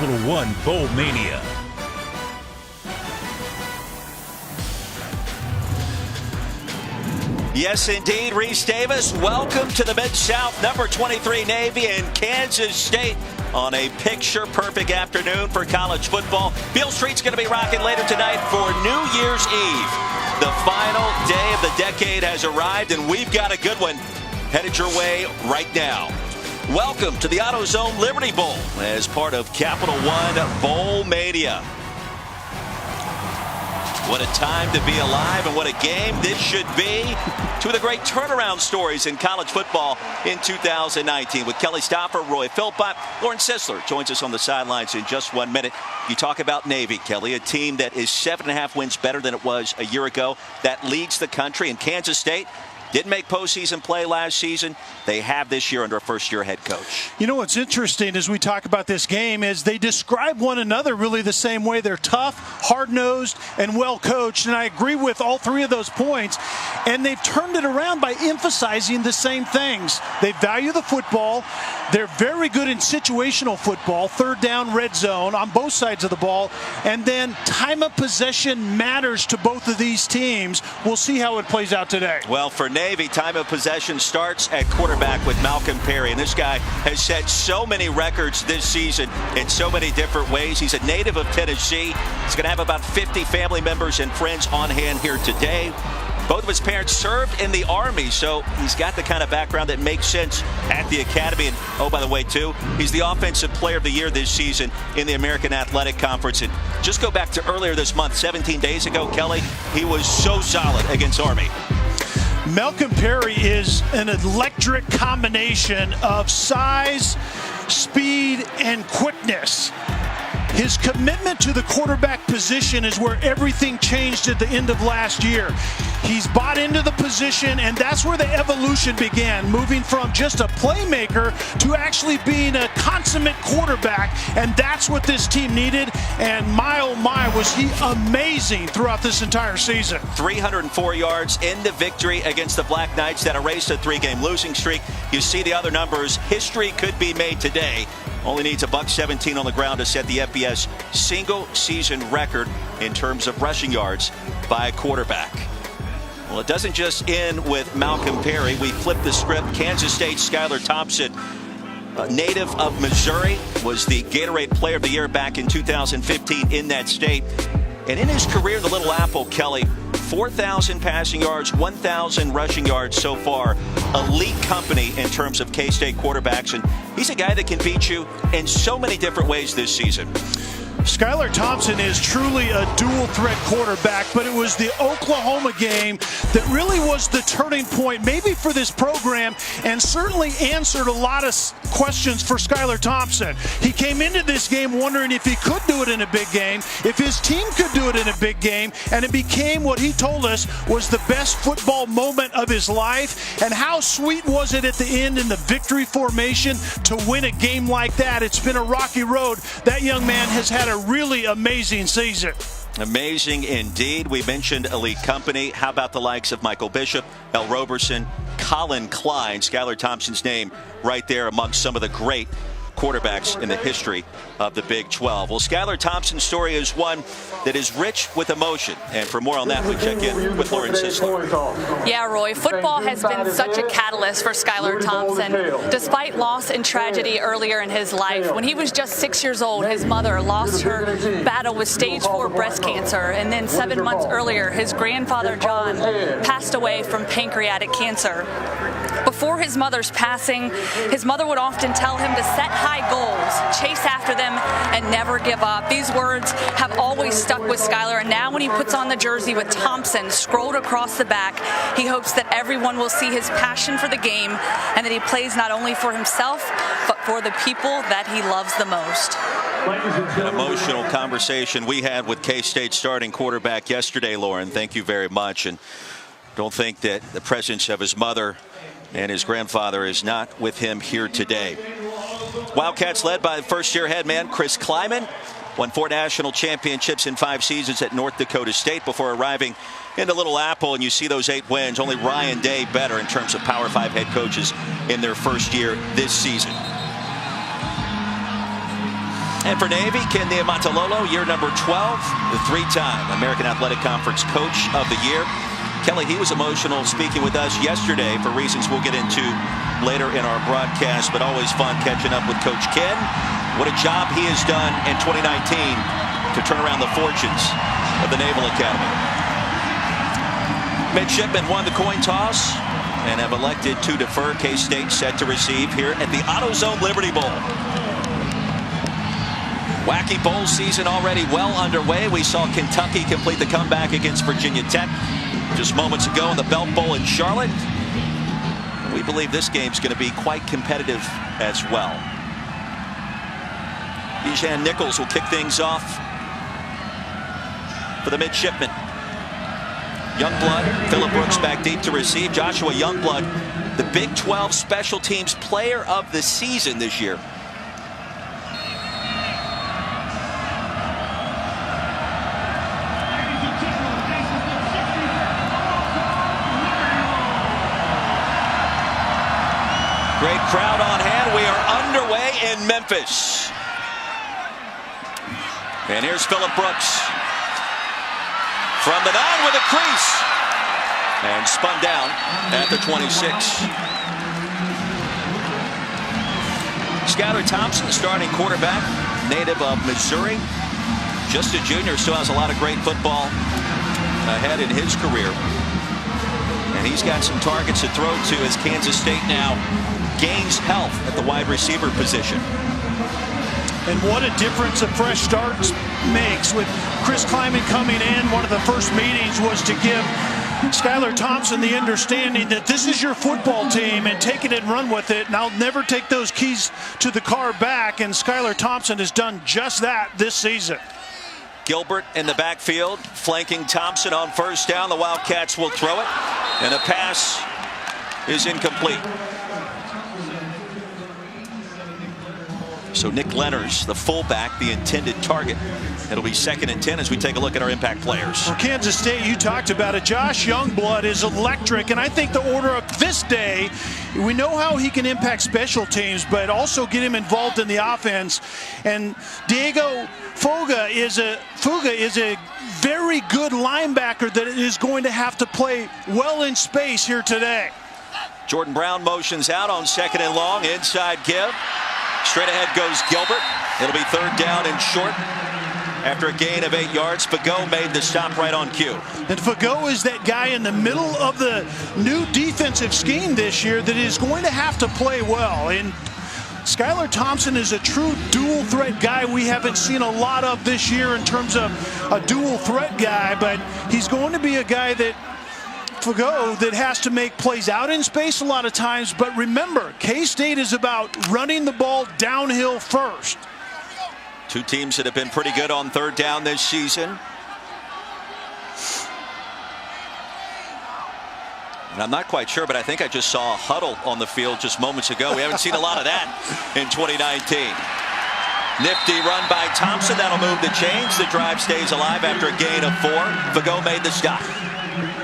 Capital One Bowl Mania. Yes, indeed, Reese Davis. Welcome to the Mid-South, number 23 Navy in Kansas State on a picture-perfect afternoon for college football. Beale Street's going to be rocking later tonight for New Year's Eve. The final day of the decade has arrived, and we've got a good one headed your way right now. Welcome to the Autozone Liberty Bowl as part of Capital One Bowl Mania. What a time to be alive, and what a game this should be. Two of the great turnaround stories in college football in 2019 with Kelly Stoffer, Roy Philpott. Lauren Sisler joins us on the sidelines in just 1 minute. You talk about Navy, Kelly, a team that is 7.5 wins better than it was a year ago, that leads the country. In Kansas State, didn't make postseason play last season. They have this year under a first-year head coach. You know what's interesting as we talk about this game is they describe one another really the same way. They're tough, hard-nosed, and well-coached, and I agree with all three of those points. And they've turned it around by emphasizing the same things. They value the football. They're very good in situational football, third down, red zone on both sides of the ball. And then time of possession matters to both of these teams. We'll see how it plays out today. Well, for Navy, time of possession starts at quarterback with Malcolm Perry. And this guy has set so many records this season in so many different ways. He's a native of Tennessee. He's going to have about 50 family members and friends on hand here today. Both of his parents served in the Army, so he's got the kind of background that makes sense at the academy. And, oh, by the way, too, he's the Offensive Player of the Year this season in the American Athletic Conference. And just go back to earlier this month, 17 days ago, Kelly, he was so solid against Army. Malcolm Perry is an electric combination of size, speed, and quickness. His commitment to the quarterback position is where everything changed at the end of last year. He's bought into the position, and that's where the evolution began, moving from just a playmaker to actually being a consummate quarterback, and that's what this team needed. And my, oh my, was he amazing throughout this entire season. 304 yards in the victory against the Black Knights that erased a 3-game losing streak. You see the other numbers. History could be made today. Only needs a $117 on the ground to set the FBS single-season record in terms of rushing yards by a quarterback. Well, it doesn't just end with Malcolm Perry. We flip the script. Kansas State's Skylar Thompson, a native of Missouri, was the Gatorade Player of the Year back in 2015 in that state. And in his career in the Little Apple, Kelly, 4,000 passing yards, 1,000 rushing yards so far. Elite company in terms of K-State quarterbacks. And he's a guy that can beat you in so many different ways this season. Skylar Thompson is truly a dual-threat quarterback, but it was the Oklahoma game that really was the turning point, maybe for this program, and certainly answered a lot of questions for Skylar Thompson. He came into this game wondering if he could do it in a big game, if his team could do it in a big game, and it became what he told us was the best football moment of his life. And how sweet was it at the end in the victory formation to win a game like that? It's been a rocky road. That young man has had a really amazing season. Amazing indeed. We mentioned elite company. How about the likes of Michael Bishop, L. Roberson, Colin Klein? Skylar Thompson's name right there amongst some of the great quarterbacks in the history of the Big 12. Well, Skylar Thompson's story is one that is rich with emotion. And for more on that, we check in with Lauren Sisler. Yeah, Roy, football has been such a catalyst for Skylar Thompson. Despite loss and tragedy earlier in his life, when he was just 6 years old, his mother lost her battle with stage 4 breast cancer. And then 7 months earlier, his grandfather, John, passed away from pancreatic cancer. Before his mother's passing, his mother would often tell him to set high goals, chase after them, and never give up. These words have always stuck with Skylar, and now when he puts on the jersey with Thompson scrolled across the back, he hopes that everyone will see his passion for the game and that he plays not only for himself, but for the people that he loves the most. An emotional conversation we had with K-State starting quarterback yesterday, Lauren. Thank you very much. And don't think that the presence of his mother and his grandfather is not with him here today. Wildcats led by the first-year head man Chris Kleiman. Won 4 national championships in 5 seasons at North Dakota State before arriving into Little Apple. And you see those 8 wins. Only Ryan Day better in terms of Power 5 head coaches in their first year this season. And for Navy, Ken Niumatalolo, year number 12, the three-time American Athletic Conference Coach of the Year. Kelly, he was emotional speaking with us yesterday for reasons we'll get into later in our broadcast, but always fun catching up with Coach Ken. What a job he has done in 2019 to turn around the fortunes of the Naval Academy. Midshipmen won the coin toss and have elected to defer. K-State set to receive here at the Autozone Liberty Bowl. Wacky bowl season already well underway. We saw Kentucky complete the comeback against Virginia Tech just moments ago in the Belk Bowl in Charlotte. We believe this game's going to be quite competitive as well. Bijan Nichols will kick things off for the midshipmen. Youngblood, Phillip Brooks back deep to receive. Joshua Youngblood, the Big 12 Special Teams Player of the Season this year. Great crowd on hand. We are underway in Memphis. And here's Phillip Brooks. From the 9 with a crease. And spun down at the 26. Skylar Thompson, the starting quarterback, native of Missouri. Just a junior, still has a lot of great football ahead in his career. And he's got some targets to throw to as Kansas State now gains health at the wide receiver position. And what a difference a fresh start makes with Chris Kleiman coming in. One of the first meetings was to give Skylar Thompson the understanding that this is your football team and take it and run with it. And I'll never take those keys to the car back. And Skylar Thompson has done just that this season. Gilbert in the backfield, flanking Thompson on first down. The Wildcats will throw it. And the pass is incomplete. So Nick Lenners, the fullback, the intended target. It'll be 2nd and 10 as we take a look at our impact players. For Kansas State, you talked about it. Josh Youngblood is electric, and I think the order of this day, we know how he can impact special teams, but also get him involved in the offense. And Diego Fuga is a very good linebacker that is going to have to play well in space here today. Jordan Brown motions out on 2nd and long, inside give. Straight ahead goes Gilbert. It'll be 3rd down and short after a gain of 8 yards. Fagot made the stop right on cue. And Fagot is that guy in the middle of the new defensive scheme this year that is going to have to play well. And Skylar Thompson is a true dual threat guy we haven't seen a lot of this year in terms of a dual threat guy, but he's going to be a guy that Fagot that has to make plays out in space a lot of times. But remember, K-State is about running the ball downhill first. Two teams that have been pretty good on 3rd down this season. And I'm not quite sure, but I think I just saw a huddle on the field just moments ago. We haven't seen a lot of that in 2019. Nifty run by Thompson. That'll move the chains. The drive stays alive after a gain of 4. Fagot made the stop.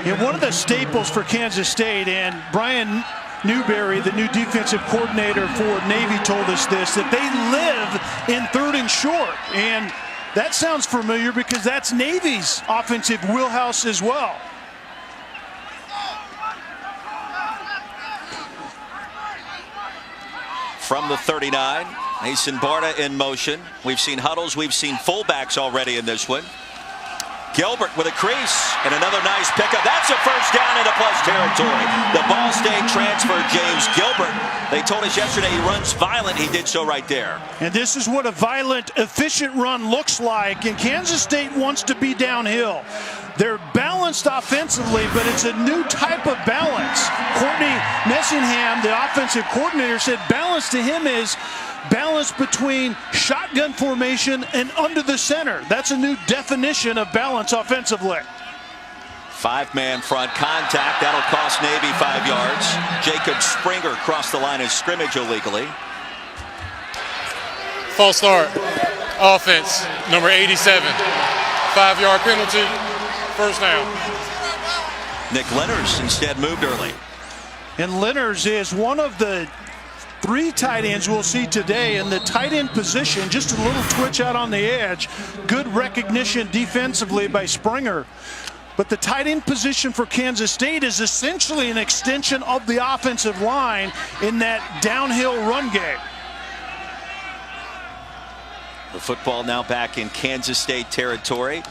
Yeah, one of the staples for Kansas State, and Brian Newberry, the new defensive coordinator for Navy, told us this, that they live in 3rd and short. And that sounds familiar because that's Navy's offensive wheelhouse as well. From the 39, Mason Barta in motion. We've seen huddles, we've seen fullbacks already in this one. Gilbert with a crease and another nice pickup. That's a 1st down into plus territory. The Ball State transfer, James Gilbert. They told us yesterday he runs violent. He did so right there. And this is what a violent, efficient run looks like. And Kansas State wants to be downhill. They're balanced offensively, but it's a new type of balance. Courtney Messingham, the offensive coordinator, said balance to him is balance between shotgun formation and under the center. That's a new definition of balance offensively. 5-man front contact. That'll cost Navy 5 yards. Jacob Springer crossed the line of scrimmage illegally. False start. Offense, number 87. 5-yard penalty. 1st down. Nick Lenners instead moved early. And Lenners is one of the 3 tight ends we'll see today. In the tight end position, just a little twitch out on the edge. Good recognition defensively by Springer. But the tight end position for Kansas State is essentially an extension of the offensive line in that downhill run game. The football now back in Kansas State territory.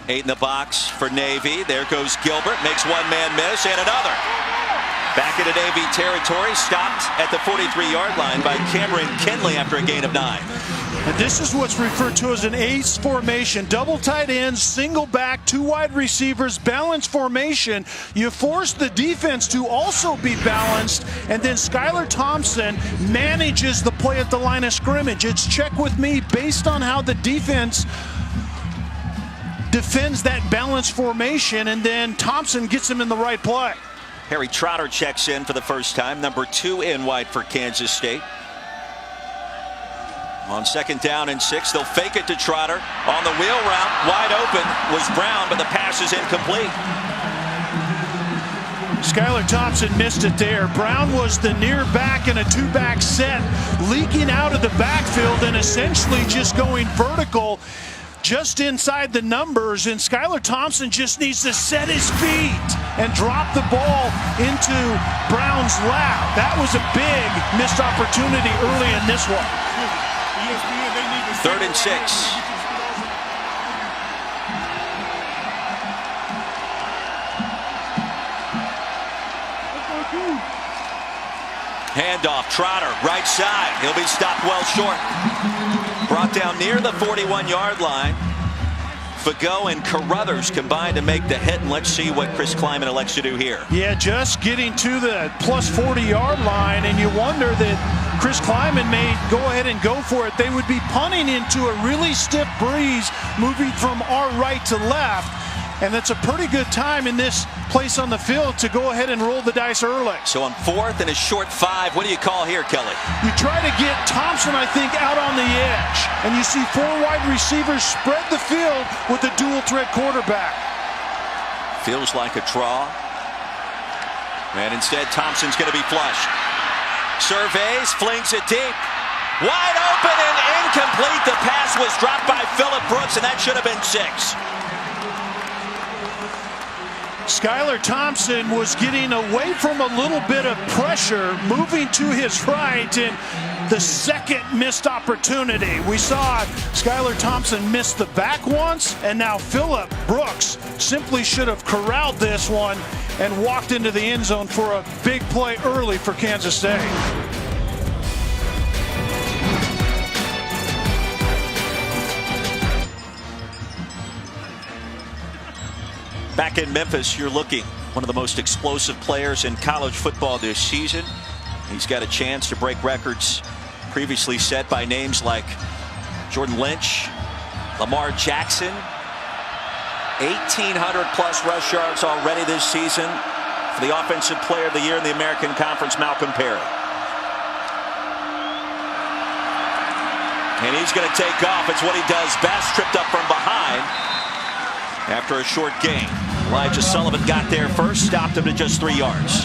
8 in the box for Navy. There goes Gilbert, makes one man miss and another. Back into Navy territory, stopped at the 43-yard line by Cameron Kinley after a gain of 9. And this is what's referred to as an ace formation. Double tight ends, single back, 2 wide receivers, balanced formation. You force the defense to also be balanced, and then Skylar Thompson manages the play at the line of scrimmage. It's check with me based on how the defense defends that balanced formation, and then Thompson gets him in the right play. Harry Trotter checks in for the first time, number 2 in white for Kansas State. On 2nd down and 6, they'll fake it to Trotter. On the wheel route, wide open was Brown, but the pass is incomplete. Skylar Thompson missed it there. Brown was the near back in a 2-back set, leaking out of the backfield and essentially just going vertical just inside the numbers, and Skylar Thompson just needs to set his feet and drop the ball into Brown's lap. That was a big missed opportunity early in this one. 3rd and 6. Handoff, Trotter, right side. He'll be stopped well short. Brought down near the 41-yard line. Fago and Carruthers combined to make the hit, and let's see what Chris Kleiman elects to do here. Yeah, just getting to the plus 40-yard line, and you wonder that Chris Kleiman may go ahead and go for it. They would be punting into a really stiff breeze, moving from our right to left, and that's a pretty good time in this place on the field to go ahead and roll the dice early. So on 4th and a short 5, what do you call here, Kelly? You try to get Thompson, I think, out on the edge, and you see 4 wide receivers spread the field with a dual threat quarterback. Feels like a draw, and instead Thompson's going to be flushed. Surveys, flings it deep. Wide open and incomplete. The pass was dropped by Phillip Brooks, and that should have been 6. Skylar Thompson was getting away from a little bit of pressure, moving to his right, and the second missed opportunity. We saw Skylar Thompson miss the back once, and now Phillip Brooks simply should have corralled this one and walked into the end zone for a big play early for Kansas State. Back in Memphis, you're looking one of the most explosive players in college football this season. He's got a chance to break records previously set by names like Jordan Lynch, Lamar Jackson. 1,800 plus rush yards already this season for the Offensive Player of the Year in the American Conference, Malcolm Perry. And he's going to take off. It's what he does best, tripped up from behind after a short gain. Elijah Sullivan got there first, stopped him to just 3 yards.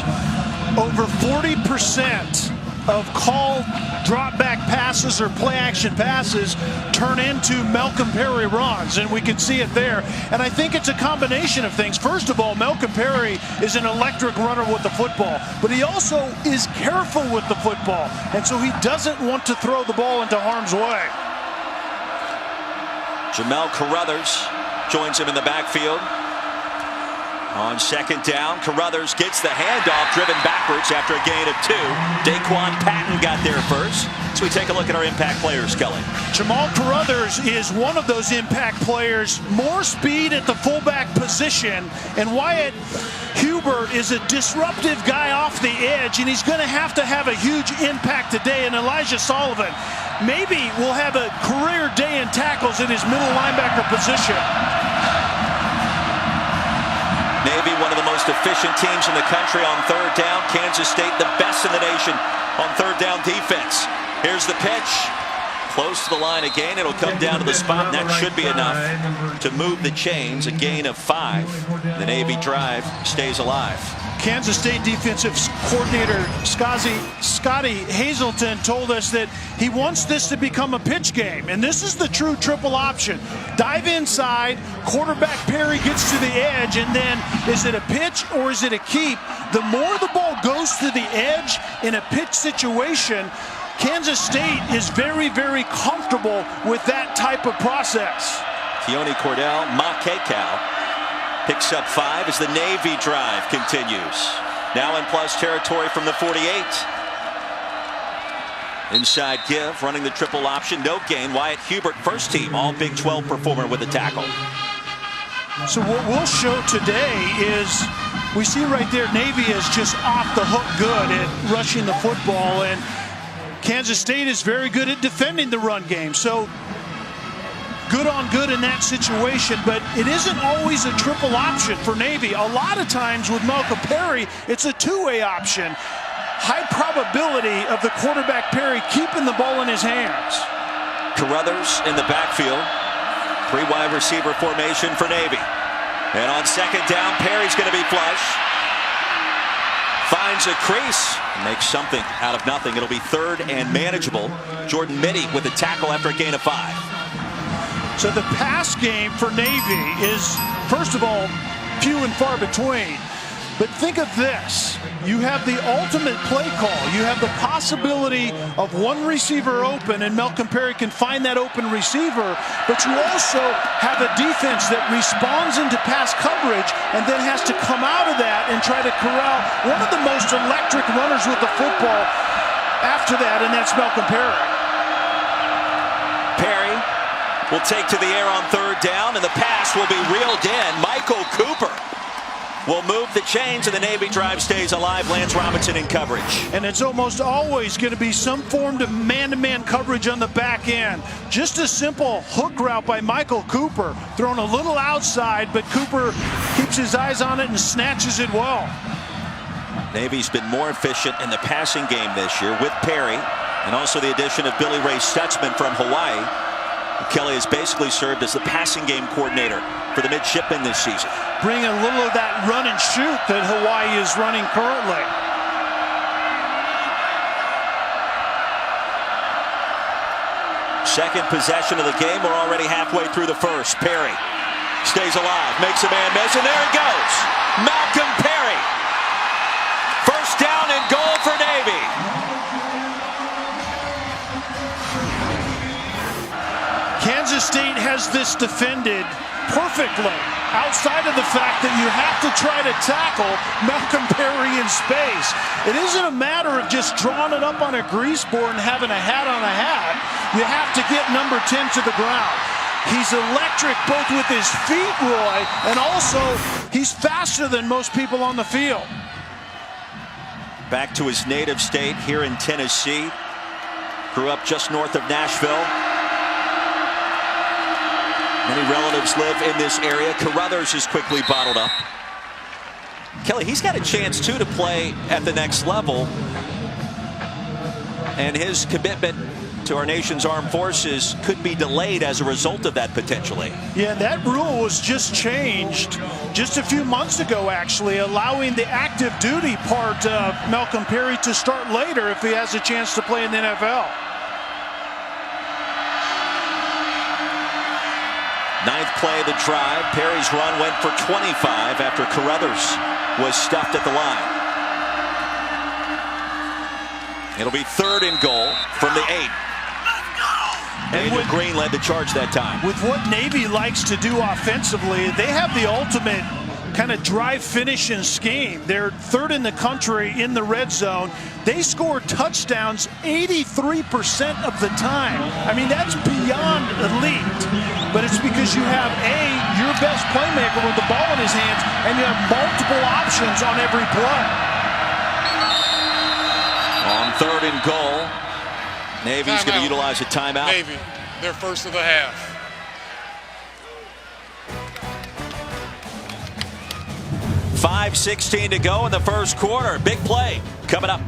Over 40% of called drop back passes or play action passes turn into Malcolm Perry runs, and we can see it there. And I think it's a combination of things. First of all, Malcolm Perry is an electric runner with the football, but he also is careful with the football, and so he doesn't want to throw the ball into harm's way. Jamel Carruthers joins him in the backfield. On 2nd down, Carruthers gets the handoff, driven backwards after a gain of 2. Daquan Patton got there first. So we take a look at our impact players, Kelly. Jamal Carruthers is one of those impact players. More speed at the fullback position, and Wyatt Hubert is a disruptive guy off the edge, and he's going to have a huge impact today. And Elijah Sullivan maybe will have a career day in tackles in his middle linebacker position. Navy, one of the most efficient teams in the country on 3rd down. Kansas State, the best in the nation on 3rd down defense. Here's the pitch. Close to the line again. It'll come down to the spot, and that should be enough to move the chains. A gain of 5. The Navy drive stays alive. Kansas State defensive coordinator Scotty Hazelton told us that he wants this to become a pitch game, and this is the true triple option. Dive inside, quarterback Perry gets to the edge, and then is it a pitch or is it a keep? The more the ball goes to the edge in a pitch situation, Kansas State is very, very comfortable with that type of process. Keone Cordell, Makekau picks up 5 as the Navy drive continues. Now in plus territory from the 48. Inside give, running the triple option, no gain. Wyatt Hubert, first team, all Big 12 performer with a tackle. So what we'll show today is, we see right there, Navy is just off the hook good at rushing the football, and Kansas State is very good at defending the run game. So good on good in that situation, but it isn't always a triple option for Navy. A lot of times with Malcolm Perry, it's a two-way option. High probability of the quarterback Perry keeping the ball in his hands. Carruthers in the backfield. 3 wide receiver formation for Navy. And on second down, Perry's going to be flush. Finds a crease. Makes something out of nothing. It'll be 3rd and manageable. Jordan Mitty with a tackle after a gain of 5. So the pass game for Navy is, first of all, few and far between. But think of this. You have the ultimate play call. You have the possibility of one receiver open, and Malcolm Perry can find that open receiver. But you also have a defense that responds into pass coverage and then has to come out of that and try to corral one of the most electric runners with the football after that, and that's Malcolm Perry. Perry will take to the air on 3rd down, and the pass will be reeled in. Michael Cooper will move the chains, and the Navy drive stays alive. Lance Robinson in coverage. And it's almost always going to be some form of man-to-man coverage on the back end. Just a simple hook route by Michael Cooper, thrown a little outside, but Cooper keeps his eyes on it and snatches it well. Navy's been more efficient in the passing game this year with Perry, and also the addition of Billy Ray Stutzman from Hawaii. Kelly has basically served as the passing game coordinator for the midshipmen this season. Bring a little of that run and shoot that Hawaii is running currently. Second possession of the game. We're already halfway through the first. Perry stays alive, makes a man miss, and there he goes. Malcolm Perry. First down and goal for Navy. Kansas State has this defended perfectly, outside of the fact that you have to try to tackle Malcolm Perry in space. It isn't a matter of just drawing it up on a grease board and having a hat on a hat. You have to get number 10 to the ground. He's electric both with his feet, Roy, and also he's faster than most people on the field. Back to his native state here in Tennessee. Grew up just north of Nashville. Many relatives live in this area. Carruthers is quickly bottled up. Kelly, he's got a chance, too, to play at the next level. And his commitment to our nation's armed forces could be delayed as a result of that, potentially. Yeah, that rule was just changed just a few months ago, actually, allowing the active duty part of Malcolm Perry to start later if he has a chance to play in the NFL. 9th play of the drive. Perry's run went for 25 after Carruthers was stuffed at the line. It'll be 3rd and goal from the 8. Daniel Green led the charge that time. With what Navy likes to do offensively, they have the ultimate kind of drive finish and scheme. They're 3rd in the country in the red zone. They score touchdowns 83% of the time. I mean, that's beyond elite. But it's because you have your best playmaker with the ball in his hands, and you have multiple options on every play. On 3rd and goal, Navy's going to utilize a timeout. Navy, their first of the half. .5:16 to go in the first quarter. Big play coming up.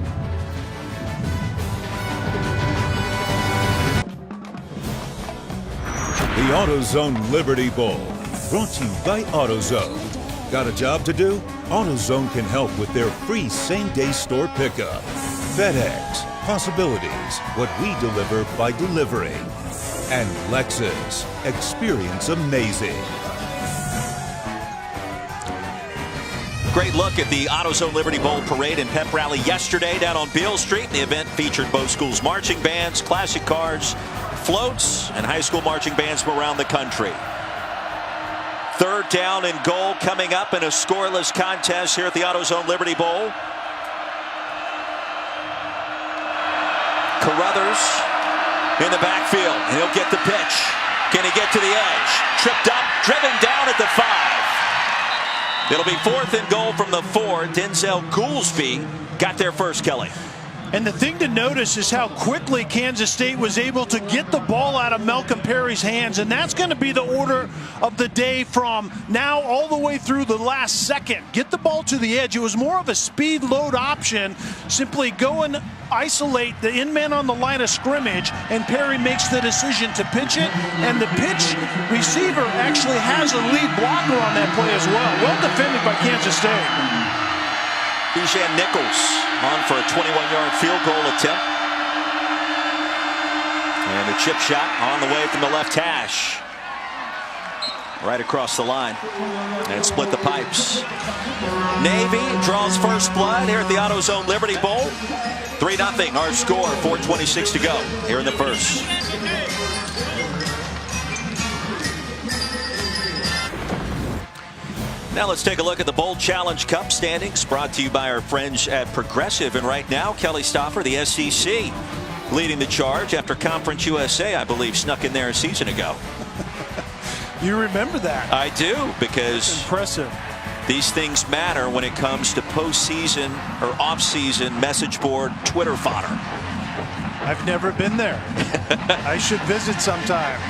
The Autozone Liberty Bowl, brought to you by Autozone. Got a job to do? AutoZone can help with their free same-day store pickup. FedEx, possibilities, what we deliver by delivering. And Lexus, experience amazing. Great look at the AutoZone Liberty Bowl parade and pep rally yesterday down on Beale Street. The event featured both schools' marching bands, classic cars, floats, and high school marching bands from around the country. Third down and goal coming up in a scoreless contest here at the AutoZone Liberty Bowl. Carruthers in the backfield. He'll get the pitch. Can he get to the edge? Tripped up, driven down at the 5. It'll be 4th and goal from the 4. Denzel Goolsby got there first, Kelly. And the thing to notice is how quickly Kansas State was able to get the ball out of Malcolm Perry's hands, and that's going to be the order of the day from now all the way through the last second. Get the ball to the edge. It was more of a speed load option. Simply go and isolate the in-man on the line of scrimmage, and Perry makes the decision to pitch it, and the pitch receiver actually has a lead blocker on that play as well. Well defended by Kansas State. Bijan Nichols on for a 21-yard field goal attempt. And the chip shot on the way from the left hash. Right across the line. And split the pipes. Navy draws first blood here at the AutoZone Liberty Bowl. 3-0 our score, 4:26 to go here in the first. Now let's take a look at the Bowl Challenge Cup standings, brought to you by our friends at Progressive. And right now, Kelly Stoffer, the SEC, leading the charge after Conference USA, I believe, snuck in there a season ago. You remember that? I do, because impressive. These things matter when it comes to postseason or off-season message board Twitter fodder. I've never been there. I should visit sometime.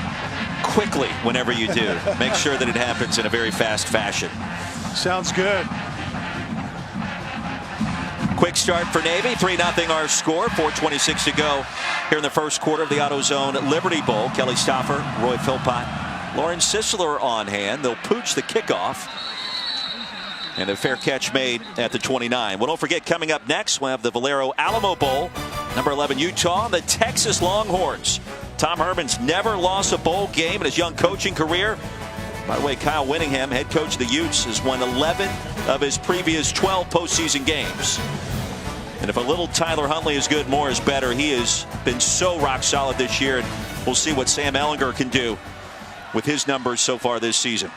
Quickly, whenever you do, make sure that it happens in a very fast fashion. Sounds good. Quick start for Navy, 3-0 our score, 4:26 to go here in the first quarter of the AutoZone Liberty Bowl. Kelly Stoffer, Roy Philpott, Lauren Sisler on hand. They'll pooch the kickoff. And a fair catch made at the 29. Well, don't forget, coming up next, we'll have the Valero Alamo Bowl. Number 11, Utah, the Texas Longhorns. Tom Herman's never lost a bowl game in his young coaching career. By the way, Kyle Whittingham, head coach of the Utes, has won 11 of his previous 12 postseason games. And if a little Tyler Huntley is good, more is better. He has been so rock solid this year, and we'll see what Sam Ehlinger can do with his numbers so far this season.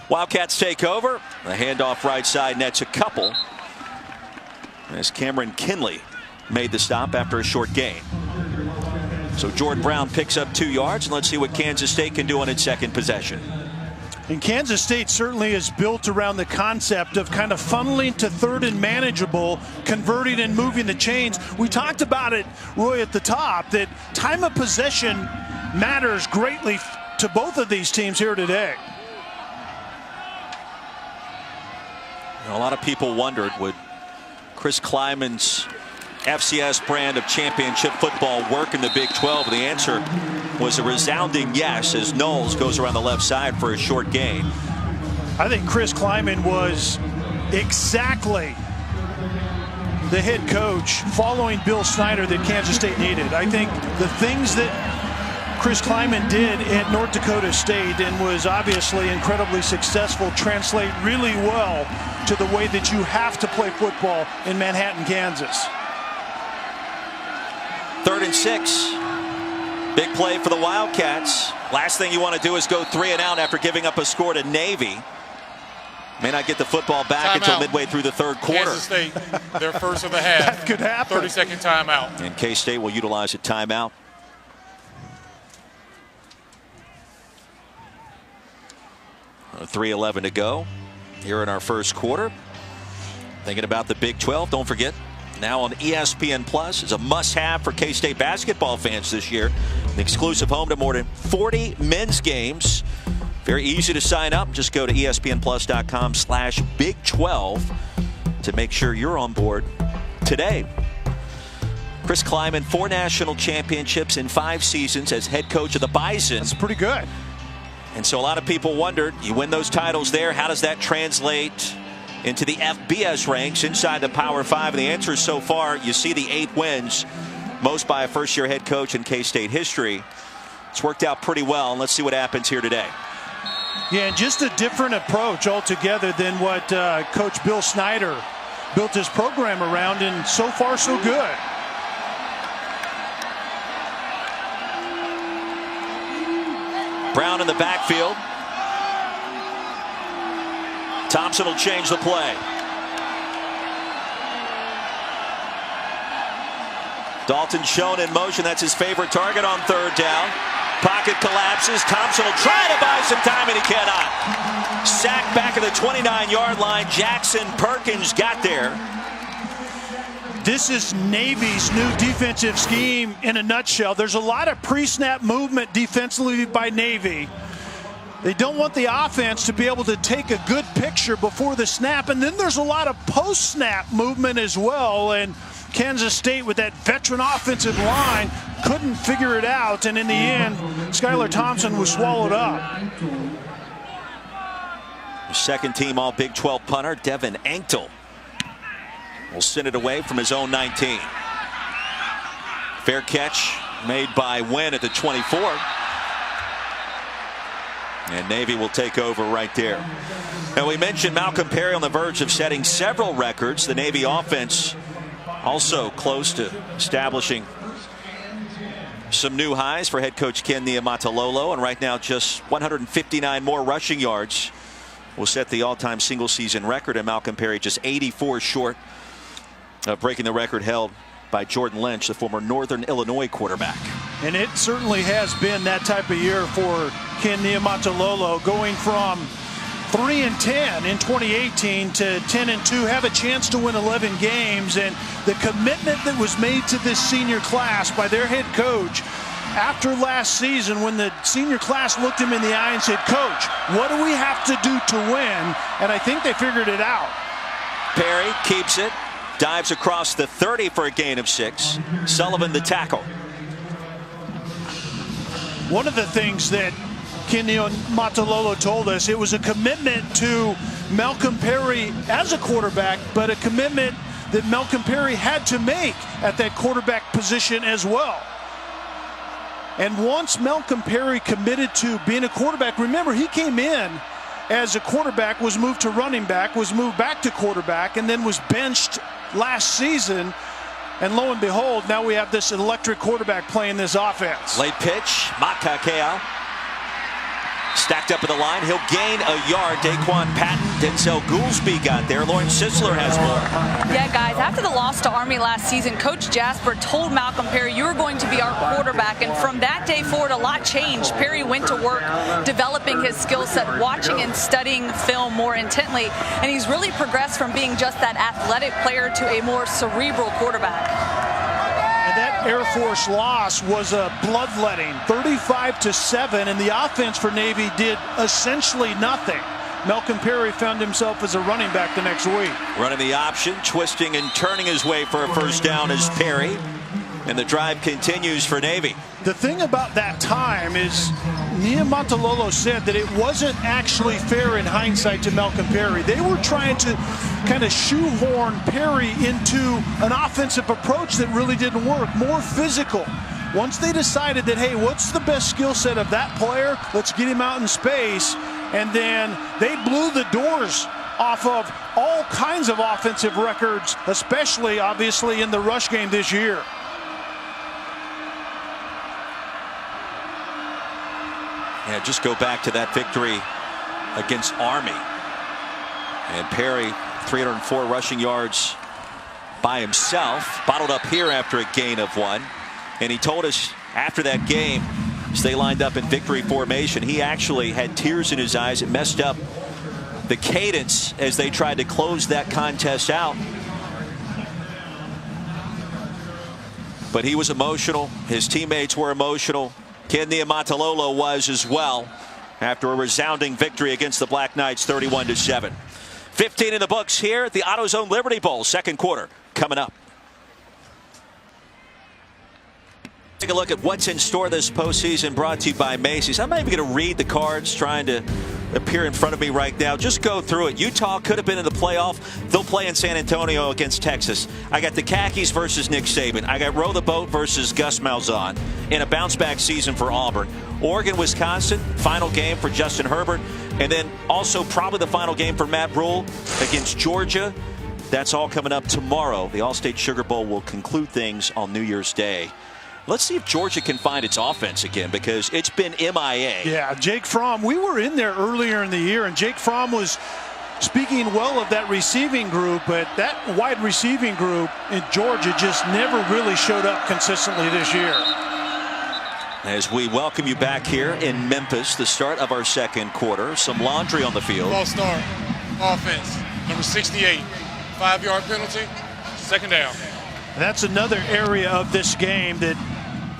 Wildcats take over. The handoff right side nets a couple, as Cameron Kinley made the stop after a short gain. So Jordan Brown picks up 2 yards, and let's see what Kansas State can do on its second possession. And Kansas State certainly is built around the concept of kind of funneling to third and manageable, converting and moving the chains. We talked about it, Roy, at the top, that time of possession matters greatly to both of these teams here today. A lot of people wondered, would Chris Kleiman's FCS brand of championship football work in the Big 12? The answer was a resounding yes, as Knowles goes around the left side for a short gain. I think Chris Kleiman was exactly the head coach following Bill Snyder that Kansas State needed. I think the things that Chris Kleiman did at North Dakota State, and was obviously incredibly successful, translate really well to the way that you have to play football in Manhattan, Kansas. 3rd and 6. Big play for the Wildcats. Last thing you want to do is go 3 and out after giving up a score to Navy. May not get the football back until midway through the third quarter. Kansas State, their first of the half. That could happen. 30-second timeout. And K-State will utilize a timeout. .3:11 to go here in our first quarter. Thinking about the Big 12, don't forget, now on ESPN Plus is a must-have for K-State basketball fans this year. An exclusive home to more than 40 men's games. Very easy to sign up. Just go to ESPNplus.com/Big12 to make sure you're on board today. Chris Kleiman, 4 national championships in 5 seasons as head coach of the Bison. That's pretty good. And so a lot of people wondered, you win those titles there, how does that translate into the FBS ranks inside the Power 5? And the answer is, so far, you see the 8 wins, most by a first-year head coach in K-State history. It's worked out pretty well, and let's see what happens here today. Yeah, and just a different approach altogether than what Coach Bill Snyder built his program around, and so far so good. Brown in the backfield. Thompson will change the play. Dalton Schoen in motion. That's his favorite target on 3rd down. Pocket collapses. Thompson will try to buy some time, and he cannot. Sacked back at the 29-yard line. Jackson Perkins got there. This is Navy's new defensive scheme in a nutshell. There's a lot of pre-snap movement defensively by Navy. They don't want the offense to be able to take a good picture before the snap, and then there's a lot of post-snap movement as well. And Kansas State, with that veteran offensive line, couldn't figure it out, and in the end, Skylar Thompson was swallowed up. Second team all Big 12 punter Devin Anktel will send it away from his own 19. Fair catch made by Wynn at the 24. And Navy will take over right there. Now, we mentioned Malcolm Perry on the verge of setting several records. The Navy offense also close to establishing some new highs for head coach Ken Niumatalolo, and right now just 159 more rushing yards will set the all-time single season record, and Malcolm Perry just 84 short of breaking the record held by Jordan Lynch, the former Northern Illinois quarterback. And it certainly has been that type of year for Ken Niumatalolo, going from 3-10 in 2018 to 10-2, have a chance to win 11 games, and the commitment that was made to this senior class by their head coach after last season, when the senior class looked him in the eye and said, "Coach, what do we have to do to win?" And I think they figured it out. Perry keeps it, dives across the 30 for a gain of 6. Sullivan the tackle. One of the things that Ken Niumatalolo told us, it was a commitment to Malcolm Perry as a quarterback, but a commitment that Malcolm Perry had to make at that quarterback position as well. And once Malcolm Perry committed to being a quarterback, remember, he came in as a quarterback, was moved to running back, was moved back to quarterback, and then was benched last season. And lo and behold, now we have this electric quarterback playing this offense. Late pitch, Makakea. Stacked up at the line. He'll gain a yard. Daquan Patton, Denzel Goolsby got there. Lauren Sisler has more. Yeah, guys, after the loss to Army last season, Coach Jasper told Malcolm Perry, "You are going to be our quarterback." And from that day forward, a lot changed. Perry went to work developing his skill set, watching and studying film more intently. And he's really progressed from being just that athletic player to a more cerebral quarterback. That Air Force loss was a bloodletting, 35-7, and the offense for Navy did essentially nothing. Malcolm Perry found himself as a running back the next week. Running the option, twisting and turning his way for a first down is Perry, and the drive continues for Navy. The thing about that time is Niumatalolo said that it wasn't actually fair in hindsight to Malcolm Perry. They were trying to kind of shoehorn Perry into an offensive approach that really didn't work, more physical. Once they decided that, hey, what's the best skill set of that player? Let's get him out in space. And then they blew the doors off of all kinds of offensive records, especially, obviously, in the rush game this year. Yeah, just go back to that victory against Army. And Perry, 304 rushing yards by himself, bottled up here after a gain of 1. And he told us after that game, as they lined up in victory formation, he actually had tears in his eyes. It messed up the cadence as they tried to close that contest out. But he was emotional. His teammates were emotional. Ken Niumatalolo was as well after a resounding victory against the Black Knights, 31-7. 15 in the books here at the AutoZone Liberty Bowl. Second quarter coming up. Take a look at what's in store this postseason, brought to you by Macy's. I'm not even going to read the cards trying to appear in front of me right now. Just go through it. Utah could have been in the playoff. They'll play in San Antonio against Texas. I got the Khakis versus Nick Saban. I got Row the Boat versus Gus Malzahn in a bounce-back season for Auburn. Oregon, Wisconsin, final game for Justin Herbert. And then also probably the final game for Matt Rule against Georgia. That's all coming up tomorrow. The All-State Sugar Bowl will conclude things on New Year's Day. Let's see if Georgia can find its offense again, because it's been MIA. Yeah, Jake Fromm, we were in there earlier in the year, and Jake Fromm was speaking well of that receiving group, but that wide receiving group in Georgia just never really showed up consistently this year. As we welcome you back here in Memphis, the start of our second quarter. Some laundry on the field. False start. Offense. Number 68. 5-yard penalty. Second down. That's another area of this game that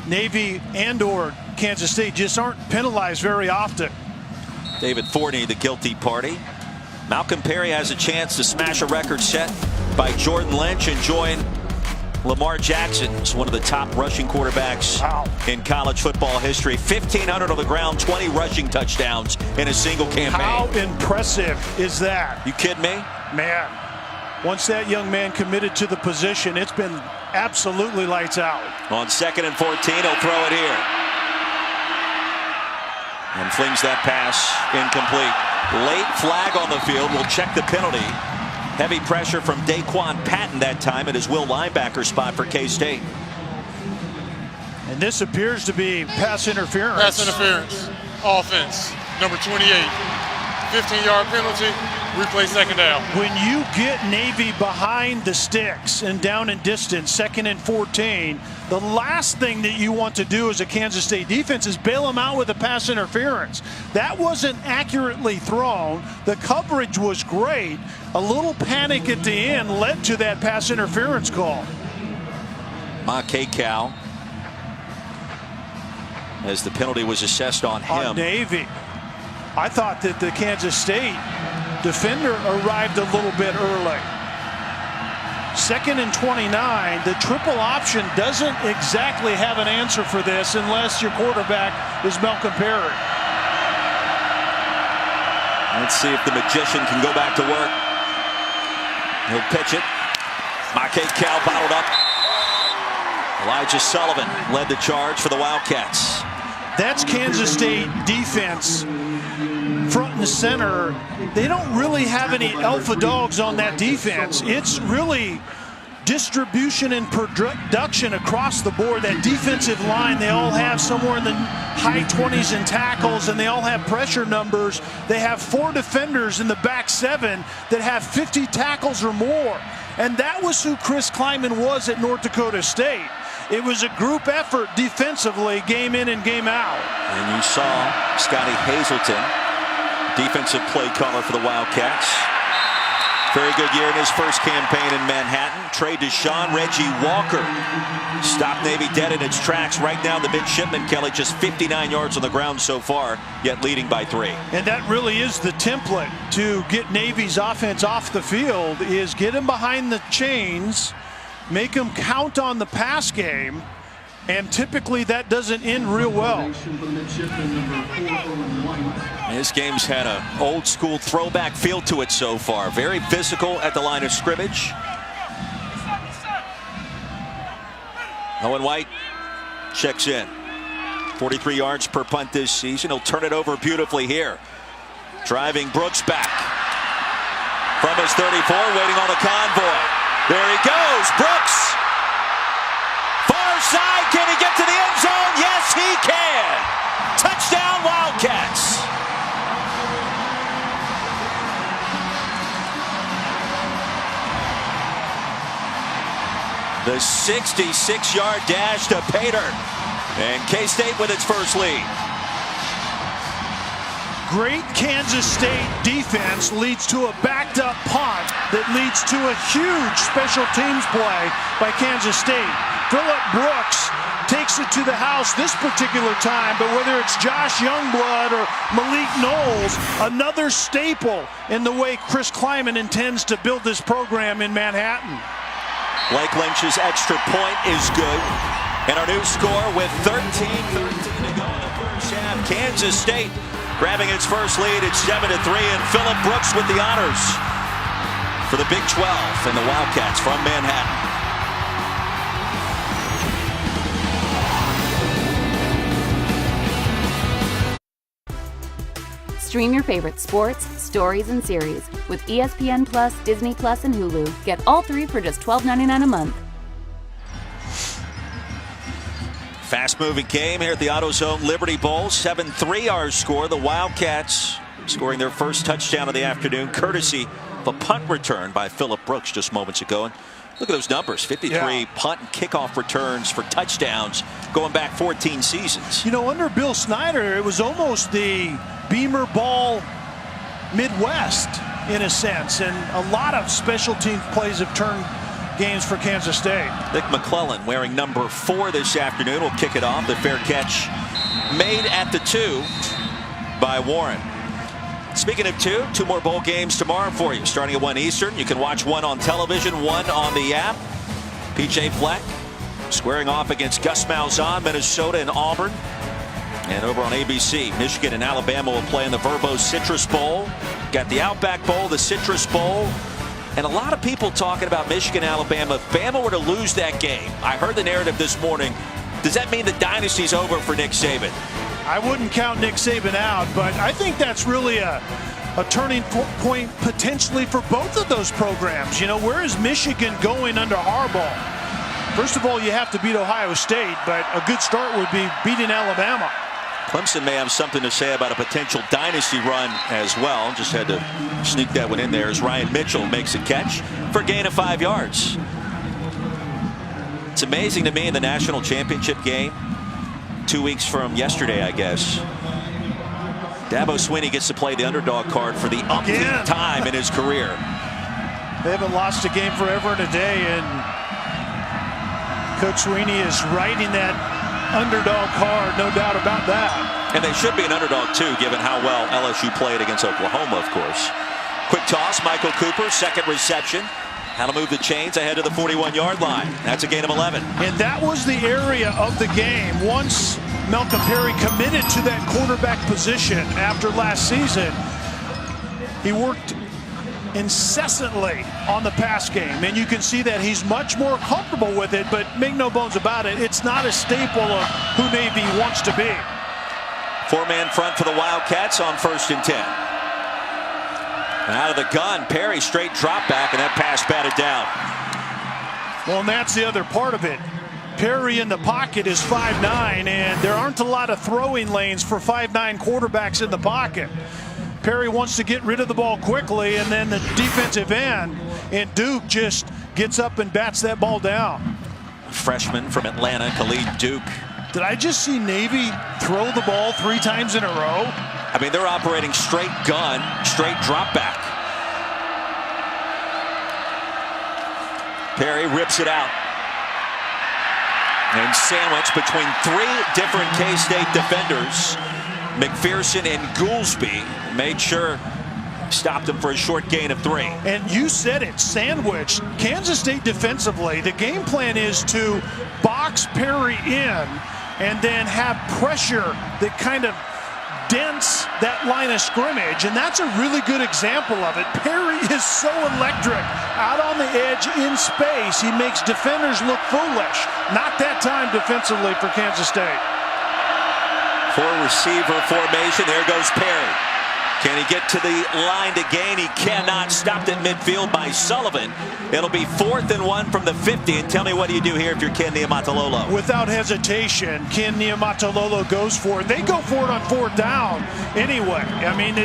Navy and/or Kansas State just aren't penalized very often. David Forney, the guilty party. Malcolm Perry has a chance to smash a record set by Jordan Lynch and join Lamar Jackson as one of the top rushing quarterbacks in college football history. 1,500 on the ground, 20 rushing touchdowns in a single campaign. How impressive is that? You kidding me? Man, once that young man committed to the position, it's been absolutely lights out. On 2nd and 14, he'll throw it here. And flings that pass incomplete. Late flag on the field. We'll check the penalty. Heavy pressure from Daquan Patton that time at his will linebacker spot for K-State. And this appears to be pass interference. Pass interference. Offense. Number 28. 15-yard penalty. Replay second down. When you get Navy behind the sticks and down in distance, 2nd and 14, the last thing that you want to do as a Kansas State defense is bail them out with a pass interference. That wasn't accurately thrown. The coverage was great. A little panic at the end led to that pass interference call. Cal, as the penalty was assessed on him. On Navy. I thought that the Kansas State defender arrived a little bit early. 2nd and 29. The triple option doesn't exactly have an answer for this unless your quarterback is Malcolm Perry. Let's see if the magician can go back to work. He'll pitch it. Cal bottled up. Elijah Sullivan led the charge for the Wildcats. That's Kansas State defense front and center. They don't really have any alpha dogs on that defense. It's really distribution and production across the board. That defensive line, they all have somewhere in the high 20s in tackles, and they all have pressure numbers. They have 4 defenders in the back 7 that have 50 tackles or more. And that was who Chris Klieman was at North Dakota State. It was a group effort defensively, game in and game out. And you saw Scotty Hazelton, defensive play caller for the Wildcats. Very good year in his first campaign in Manhattan. Trey Deshawn, Reggie Walker stopped Navy dead in its tracks right down the midshipman. Kelly just 59 yards on the ground so far, yet leading by 3. And that really is the template to get Navy's offense off the field, is get them behind the chains, make them count on the pass game, and typically that doesn't end real well. This game's had an old school throwback feel to it so far. Very physical at the line of scrimmage. Owen White checks in. 43 yards per punt this season. He'll turn it over beautifully here. Driving Brooks back. From his 34, waiting on a convoy. There he goes, Brooks. Far side, can he get to the end zone? Yes, he can. Touchdown, Wildcats. The 66-yard dash to Pater. And K-State with its first lead. Great Kansas State defense leads to a backed up punt that leads to a huge special teams play by Kansas State. Phillip Brooks takes it to the house this particular time, but whether it's Josh Youngblood or Malik Knowles, another staple in the way Chris Klieman intends to build this program in Manhattan. Blake Lynch's extra point is good. And our new score with 13-13 to go in the first half. Kansas State grabbing its first lead at 7-3, and Phillip Brooks with the honors for the Big 12 and the Wildcats from Manhattan. Stream your favorite sports, stories, and series with ESPN Plus, Disney Plus, and Hulu. Get all three for just $12.99 a month. Fast-moving game here at the Autozone Liberty Bowl. 7-3 our score. The Wildcats scoring their first touchdown of the afternoon, courtesy of a punt return by Phillip Brooks just moments ago. And look at those numbers, 53 punt and kickoff returns for touchdowns going back 14 seasons. You know, under Bill Snyder, it was almost the Beamer Ball Midwest in a sense, and a lot of special team plays have turned games for Kansas State. Nick McClellan wearing number 4 this afternoon will kick it off. The fair catch made at the 2 by Warren. Speaking of 2 more bowl games tomorrow for you, starting at 1 Eastern. You can watch one on television, one on the app. PJ Fleck squaring off against Gus Malzahn, Minnesota and Auburn. And over on ABC, Michigan and Alabama will play in the Verbo Citrus Bowl. Got the Outback Bowl, the Citrus Bowl. And a lot of people talking about Michigan, Alabama. If Bama were to lose that game, I heard the narrative this morning. Does that mean the dynasty's over for Nick Saban? I wouldn't count Nick Saban out, but I think that's really a turning point potentially for both of those programs. You know, where is Michigan going under Harbaugh? First of all, you have to beat Ohio State, but a good start would be beating Alabama. Clemson may have something to say about a potential dynasty run as well. Just had to sneak that one in there as Ryan Mitchell makes a catch for a gain of 5 yards. It's amazing to me in the national championship game, 2 weeks from yesterday, I guess, Dabo Swinney gets to play the underdog card for the umpteenth time in his career. They haven't lost a game forever and a day, and Coach Swinney is riding that underdog card, no doubt about that. And they should be an underdog too, given how well LSU played against Oklahoma, of course. Quick toss, Michael Cooper, second reception. How to move the chains ahead of the 41-yard line. That's a gain of 11. And that was the area of the game. Once Malcolm Perry committed to that quarterback position after last season, he worked incessantly on the pass game, and you can see that he's much more comfortable with it, but make no bones about it, it's not a staple of who Navy wants to be. 4-man front for the Wildcats on 1st and 10. And out of the gun, Perry straight drop back, and that pass batted down. Well, and that's the other part of it. Perry in the pocket is 5'9", and there aren't a lot of throwing lanes for 5'9" quarterbacks in the pocket. Perry wants to get rid of the ball quickly, and then the defensive end, and Duke just gets up and bats that ball down. Freshman from Atlanta, Khalid Duke. Did I just see Navy throw the ball 3 times in a row? I mean, they're operating straight gun, straight drop back. Perry rips it out. And sandwiched between 3 different K-State defenders. McPherson and Goolsby made sure stopped him for a short gain of 3. And you said it, sandwiched. Kansas State defensively, the game plan is to box Perry in and then have pressure that kind of dents that line of scrimmage, and that's a really good example of it. Perry is so electric. Out on the edge in space, he makes defenders look foolish. Not that time defensively for Kansas State. 4-receiver formation. There goes Perry. Can he get to the line to gain? He cannot. Stopped at midfield by Sullivan. It'll be 4th and 1 from the 50. And tell me, what do you do here if you're Ken Niumatalolo? Without hesitation, Ken Niumatalolo goes for it. They go for it on 4th down anyway. I mean,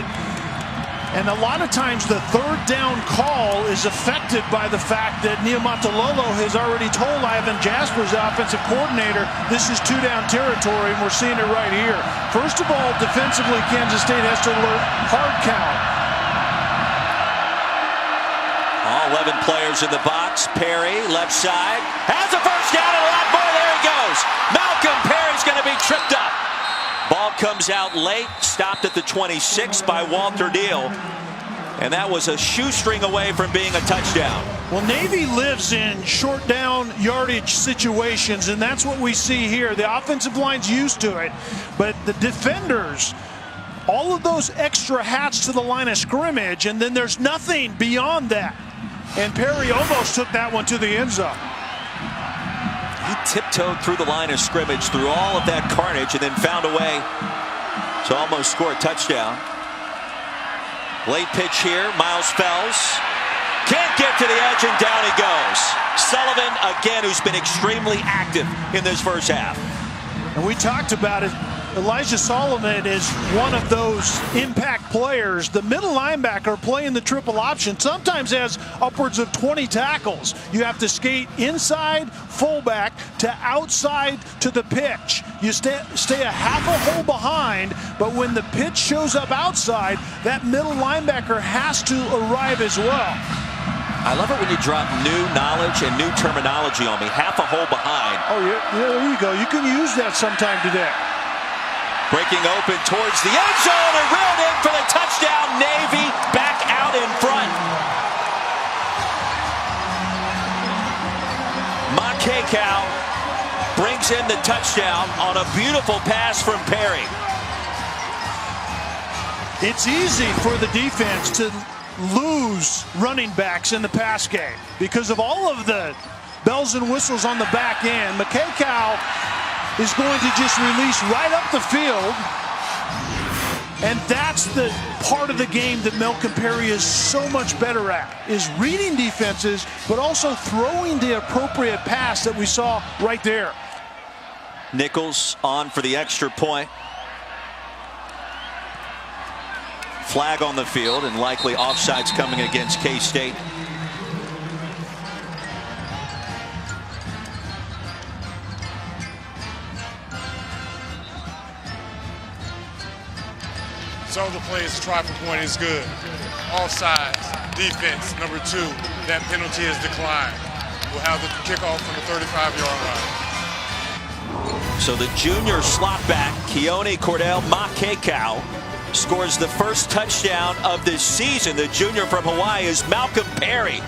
and a lot of times the 3rd down call is affected by the fact that Niumatalolo has already told Ivan Jasper's offensive coordinator, this is 2-down territory, and we're seeing it right here. First of all, defensively, Kansas State has to learn hard count. All 11 players in the box. Perry, left side, has a first down and a lot more. There he goes. Malcolm Perry's going to be tripped up. Ball comes out late, stopped at the 26 by Walter Neal. And that was a shoestring away from being a touchdown. Well, Navy lives in short down yardage situations, and that's what we see here. The offensive line's used to it, but the defenders, all of those extra hats to the line of scrimmage, and then there's nothing beyond that. And Perry almost took that one to the end zone. He tiptoed through the line of scrimmage, through all of that carnage, and then found a way to almost score a touchdown. Late pitch here, Miles Fells. Can't get to the edge, and down he goes. Sullivan, again, who's been extremely active in this first half. And we talked about it. Elijah Solomon is one of those impact players. The middle linebacker playing the triple option sometimes has upwards of 20 tackles. You have to skate inside fullback to outside to the pitch. You stay a half a hole behind, but when the pitch shows up outside, that middle linebacker has to arrive as well. I love it when you drop new knowledge and new terminology on me. Half a hole behind. Oh, yeah, there you go. You can use that sometime today. Breaking open towards the end zone and reeled in for the touchdown. Navy back out in front. Makekau brings in the touchdown on a beautiful pass from Perry. It's easy for the defense to lose running backs in the pass game because of all of the bells and whistles on the back end. Makekau is going to just release right up the field, and that's the part of the game that Malcolm Perry is so much better at, is reading defenses but also throwing the appropriate pass that we saw right there. Nichols on for the extra point. Flag on the field, and likely offsides coming against K-State. So the plays, try for point is good. Offsides, defense, number 2. That penalty is declined. We'll have the kickoff from the 35-yard line. So the junior slot back, Keone Cordell Makekau, scores the first touchdown of this season. The junior from Hawaii is Malcolm Perry.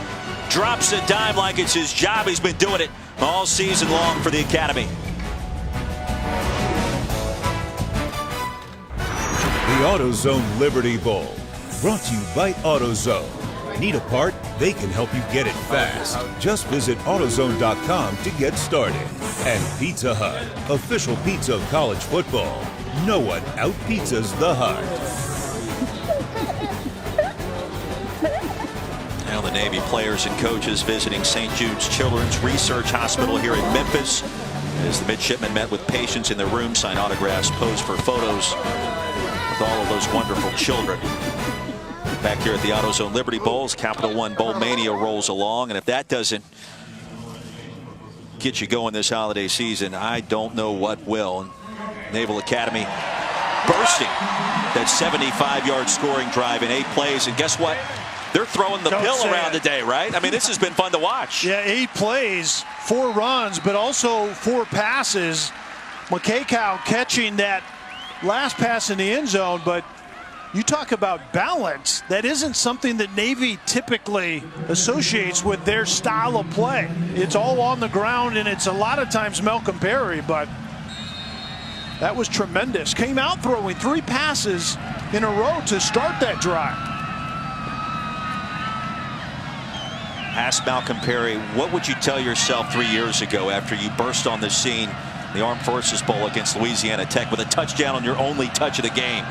Drops a dime like it's his job. He's been doing it all season long for the academy. The AutoZone Liberty Bowl, brought to you by AutoZone. Need a part? They can help you get it fast. Just visit AutoZone.com to get started. And Pizza Hut, official pizza of college football. No one out-pizzas the Hut. Now the Navy players and coaches visiting St. Jude's Children's Research Hospital here in Memphis, as the midshipmen met with patients in their room, signed autographs, posed for photos with all of those wonderful children. Back here at the AutoZone Liberty Bowls, Capital One Bowl Mania rolls along, and if that doesn't get you going this holiday season, I don't know what will. Naval Academy bursting that 75-yard scoring drive in 8 plays, and guess what? They're throwing the pill around today, right? I mean, this has been fun to watch. Yeah, 8 plays, 4 runs, but also 4 passes. Makekau catching that last pass in the end zone, but you talk about balance. That isn't something that Navy typically associates with their style of play. It's all on the ground, and it's a lot of times Malcolm Perry, but that was tremendous. Came out throwing 3 passes in a row to start that drive. Ask Malcolm Perry, what would you tell yourself 3 years ago after you burst on the scene, the Armed Forces Bowl against Louisiana Tech with a touchdown on your only touch of the game?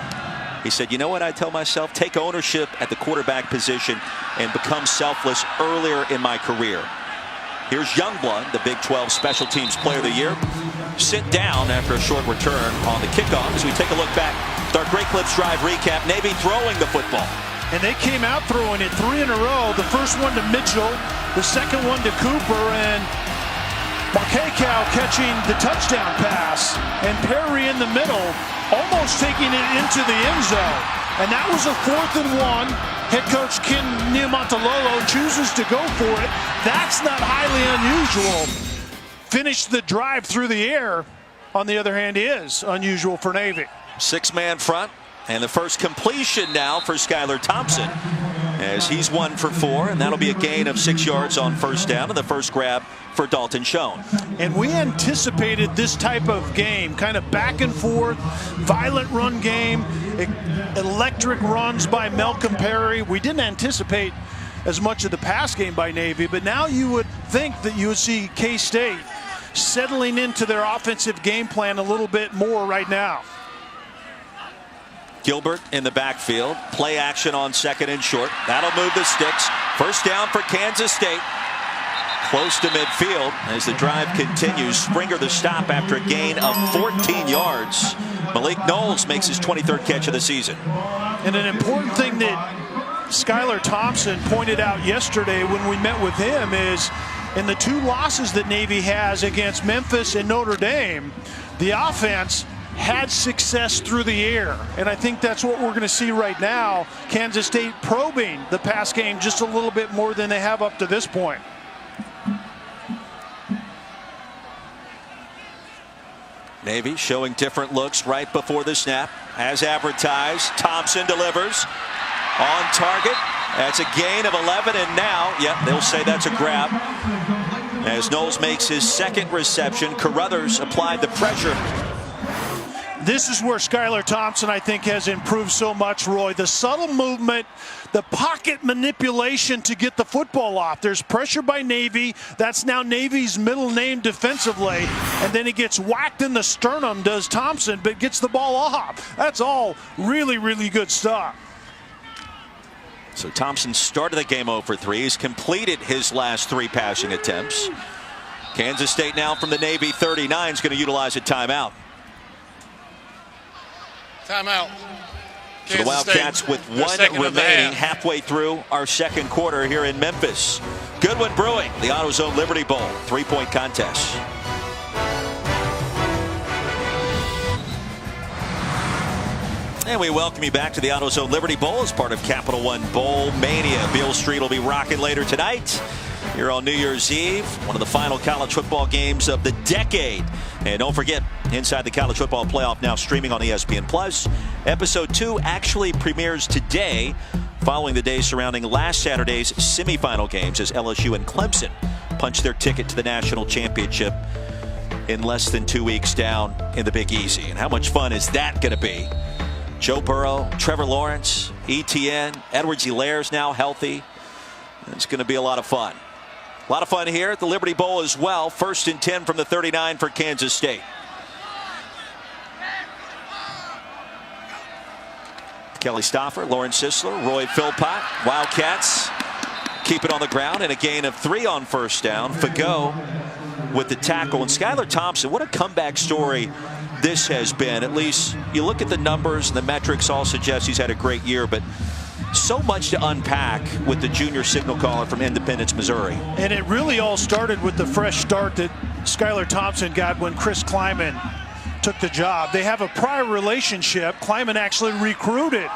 He said, you know what I tell myself? Take ownership at the quarterback position and become selfless earlier in my career. Here's Youngblood, the Big 12 Special Teams Player of the Year, sit down after a short return on the kickoff as we take a look back at our Great Clips Drive recap. Navy throwing the football. And they came out throwing it 3 in a row. The first one to Mitchell, the second one to Cooper, and Makekau catching the touchdown pass, and Perry in the middle, almost taking it into the end zone. And that was a 4th and 1. Head coach Ken Niumatalolo chooses to go for it. That's not highly unusual. Finish the drive through the air, on the other hand, is unusual for Navy. 6-man front, and the first completion now for Skylar Thompson. as he's 1 for 4, and that'll be a gain of 6 yards on first down, and the first grab for Dalton Schoen. And we anticipated this type of game, kind of back and forth, violent run game, electric runs by Malcolm Perry. We didn't anticipate as much of the pass game by Navy, but now you would think that you would see K-State settling into their offensive game plan a little bit more right now. Gilbert in the backfield, play action on 2nd and short. That'll move the sticks. First down for Kansas State. Close to midfield as the drive continues. Springer the stop after a gain of 14 yards. Malik Knowles makes his 23rd catch of the season. And an important thing that Skylar Thompson pointed out yesterday when we met with him is in the 2 losses that Navy has against Memphis and Notre Dame, the offense had success through the air, and I think that's what we're going to see right now. Kansas State probing the pass game just a little bit more than they have up to this point. Navy showing different looks right before the snap. As advertised, Thompson delivers on target. That's a gain of 11, and now, they'll say that's a grab. As Knowles makes his 2nd reception, Carruthers applied the pressure. This is where Skylar Thompson, I think, has improved so much, Roy. The subtle movement, the pocket manipulation to get the football off. There's pressure by Navy. That's now Navy's middle name defensively. And then he gets whacked in the sternum, does Thompson, but gets the ball off. That's all really, really good stuff. So Thompson started the game 0 for 3. He's completed his last 3 passing attempts. Kansas State now from the Navy 39 is going to utilize a timeout. Timeout. So the Wildcats with 1 remaining halfway through our 2nd quarter here in Memphis. Goodwin Brewing, the AutoZone Liberty Bowl, 3-point contest. And we welcome you back to the AutoZone Liberty Bowl as part of Capital One Bowl Mania. Beale Street will be rocking later tonight. Here on New Year's Eve, one of the final college football games of the decade. And don't forget, Inside the College Football Playoff now streaming on ESPN+. Episode 2 actually premieres today, following the day surrounding last Saturday's semifinal games as LSU and Clemson punched their ticket to the national championship in less than 2 weeks down in the Big Easy. And how much fun is that going to be? Joe Burrow, Trevor Lawrence, Etienne, Edwards-Hilaire's now healthy. It's going to be a lot of fun. A lot of fun here at the Liberty Bowl as well. 1st and 10 from the 39 for Kansas State. Kelly Stauffer, Lauren Sisler, Roy Philpott. Wildcats keep it on the ground and a gain of 3 on first down. Fago with the tackle. And Skylar Thompson, what a comeback story this has been. At least you look at the numbers and the metrics all suggest he's had a great year, but so much to unpack with the junior signal caller from Independence, Missouri. And it really all started with the fresh start that Skylar Thompson got when Chris Kleiman took the job. They have a prior relationship. Kleiman actually recruited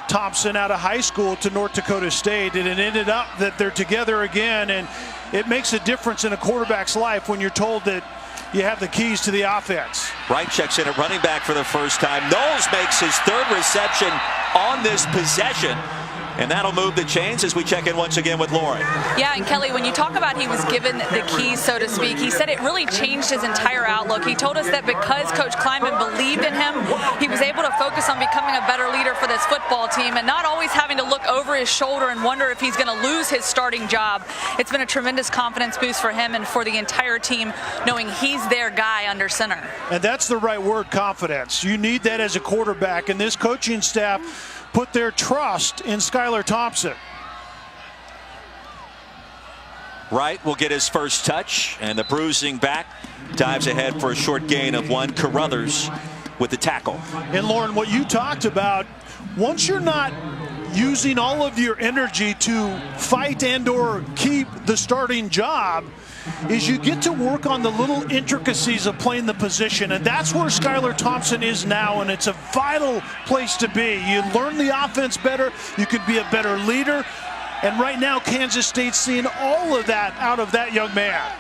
Thompson out of high school to North Dakota State, and it ended up that they're together again, and it makes a difference in a quarterback's life when you're told that you have the keys to the offense. Wright checks in at running back for the first time. Knowles makes his 3rd reception on this possession. And that'll move the chains as we check in once again with Lauren. Yeah, and Kelly, when you talk about he was given the keys, so to speak, he said it really changed his entire outlook. He told us that because Coach Kleiman believed in him, he was able to focus on becoming a better leader for this football team and not always having to look over his shoulder and wonder if he's going to lose his starting job. It's been a tremendous confidence boost for him and for the entire team, knowing he's their guy under center. And that's the right word, confidence. You need that as a quarterback, and this coaching staff put their trust in Skylar Thompson. Wright will get his first touch, and the bruising back dives ahead for a short gain of 1. Carruthers with the tackle. And Lauren, what you talked about, once you're not using all of your energy to fight and or keep the starting job, is you get to work on the little intricacies of playing the position, and that's where Skylar Thompson is now, and it's a vital place to be. You learn the offense better, you can be a better leader, and right now Kansas State's seeing all of that out of that young man.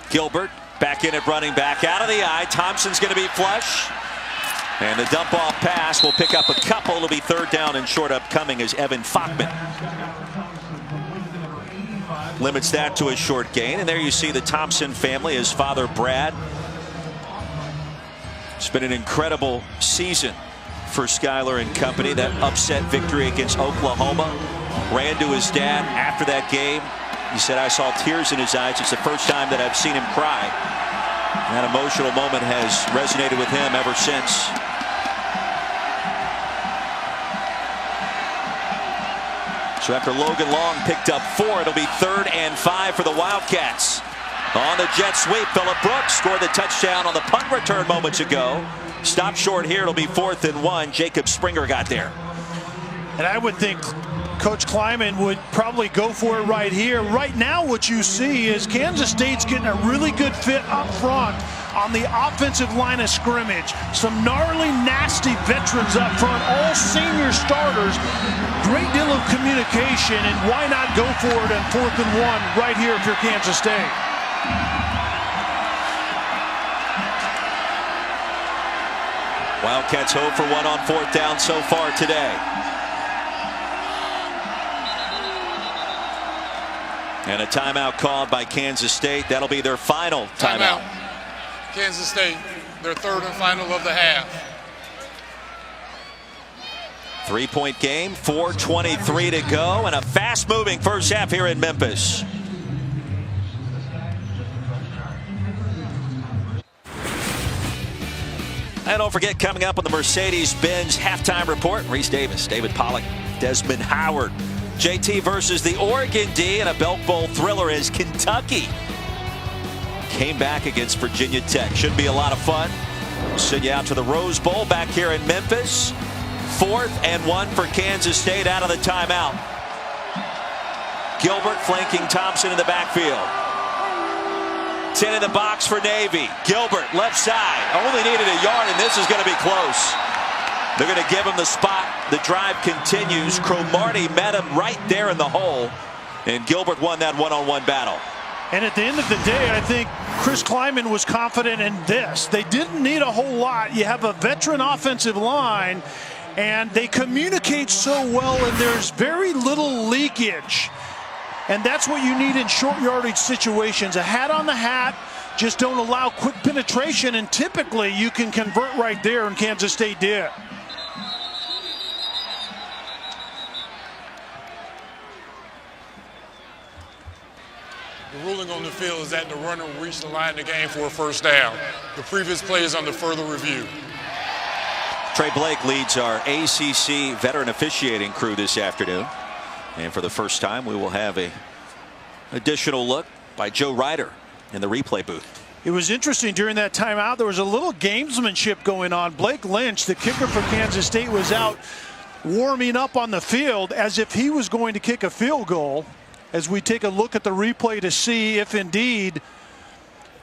Gilbert back in at running back, out of the eye. Thompson's going to be flush. And the dump off pass will pick up a couple. It'll be third down and short upcoming as Evan Fockman limits that to a short gain. And there you see the Thompson family, his father Brad. It's been an incredible season for Skylar and company. That upset victory against Oklahoma. Ran to his dad after that game. He said, I saw tears in his eyes. It's the first time that I've seen him cry. And that emotional moment has resonated with him ever since. So after Logan Long picked up 4, it'll be 3rd and 5 for the Wildcats. On the jet sweep, Phillip Brooks scored the touchdown on the punt return moments ago. Stop short here. It'll be 4th and 1. Jacob Springer got there. And I would think Coach Kleiman would probably go for it right here. Right now what you see is Kansas State's getting a really good fit up front on the offensive line of scrimmage. Some gnarly, nasty veterans up front, all senior starters. Great deal of communication, and why not go for it on 4th and 1 right here if you're Kansas State? Wildcats 0 for 1 on 4th down so far today. And a timeout called by Kansas State. That'll be their final timeout. Kansas State, their 3rd and final of the half. 3-point game, 4:23 to go, and a fast-moving first half here in Memphis. And don't forget, coming up on the Mercedes-Benz halftime report, Reese Davis, David Pollack, Desmond Howard. JT versus the Oregon D, and a Belk Bowl thriller as Kentucky came back against Virginia Tech. Should be a lot of fun. We'll send you out to the Rose Bowl back here in Memphis. 4th and 1 for Kansas State out of the timeout. Gilbert flanking Thompson in the backfield. 10 in the box for Navy. Gilbert left side. Only needed a yard, and this is going to be close. They're going to give him the spot. The drive continues. Cromartie met him right there in the hole, and Gilbert won that one-on-one battle. And at the end of the day, I think Chris Kleiman was confident in this. They didn't need a whole lot. You have a veteran offensive line, and they communicate so well, and there's very little leakage. And that's what you need in short yardage situations. A hat on the hat, just don't allow quick penetration, and typically you can convert right there, and Kansas State did. The ruling on the field is that the runner will reach the line of the game for a first down. The previous play is under further review. Trey Blake leads our ACC veteran officiating crew this afternoon. And for the first time, we will have an additional look by Joe Ryder in the replay booth. It was interesting during that timeout. There was a little gamesmanship going on. Blake Lynch, the kicker for Kansas State, was out warming up on the field as if he was going to kick a field goal. As we take a look at the replay to see if indeed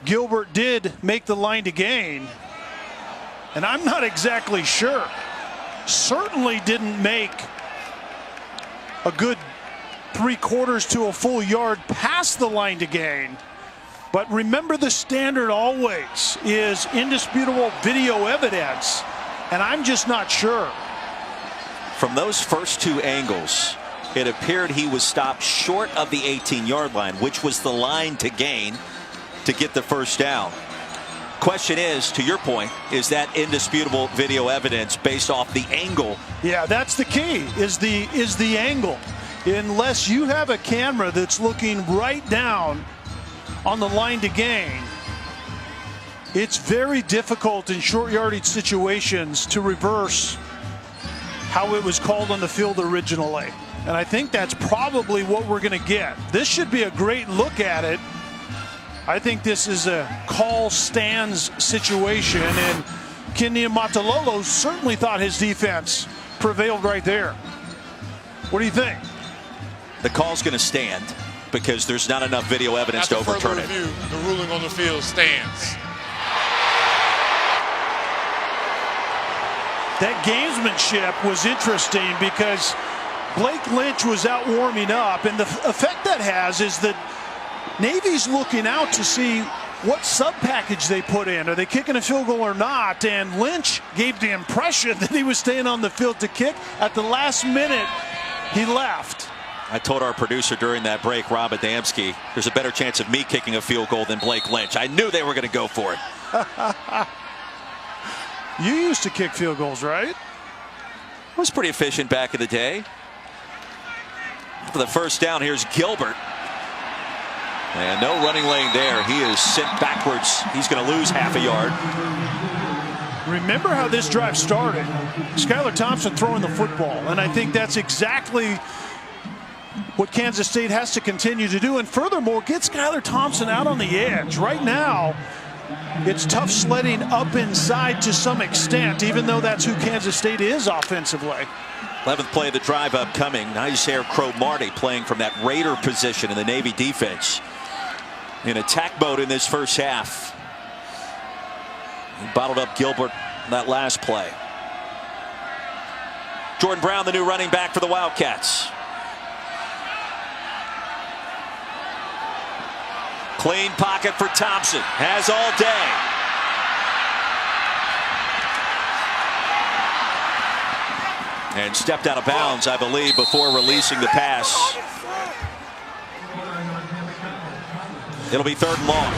Gilbert did make the line to gain. And I'm not exactly sure. Certainly didn't make a good 3/4 to a full yard past the line to gain. But remember, the standard always is indisputable video evidence, and I'm just not sure. From those first 2 angles, it appeared he was stopped short of the 18-yard line, which was the line to gain to get the first down. Question is, to your point, is that indisputable video evidence based off the angle? Yeah, that's the key, is the angle. Unless you have a camera that's looking right down on the line to gain, it's very difficult in short yardage situations to reverse how it was called on the field originally. And I think that's probably what we're going to get. This should be a great look at it. I think this is a call stands situation, and Kenny Matalolo certainly thought his defense prevailed right there. What do you think? The call's going to stand because there's not enough video evidence to overturn it. The ruling on the field stands. That gamesmanship was interesting because Blake Lynch was out warming up, and the effect that has is that Navy's looking out to see what sub package they put in. Are they kicking a field goal or not? And Lynch gave the impression that he was staying on the field to kick. At the last minute, he left. I told our producer during that break, Rob Adamski, there's a better chance of me kicking a field goal than Blake Lynch. I knew they were going to go for it. You used to kick field goals, right? I was pretty efficient back in the day. For the first down, here's Gilbert. And no running lane there. He is sent backwards. He's going to lose half a yard. Remember how this drive started. Skylar Thompson throwing the football. And I think that's exactly what Kansas State has to continue to do. And furthermore, get Skylar Thompson out on the edge. Right now, it's tough sledding up inside to some extent, even though that's who Kansas State is offensively. 11th play of the drive upcoming. Nice Air Crow Marty playing from that Raider position in the Navy defense. In attack mode in this first half. He bottled up Gilbert in that last play. Jordan Brown, the new running back for the Wildcats. Clean pocket for Thompson. Has all day. And stepped out of bounds, I believe, before releasing the pass. It'll be 3rd and long.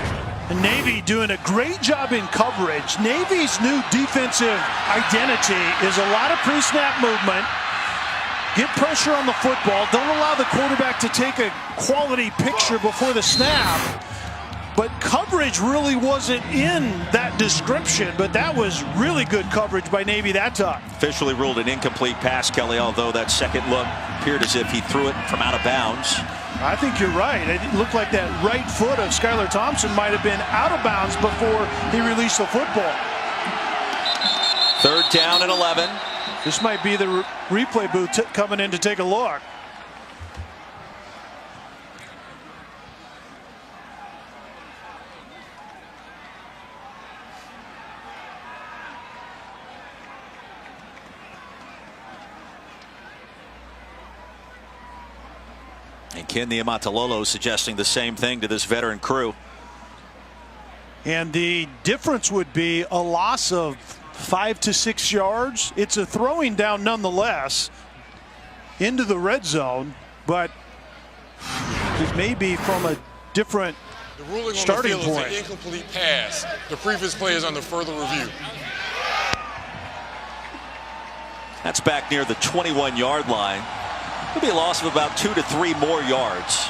And Navy doing a great job in coverage. Navy's new defensive identity is a lot of pre-snap movement. Get pressure on the football. Don't allow the quarterback to take a quality picture before the snap. But coverage really wasn't in that description, but that was really good coverage by Navy that time. Officially ruled an incomplete pass, Kelly, although that second look appeared as if he threw it from out of bounds. I think you're right. It looked like that right foot of Skylar Thompson might have been out of bounds before he released the football. 3rd down and 11. This might be the replay booth coming in to take a look. And Ken Niumatalolo suggesting the same thing to this veteran crew. And the difference would be a loss of 5 to 6 yards. It's a throwing down nonetheless into the red zone, but it may be from a different starting point. The ruling on the field is an incomplete pass. The previous play is under further review. That's back near the 21-yard line. It'll be a loss of about 2 to 3 more yards.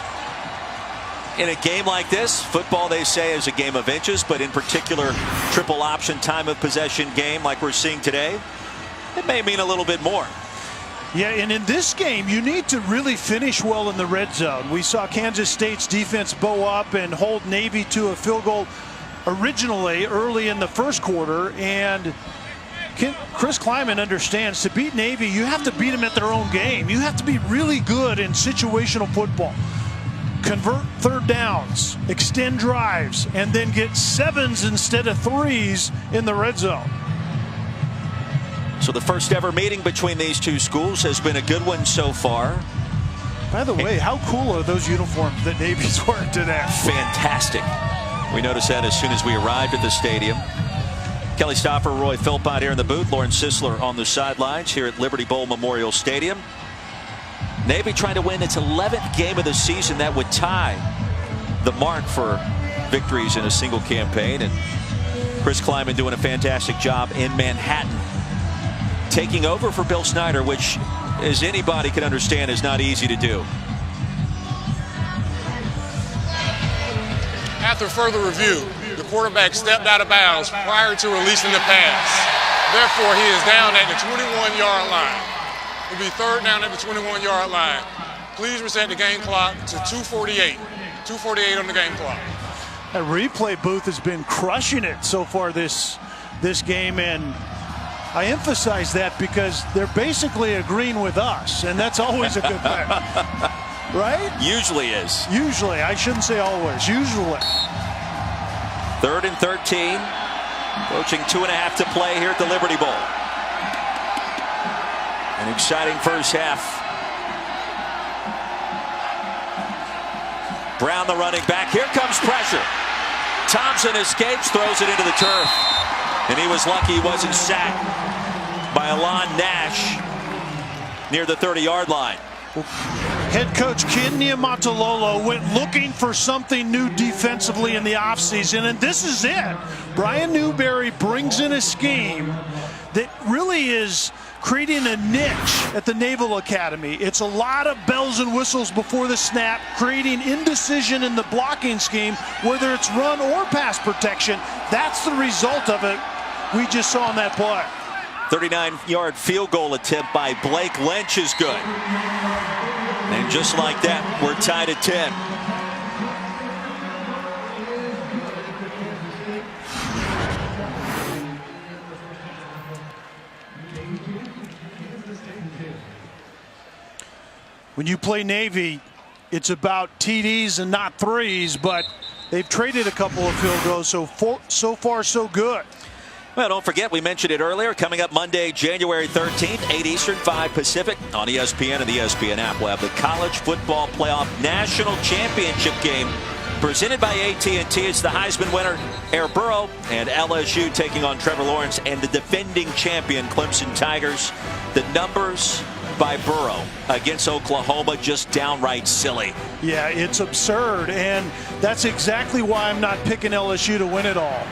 In a game like this, football, they say, is a game of inches, but in particular, triple option time of possession game like we're seeing today, it may mean a little bit more. Yeah, and in this game, you need to really finish well in the red zone. We saw Kansas State's defense bow up and hold Navy to a field goal originally early in the first quarter, and Chris Kleiman understands to beat Navy, you have to beat them at their own game. You have to be really good in situational football. Convert 3rd downs, extend drives, and then get 7s instead of 3s in the red zone. So the first ever meeting between these two schools has been a good one so far. By the way, how cool are those uniforms that Navy's wearing today? Fantastic. We noticed that as soon as we arrived at the stadium. Kelly Stoffer, Roy Philpott here in the booth. Lauren Sisler on the sidelines here at Liberty Bowl Memorial Stadium. Navy trying to win its 11th game of the season. That would tie the mark for victories in a single campaign. And Chris Kleiman doing a fantastic job in Manhattan, taking over for Bill Snyder, which, as anybody can understand, is not easy to do. After further review, the quarterback stepped out of bounds prior to releasing the pass. Therefore, he is down at the 21-yard line. It'll be 3rd down at the 21-yard line. Please reset the game clock to 2:48. 2:48 on the game clock. That replay booth has been crushing it so far this game, and I emphasize that because they're basically agreeing with us, and that's always a good thing. Right? Usually is. Usually. I shouldn't say always. Usually. 3rd and 13. Approaching 2.5 to play here at the Liberty Bowl. An exciting first half. Brown, the running back. Here comes pressure. Thompson escapes, throws it into the turf. And he was lucky he wasn't sacked by Alon Nash near the 30-yard line. Head coach Ken Niumatalolo went looking for something new defensively in the offseason, and this is it. Brian Newberry brings in a scheme that really is creating a niche at the Naval Academy. It's a lot of bells and whistles before the snap, creating indecision in the blocking scheme, whether it's run or pass protection. That's the result of it we just saw on that play. 39-yard field goal attempt by Blake Lynch is good. And just like that, we're tied at 10. When you play Navy, it's about TDs and not threes, but they've traded a couple of field goals, so far so good. Well, don't forget, we mentioned it earlier, coming up Monday, January 13th, 8 Eastern, 5 Pacific, on ESPN and the ESPN app. We'll have the College Football Playoff National Championship game presented by AT&T. It's the Heisman winner, Air Burrow, and LSU taking on Trevor Lawrence and the defending champion, Clemson Tigers. The numbers by Burrow against Oklahoma, just downright silly. Yeah, it's absurd, and that's exactly why I'm not picking LSU to win it all.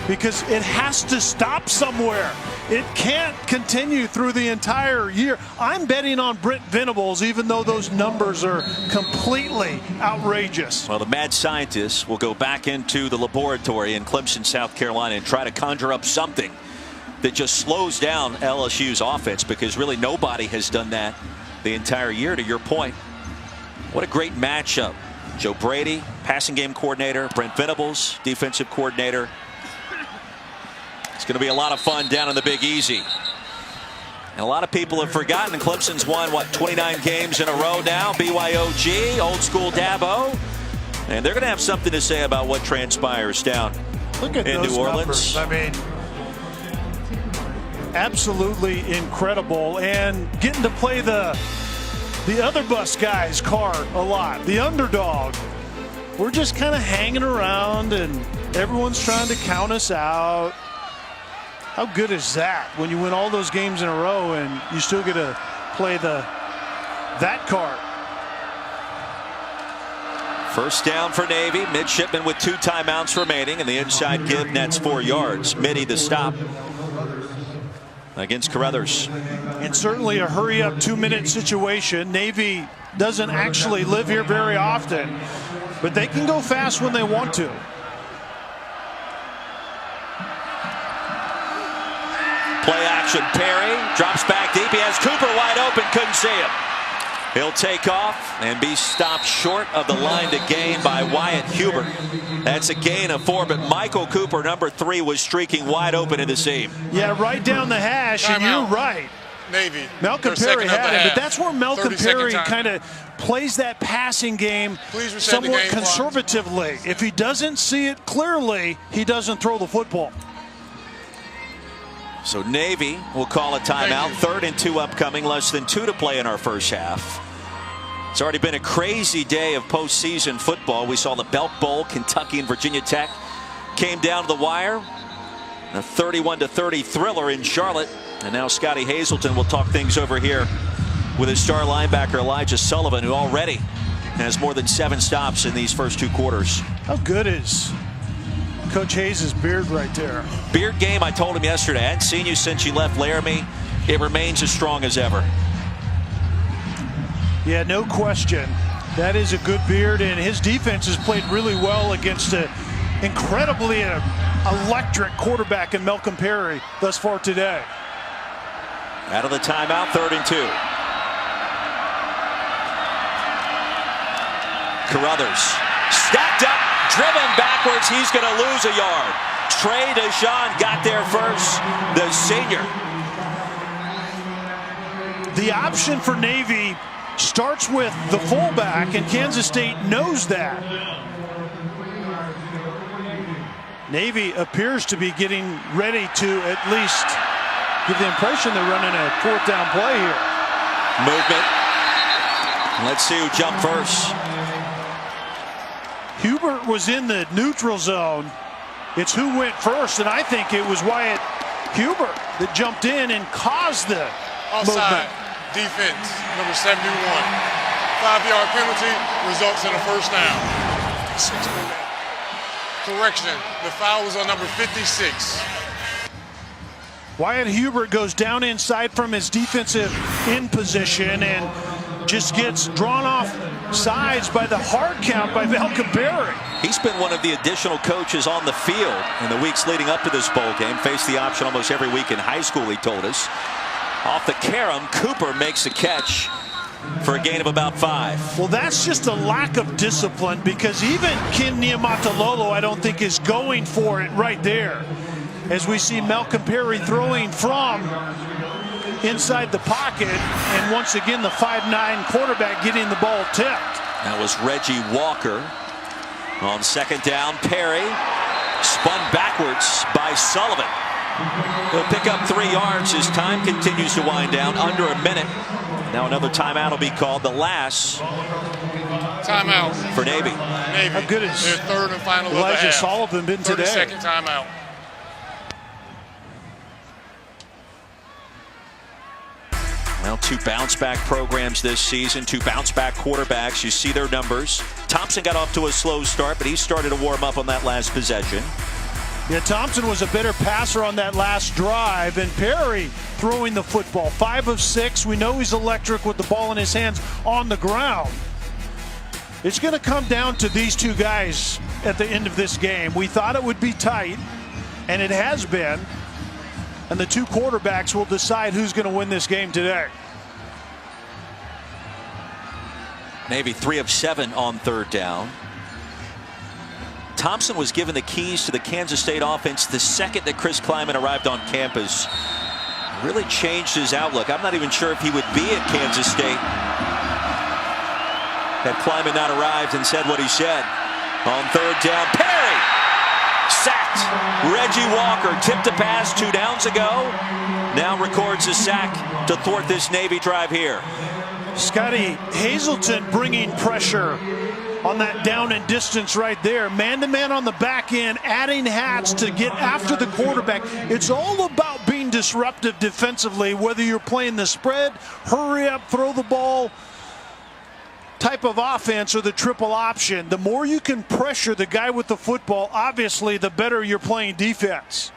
Because it has to stop somewhere. It can't continue through the entire year. I'm betting on Brent Venables, even though those numbers are completely outrageous. Well, the mad scientists will go back into the laboratory in Clemson, South Carolina, and try to conjure up something that just slows down LSU's offense, because really nobody has done that the entire year, to your point. What a great matchup. Joe Brady, passing game coordinator, Brent Venables, defensive coordinator. It's going to be a lot of fun down in the Big Easy. And a lot of people have forgotten Clemson's won, what, 29 games in a row now. BYOG, old school Dabo. And they're going to have something to say about what transpires down in New Orleans. Numbers. I mean, absolutely incredible. And getting to play the other bus guy's card a lot. The underdog. We're just kind of hanging around and everyone's trying to count us out. How good is that when you win all those games in a row and you still get to play that card? First down for Navy. Midshipman with 2 timeouts remaining, and the inside give nets 4 yards. Mitty the stop against Carruthers. And certainly a hurry-up 2-minute situation. Navy doesn't actually live here very often, but they can go fast when they want to. Play action, Perry drops back deep. He has Cooper wide open, couldn't see him. He'll take off and be stopped short of the line to gain by Wyatt Hubert. That's a gain of 4, but Michael Cooper, number 3, was streaking wide open in the seam. Yeah, right down the hash, and you're right. Navy. Malcolm Perry had it, but that's where Malcolm Perry kind of plays that passing game somewhat conservatively. If he doesn't see it clearly, he doesn't throw the football. So Navy will call a timeout. 3rd and 2 upcoming, less than 2 to play in our first half. It's already been a crazy day of postseason football. We saw the Belk Bowl, Kentucky and Virginia Tech came down to the wire. A 31-30 thriller in Charlotte. And now Scotty Hazelton will talk things over here with his star linebacker Elijah Sullivan, who already has more than 7 stops in these first 2 quarters. How good is Coach Hayes' beard right there? Beard game, I told him yesterday. I hadn't seen you since you left Laramie. It remains as strong as ever. Yeah, no question. That is a good beard, and his defense has played really well against an incredibly electric quarterback in Malcolm Perry thus far today. Out of the timeout, 3rd and 2. Carruthers stacked up, driven backwards. He's going to lose a yard. Trey Deshawn got there first, the senior. The option for Navy starts with the fullback, and Kansas State knows that. Navy appears to be getting ready to at least give the impression they're running a 4th down play here. Movement. Let's see who jumped first. Hubert was in the neutral zone. It's who went first, and I think it was Wyatt Hubert that jumped in and caused the Offside. movement. Defense, number 71. 5-yard penalty results in a first down. Correction, the foul was on number 56. Wyatt Hubert goes down inside from his defensive in position and just gets drawn off sides by the hard count by Malcolm Perry. He's been one of the additional coaches on the field in the weeks leading up to this bowl game. Faced the option almost every week in high school, he told us. Off the carom, Cooper makes a catch for a gain of about 5. Well, that's just a lack of discipline, because even Ken Niumatalolo, I don't think, is going for it right there. As we see Malcolm Perry throwing from inside the pocket, and once again the 5'9" quarterback getting the ball tipped. That was Reggie Walker on second down. Perry spun backwards by Sullivan. He'll pick up 3 yards as time continues to wind down. Under a minute. Now another timeout will be called. The last Timeout for Navy. How good is their third and final of the Elijah half. Sullivan been today? 30-second timeout. Well, 2 bounce-back programs this season, 2 bounce-back quarterbacks. You see their numbers. Thompson got off to a slow start, but he started to warm up on that last possession. Yeah, Thompson was a better passer on that last drive, and Perry throwing the football. 5 of 6. We know he's electric with the ball in his hands on the ground. It's going to come down to these 2 guys at the end of this game. We thought it would be tight, and it has been. And the 2 quarterbacks will decide who's going to win this game today. Navy 3 of 7 on third down. Thompson was given the keys to the Kansas State offense the second that Chris Kleiman arrived on campus. Really changed his outlook. I'm not even sure if he would be at Kansas State had Kleiman not arrived and said what he said. On third down, Perry sacked. Reggie Walker tipped a pass 2 downs ago. Now records a sack to thwart this Navy drive here. Scotty Hazelton bringing pressure on that down and distance right there. Man-to-man on the back end, adding hats to get after the quarterback. It's all about being disruptive defensively, whether you're playing the spread, hurry up, throw the ball type of offense or the triple option. The more you can pressure the guy with the football, obviously, the better you're playing defense.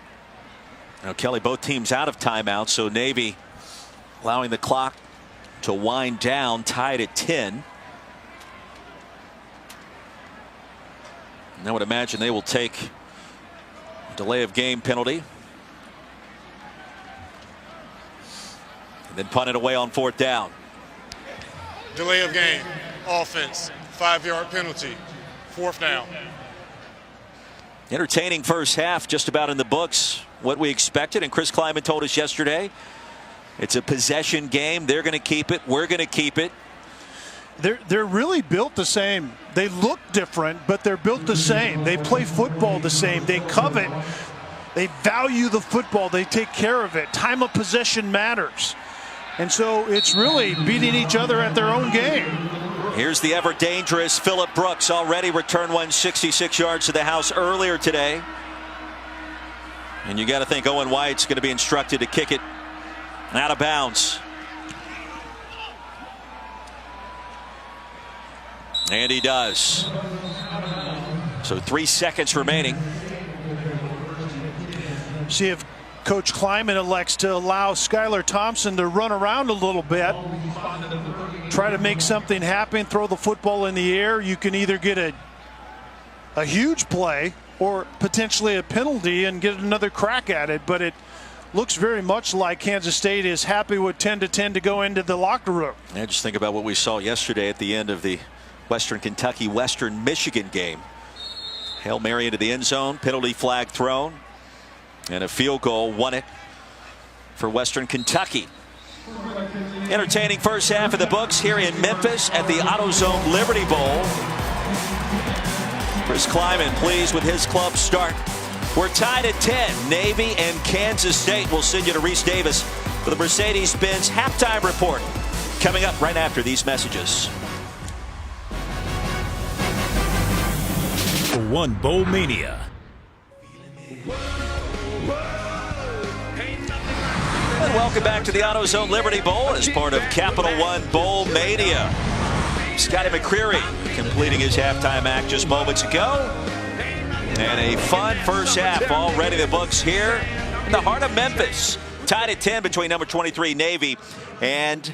Now, Kelly, both teams out of timeout, so Navy allowing the clock to wind down, tied at 10. And I would imagine they will take a delay of game penalty. And then punt it away on fourth down. Delay of game. Offense. 5-yard penalty. Fourth down. Entertaining first half, just about in the books. What we expected, and Chris Kleiman told us yesterday, it's a possession game. They're going to keep it. We're going to keep it. They're really built the same. They look different, but they're built the same. They play football the same. They covet. They value the football. They take care of it. Time of possession matters. And so it's really beating each other at their own game. Here's the ever dangerous Phillip Brooks, already returned 166 yards to the house earlier today. And you got to think Owen White's going to be instructed to kick it out of bounds. And he does. So 3 seconds remaining. See if Coach Kleiman elects to allow Skylar Thompson to run around a little bit. Try to make something happen, throw the football in the air. You can either get a huge play or potentially a penalty and get another crack at it. But it looks very much like Kansas State is happy with 10-10 to go into the locker room. And just think about what we saw yesterday at the end of the Western Kentucky Western Michigan game. Hail Mary into the end zone, penalty flag thrown, and a field goal won it for Western Kentucky. Entertaining first half of the books here in Memphis at the Autozone Liberty Bowl. Chris Kleiman pleased with his club's start. We're tied at 10. Navy and Kansas State. Will send you to Reese Davis for the Mercedes-Benz halftime report. Coming up right after these messages. Capital One Bowl Mania. And welcome back to the AutoZone Liberty Bowl as part of Capital One Bowl Mania. Scotty McCreery completing his halftime act just moments ago. And a fun first half already in the books here in the heart of Memphis. Tied at 10 between number 23 Navy, and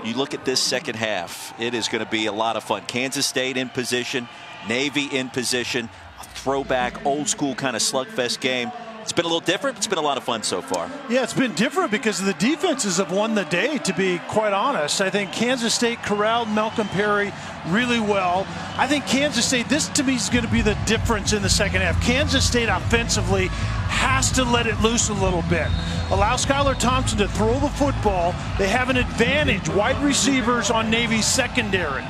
you look at this second half. It is going to be a lot of fun. Kansas State in position, Navy in position, a throwback old school kind of slugfest game. It's been a little different. It's been a lot of fun so far. Yeah, it's been different because the defenses have won the day, to be quite honest. I think Kansas State corralled Malcolm Perry really well. I think Kansas State, this to me is going to be the difference in the second half. Kansas State offensively has to let it loose a little bit. Allow Skylar Thompson to throw the football. They have an advantage. Wide receivers on Navy's secondary.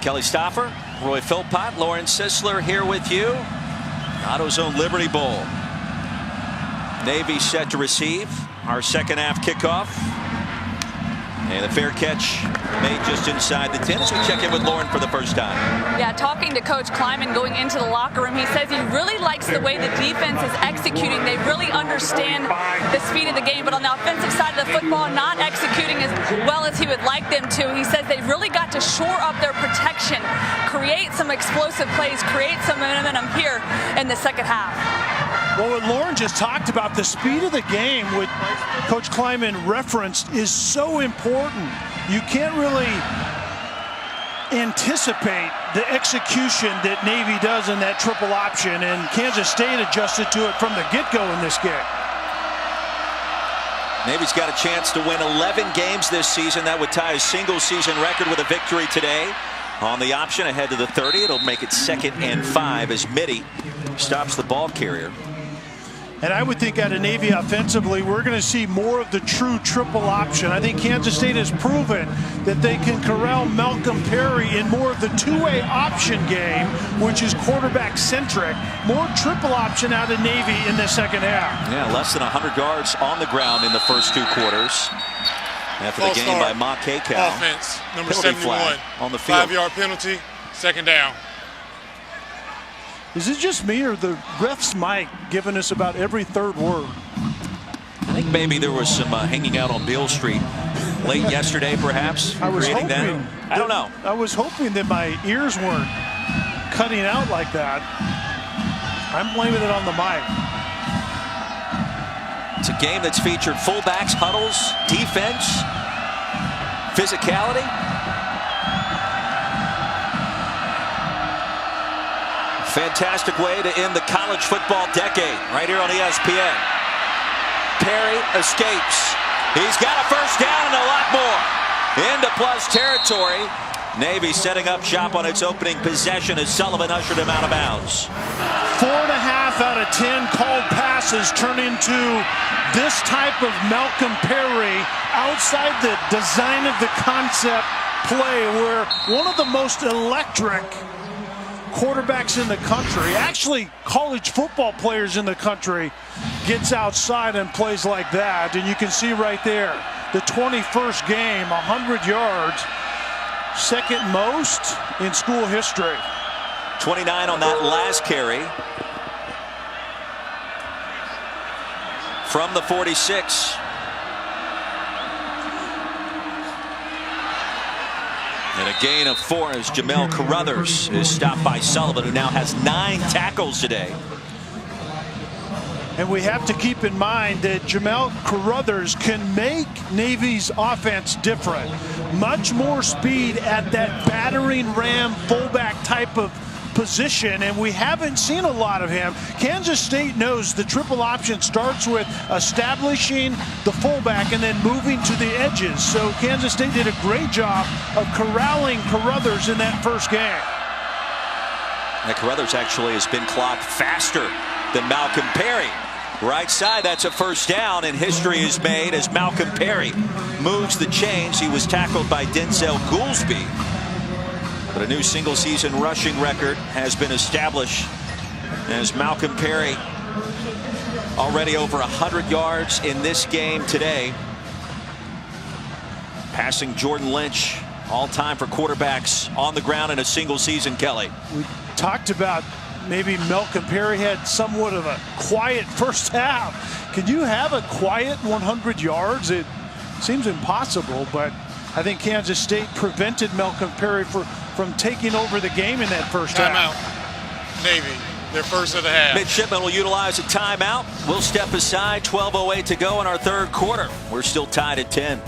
Kelly Stoffer, Roy Philpott, Lauren Sisler here with you. AutoZone Liberty Bowl. Navy set to receive our second half kickoff. And the fair catch made just inside the 10 as we check in with Lauren for the first time. Yeah, talking to Coach Kleiman going into the locker room, he says he really likes the way the defense is executing. They really understand the speed of the game, but on the offensive side of the football, not executing as well as he would like them to. He says they really got to shore up their protection, create some explosive plays, create some momentum here in the second half. Well, what Lauren just talked about, the speed of the game, what Coach Kleiman referenced, is so important. You can't really anticipate the execution that Navy does in that triple option, and Kansas State adjusted to it from the get-go in this game. Navy's got a chance to win 11 games this season. That would tie a single season record with a victory today. On the option ahead to the 30, it'll make it 2nd and 5 as Mitty stops the ball carrier. And I would think out of Navy offensively, we're going to see more of the true triple option. I think Kansas State has proven that they can corral Malcolm Perry in more of the two-way option game, which is quarterback-centric. More triple option out of Navy in the second half. Yeah, less than 100 yards on the ground in the first 2 quarters. After the game by Ma Keikow. Offense, number Penalty 71. flag on the field. 5-yard penalty, 2nd down. Is it just me, or the ref's mic giving us about every third word? I think maybe there was some hanging out on Beale Street late yesterday, perhaps. I was hoping that. I don't know. I was hoping that my ears weren't cutting out like that. I'm blaming it on the mic. It's a game that's featured fullbacks, huddles, defense, physicality. Fantastic way to end the college football decade right here on ESPN. Perry escapes. He's got a first down and a lot more. Into plus territory. Navy setting up shop on its opening possession as Sullivan ushered him out of bounds. 4.5 out of 10 called passes turn into this type of Malcolm Perry outside the design of the concept play, where one of the most electric quarterbacks in the country, actually college football players in the country, gets outside and plays like that. And you can see right there, the 21st game, 100 yards, second most in school history. 29 on that last carry. From the 46. And a gain of 4 as Jamel Carruthers is stopped by Sullivan, who now has 9 tackles today. And we have to keep in mind that Jamel Carruthers can make Navy's offense different. Much more speed at that battering ram fullback type of position, and we haven't seen a lot of him. Kansas State knows the triple option starts with establishing the fullback and then moving to the edges. So Kansas State did a great job of corralling Carruthers in that first game. And Carruthers actually has been clocked faster than Malcolm Perry. Right side, that's a first down, and history is made as Malcolm Perry moves the chains. He was tackled by Denzel Goolsby. But a new single-season rushing record has been established as Malcolm Perry already over 100 yards in this game today. Passing Jordan Lynch, all time for quarterbacks on the ground in a single season, Kelly. We talked about maybe Malcolm Perry had somewhat of a quiet first half. Can you have a quiet 100 yards? It seems impossible, but I think Kansas State prevented Malcolm Perry from taking over the game in that first half. Timeout. Navy, their first of the half. Midshipmen will utilize a timeout. We'll step aside. 12:08 to go in our third quarter. We're still tied at 10.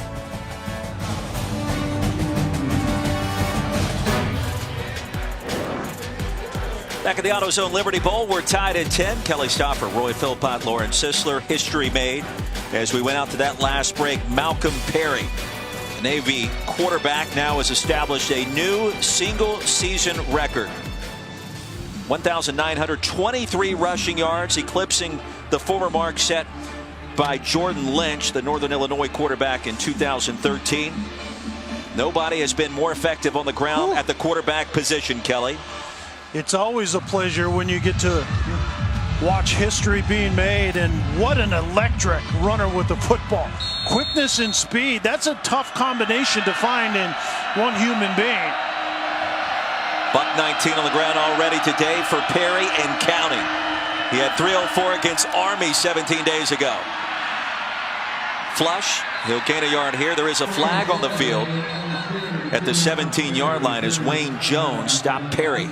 Back at the Autozone Liberty Bowl, we're tied at 10. Kelly Stoffer, Roy Philpott, Lauren Sisler. History made as we went out to that last break. Malcolm Perry, the Navy quarterback, now has established a new single-season record. 1,923 rushing yards, eclipsing the former mark set by Jordan Lynch, the Northern Illinois quarterback, in 2013. Nobody has been more effective on the ground at the quarterback position, Kelly. It's always a pleasure when you get to watch history being made, and what an electric runner with the football. Quickness and speed, that's a tough combination to find in one human being. Buck 19 on the ground already today for Perry and counting. He had 304 against Army 17 days ago. Flush, he'll gain a yard here. There is a flag on the field at the 17-yard line as Wayne Jones stopped Perry.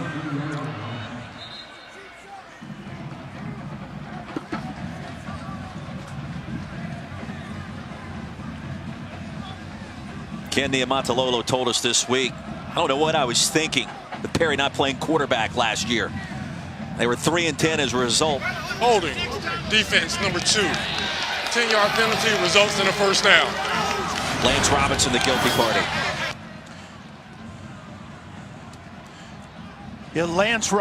Ken Niumatalolo told us this week, I don't know what I was thinking with Perry not playing quarterback last year. They were 3-10 as a result. Holding, defense number 2. 10-yard penalty results in a first down. Lance Robinson, the guilty party. Yeah, Lance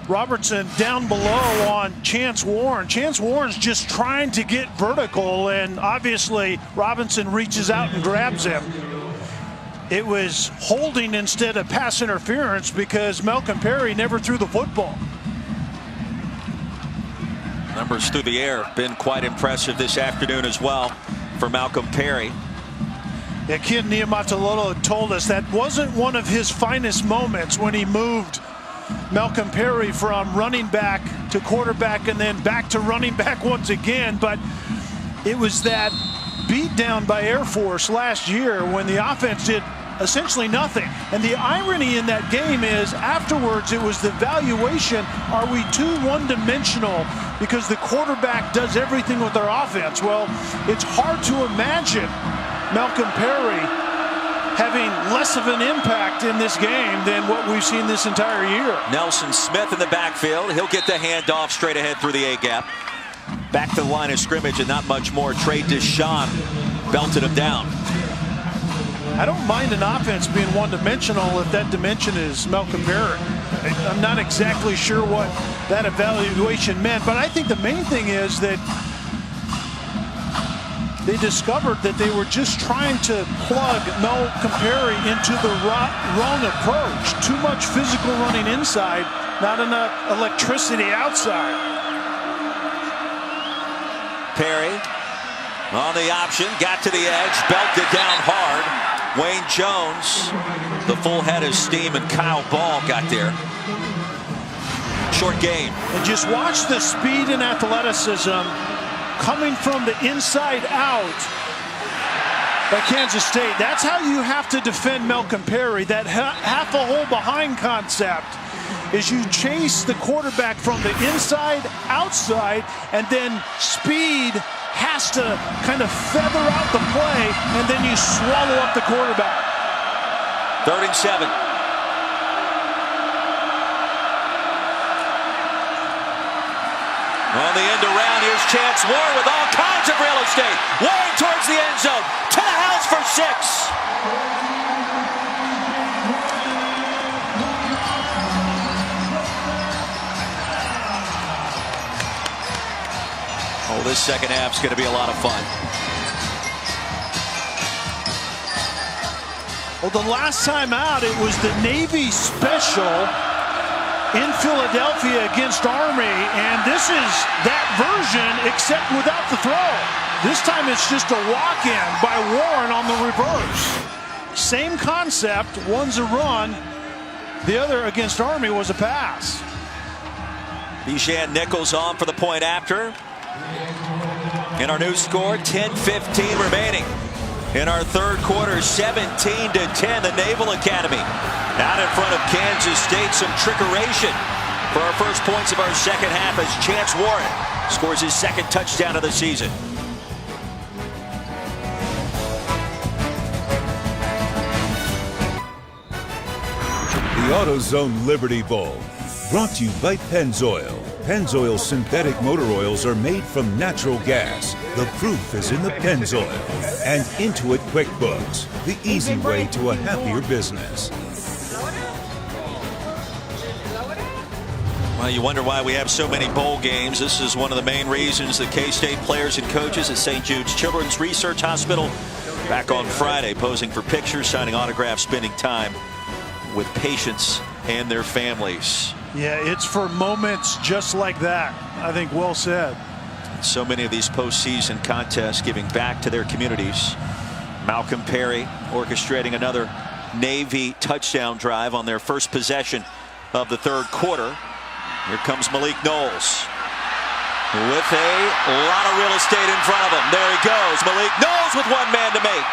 Robertson down below on Chance Warren. Chance Warren's just trying to get vertical, and obviously Robinson reaches out and grabs him. It was holding instead of pass interference because Malcolm Perry never threw the football. Numbers through the air been quite impressive this afternoon as well for Malcolm Perry. Yeah, Ken Niumatalolo told us that wasn't one of his finest moments when he moved Malcolm Perry from running back to quarterback and then back to running back once again, but it was that beat down by Air Force last year when the offense did essentially nothing. And the irony in that game is afterwards it was the valuation, are we too one-dimensional because the quarterback does everything with our offense? Well, it's hard to imagine Malcolm Perry having less of an impact in this game than what we've seen this entire year. Nelson Smith in the backfield. He'll get the handoff straight ahead through the A-gap. Back to the line of scrimmage and not much more. Trey Deshawn belted him down. I don't mind an offense being one-dimensional if that dimension is Malcolm Perry. I'm not exactly sure what that evaluation meant, but I think the main thing is that they discovered that they were just trying to plug Malcolm Perry into the wrong approach. Too much physical running inside, not enough electricity outside. Perry on the option, got to the edge, belted down hard. Wayne Jones, the full head of steam, and Kyle Ball got there. Short game. And just watch the speed and athleticism coming from the inside out by Kansas State. That's how you have to defend Malcolm Perry. That half a hole behind concept is you chase the quarterback from the inside outside, and then speed has to kind of feather out the play, and then you swallow up the quarterback. 3rd and 7. On the end around, here's Chance Warren with all kinds of real estate. Warren towards the end zone, to the house for 6. Oh, this second half's going to be a lot of fun. Well, the last time out, it was the Navy special in Philadelphia against Army, and this is that version except without the throw. This time it's just a walk-in by Warren on the reverse. Same concept, one's a run, The other against Army was a pass. Bijan Nichols on for the point after. In our new score, 10:15 remaining. In our third quarter, 17-10, the Naval Academy out in front of Kansas State. Some trickeration for our first points of our second half as Chance Warren scores his second touchdown of the season. The Autozone Liberty Bowl, brought to you by Pennzoil. Pennzoil synthetic motor oils are made from natural gas. The proof is in the Pennzoil. And Intuit QuickBooks, the easy way to a happier business. Well, you wonder why we have so many bowl games. This is one of the main reasons that K-State players and coaches at St. Jude's Children's Research Hospital back on Friday, posing for pictures, signing autographs, spending time with patients and their families. Yeah, it's for moments just like that. I think well said. So many of these postseason contests giving back to their communities. Malcolm Perry orchestrating another Navy touchdown drive on their first possession of the third quarter. Here comes Malik Knowles with a lot of real estate in front of him. There he goes. Malik Knowles with one man to make.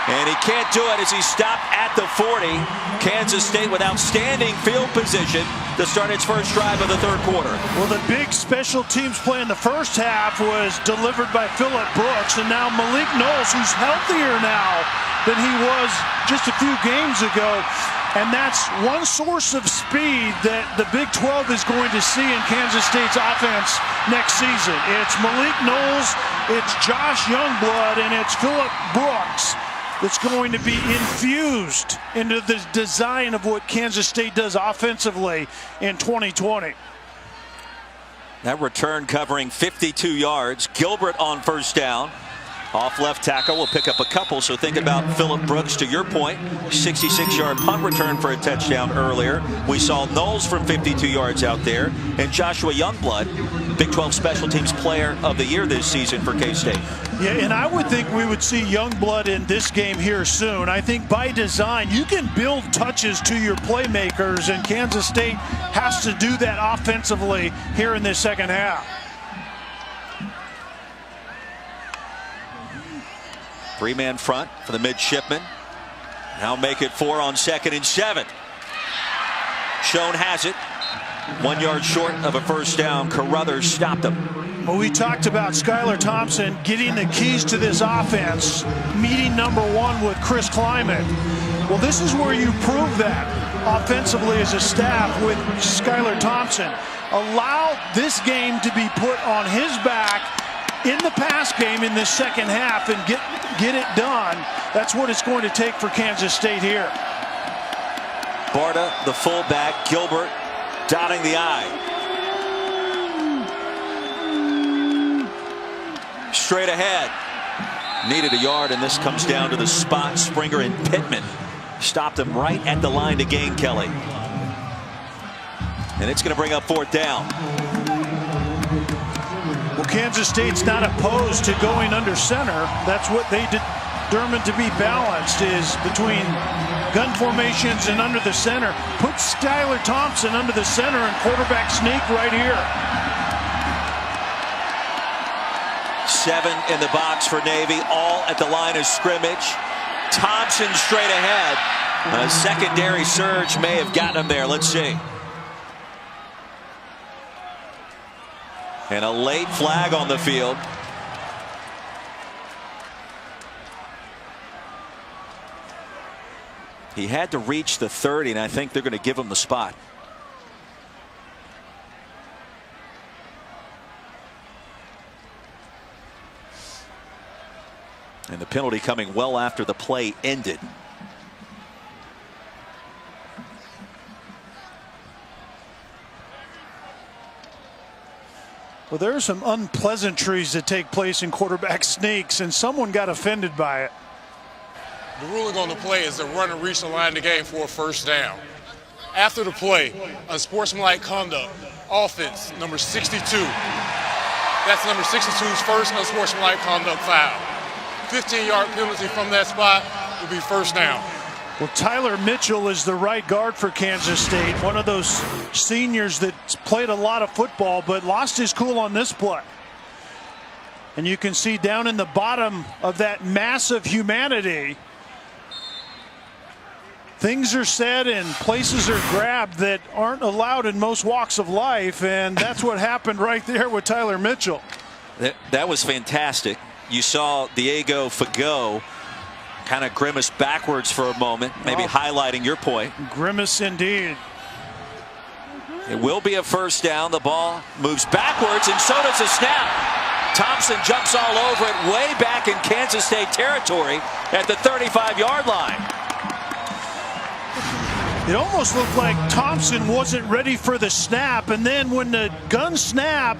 And he can't do it as he stopped at the 40. Kansas State with outstanding field position to start its first drive of the third quarter. Well, the big special teams play in the first half was delivered by Phillip Brooks, and now Malik Knowles, who's healthier now than he was just a few games ago. And that's one source of speed that the Big 12 is going to see in Kansas State's offense next season. It's Malik Knowles, it's Josh Youngblood, and it's Phillip Brooks that's going to be infused into the design of what Kansas State does offensively in 2020. That return covering 52 yards. Gilbert on first down. Off left tackle will pick up a couple, so think about Phillip Brooks, to your point. 66-yard punt return for a touchdown earlier. We saw Knowles from 52 yards out there, and Joshua Youngblood, Big 12 Special Teams Player of the Year this season for K-State. Yeah, and I would think we would see Youngblood in this game here soon. I think by design, you can build touches to your playmakers, and Kansas State has to do that offensively here in this second half. Three-man front for the midshipmen. Now make it 4 on 2nd and 7. Schoen has it. 1 yard short of a first down. Carruthers stopped him. Well, we talked about Skylar Thompson getting the keys to this offense, meeting number one with Chris Kleiman. Well, this is where you prove that offensively as a staff with Skylar Thompson. Allow this game to be put on his back in the pass game in this second half and get it done. That's what it's going to take for Kansas State here. Barta, the fullback, Gilbert dotting the I. Straight ahead. Needed a yard, and this comes down to the spot. Springer and Pittman stopped him right at the line to gain Kelly. And it's going to bring up 4th down. Well, Kansas State's not opposed to going under center. That's what they determined to be balanced, is between gun formations and under the center. Put Skylar Thompson under the center and quarterback sneak right here. 7 in the box for Navy, all at the line of scrimmage. Thompson straight ahead. A secondary surge may have gotten him there. Let's see. And a late flag on the field. He had to reach the 30, and I think they're going to give him the spot. And the penalty coming well after the play ended. Well, there are some unpleasantries that take place in quarterback sneaks, and someone got offended by it. The ruling on the play is to run and reach the line of the game for a first down. After the play, unsportsmanlike conduct, offense, number 62. That's number 62's first unsportsmanlike conduct foul. 15-yard penalty from that spot will be first down. Well, Tyler Mitchell is the right guard for Kansas State, one of those seniors that's played a lot of football but lost his cool on this play. And you can see down in the bottom of that mass of humanity, things are said and places are grabbed that aren't allowed in most walks of life, and that's what happened right there with Tyler Mitchell. That was fantastic. You saw Diego Fagot kind of grimace backwards for a moment, maybe highlighting your point. Grimace indeed. It will be a first down. The ball moves backwards, and so does the snap. Thompson jumps all over it way back in Kansas State territory at the 35-yard line. It almost looked like Thompson wasn't ready for the snap, and then when the gun snap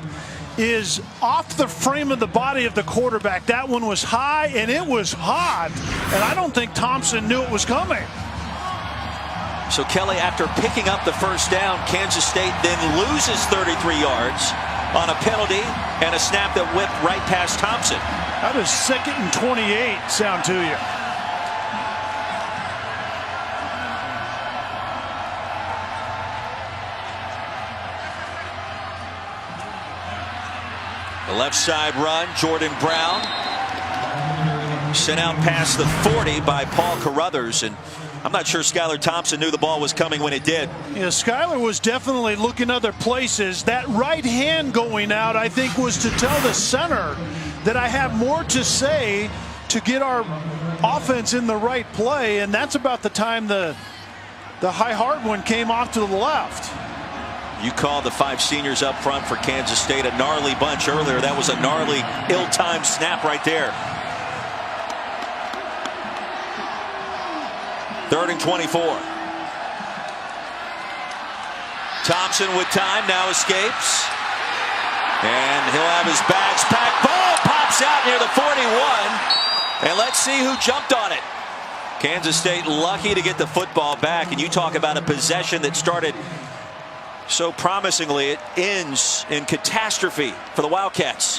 is off the frame of the body of the quarterback, that one was high and it was hot, and I don't think Thompson knew it was coming. So Kelly, after picking up the first down, Kansas State then loses 33 yards on a penalty and a snap that whipped right past Thompson. How does 2nd and 28 sound to you? The left side run, Jordan Brown sent out past the 40 by Paul Carruthers, and I'm not sure Skylar Thompson knew the ball was coming when it did. Yeah, Skylar was definitely looking other places. That right hand going out, I think, was to tell the center that I have more to say to get our offense in the right play, and that's about the time the high hard one came off to the left. You called the 5 seniors up front for Kansas State a gnarly bunch earlier. That was a gnarly, ill-timed snap right there. 3rd and 24. Thompson with time, now escapes. And he'll have his bags packed. Ball pops out near the 41. And let's see who jumped on it. Kansas State lucky to get the football back. And you talk about a possession that started so promisingly, it ends in catastrophe for the Wildcats.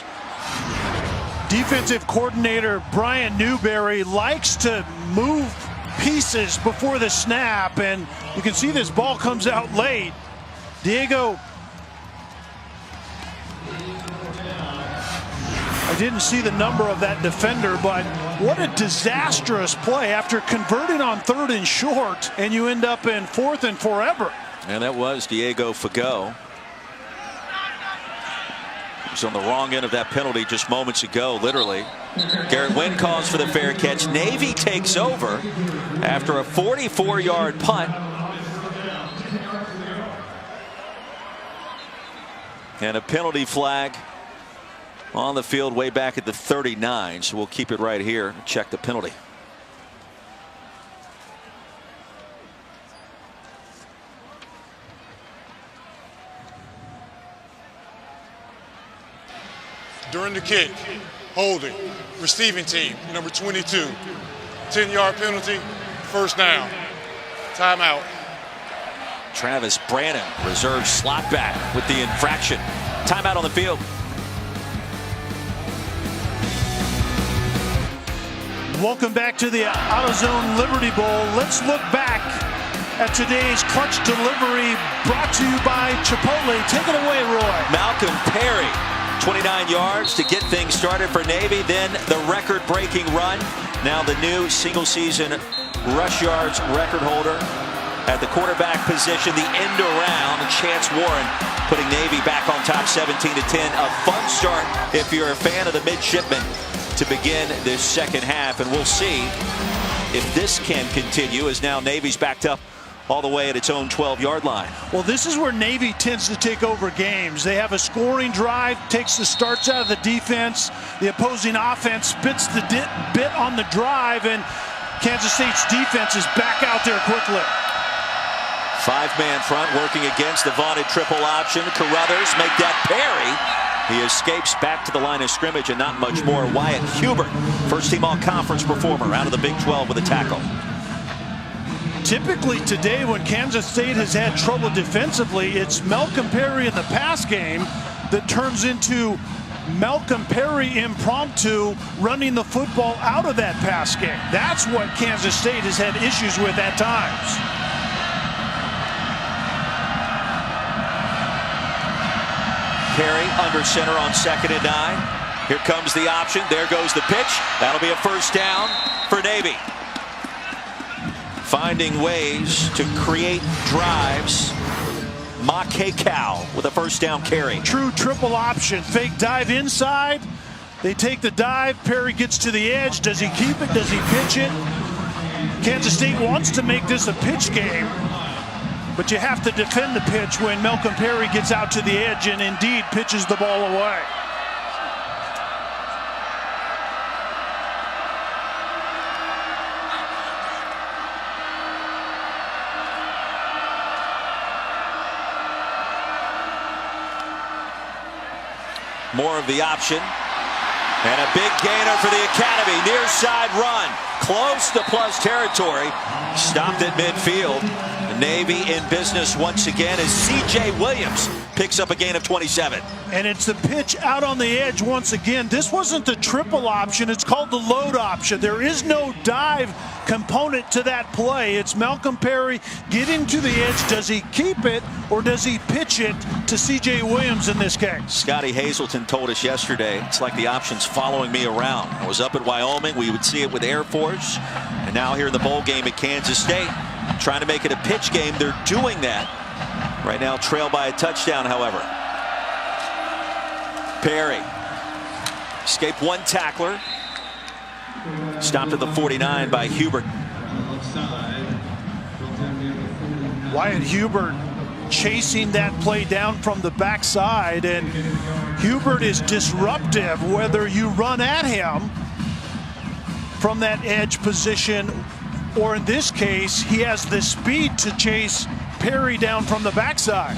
Defensive coordinator Brian Newberry likes to move pieces before the snap, and you can see this ball comes out late. Diego, I didn't see the number of that defender, but what a disastrous play after converting on 3rd and short, and you end up in 4th and forever. And that was Diego Fagot. He was on the wrong end of that penalty just moments ago, literally. Garrett Wynn calls for the fair catch. Navy takes over after a 44-yard punt. And a penalty flag on the field way back at the 39. So we'll keep it right here and check the penalty. During the kick, holding, receiving team, number 22. 10-yard penalty, first down. Timeout. Travis Brannon, reserve slot back with the infraction. Timeout on the field. Welcome back to the Autozone Liberty Bowl. Let's look back at today's clutch delivery brought to you by Chipotle. Take it away, Roy. Malcolm Perry, 29 yards to get things started for Navy. Then the record-breaking run. Now the new single-season rush yards record holder at the quarterback position. The end around, Chance Warren putting Navy back on top 17-10. A fun start if you're a fan of the midshipmen to begin this second half. And we'll see if this can continue as now Navy's backed up all the way at its own 12-yard line. Well, this is where Navy tends to take over games. They have a scoring drive, takes the starts out of the defense. The opposing offense spits the bit on the drive, and Kansas State's defense is back out there quickly. 5-man front working against the vaunted triple option. Carruthers make that Perry. He escapes back to the line of scrimmage and not much more. Wyatt Hubert, first-team all-conference performer out of the Big 12 with a tackle. Typically today when Kansas State has had trouble defensively, it's Malcolm Perry in the pass game that turns into Malcolm Perry impromptu running the football out of that pass game. That's what Kansas State has had issues with at times. Perry under center on 2nd and 9. Here comes the option. There goes the pitch. That'll be a first down for Navy. Finding ways to create drives. Makekau with a first down carry. True triple option. Fake dive inside. They take the dive. Perry gets to the edge. Does he keep it? Does he pitch it? Kansas State wants to make this a pitch game, but you have to defend the pitch when Malcolm Perry gets out to the edge and indeed pitches the ball away. More of the option. And a big gainer for the Academy. Near side run. Close to plus territory. Stopped at midfield. The Navy in business once again as C.J. Williams picks up a gain of 27. And it's the pitch out on the edge once again. This wasn't the triple option. It's called the load option. There is no dive component to that play. It's Malcolm Perry getting to the edge. Does he keep it or does he pitch it to C.J. Williams in this case? Scotty Hazelton told us yesterday, it's like the option's following me around. I was up at Wyoming. We would see it with Air Force. And now here in the bowl game at Kansas State, trying to make it a pitch game. They're doing that. Right now, trailed by a touchdown, however. Perry. Escaped one tackler. Stopped at the 49 by Hubert. Wyatt Hubert chasing that play down from the backside, and Hubert is disruptive whether you run at him from that edge position, or in this case, he has the speed to chase Perry down from the backside.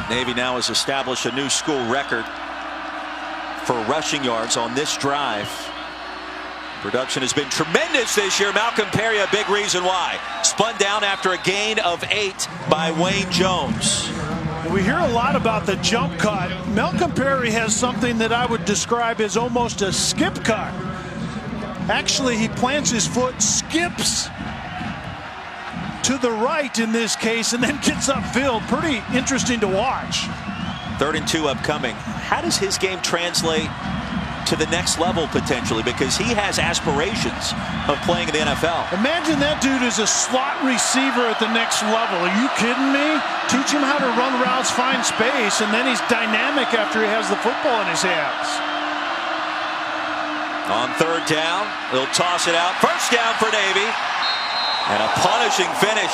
Navy now has established a new school record for rushing yards on this drive. Production has been tremendous this year. Malcolm Perry, a big reason why. Spun down after a gain of 8 by Wayne Jones. We hear a lot about the jump cut. Malcolm Perry has something that I would describe as almost a skip cut. Actually, he plants his foot, skips to the right in this case, and then gets upfield. Pretty interesting to watch. 3rd and 2 upcoming. How does his game translate to the next level potentially? Because he has aspirations of playing in the NFL. Imagine that dude is a slot receiver at the next level. Are you kidding me? Teach him how to run routes, find space, and then he's dynamic after he has the football in his hands. On 3rd down, they'll toss it out. First down for Navy. And a punishing finish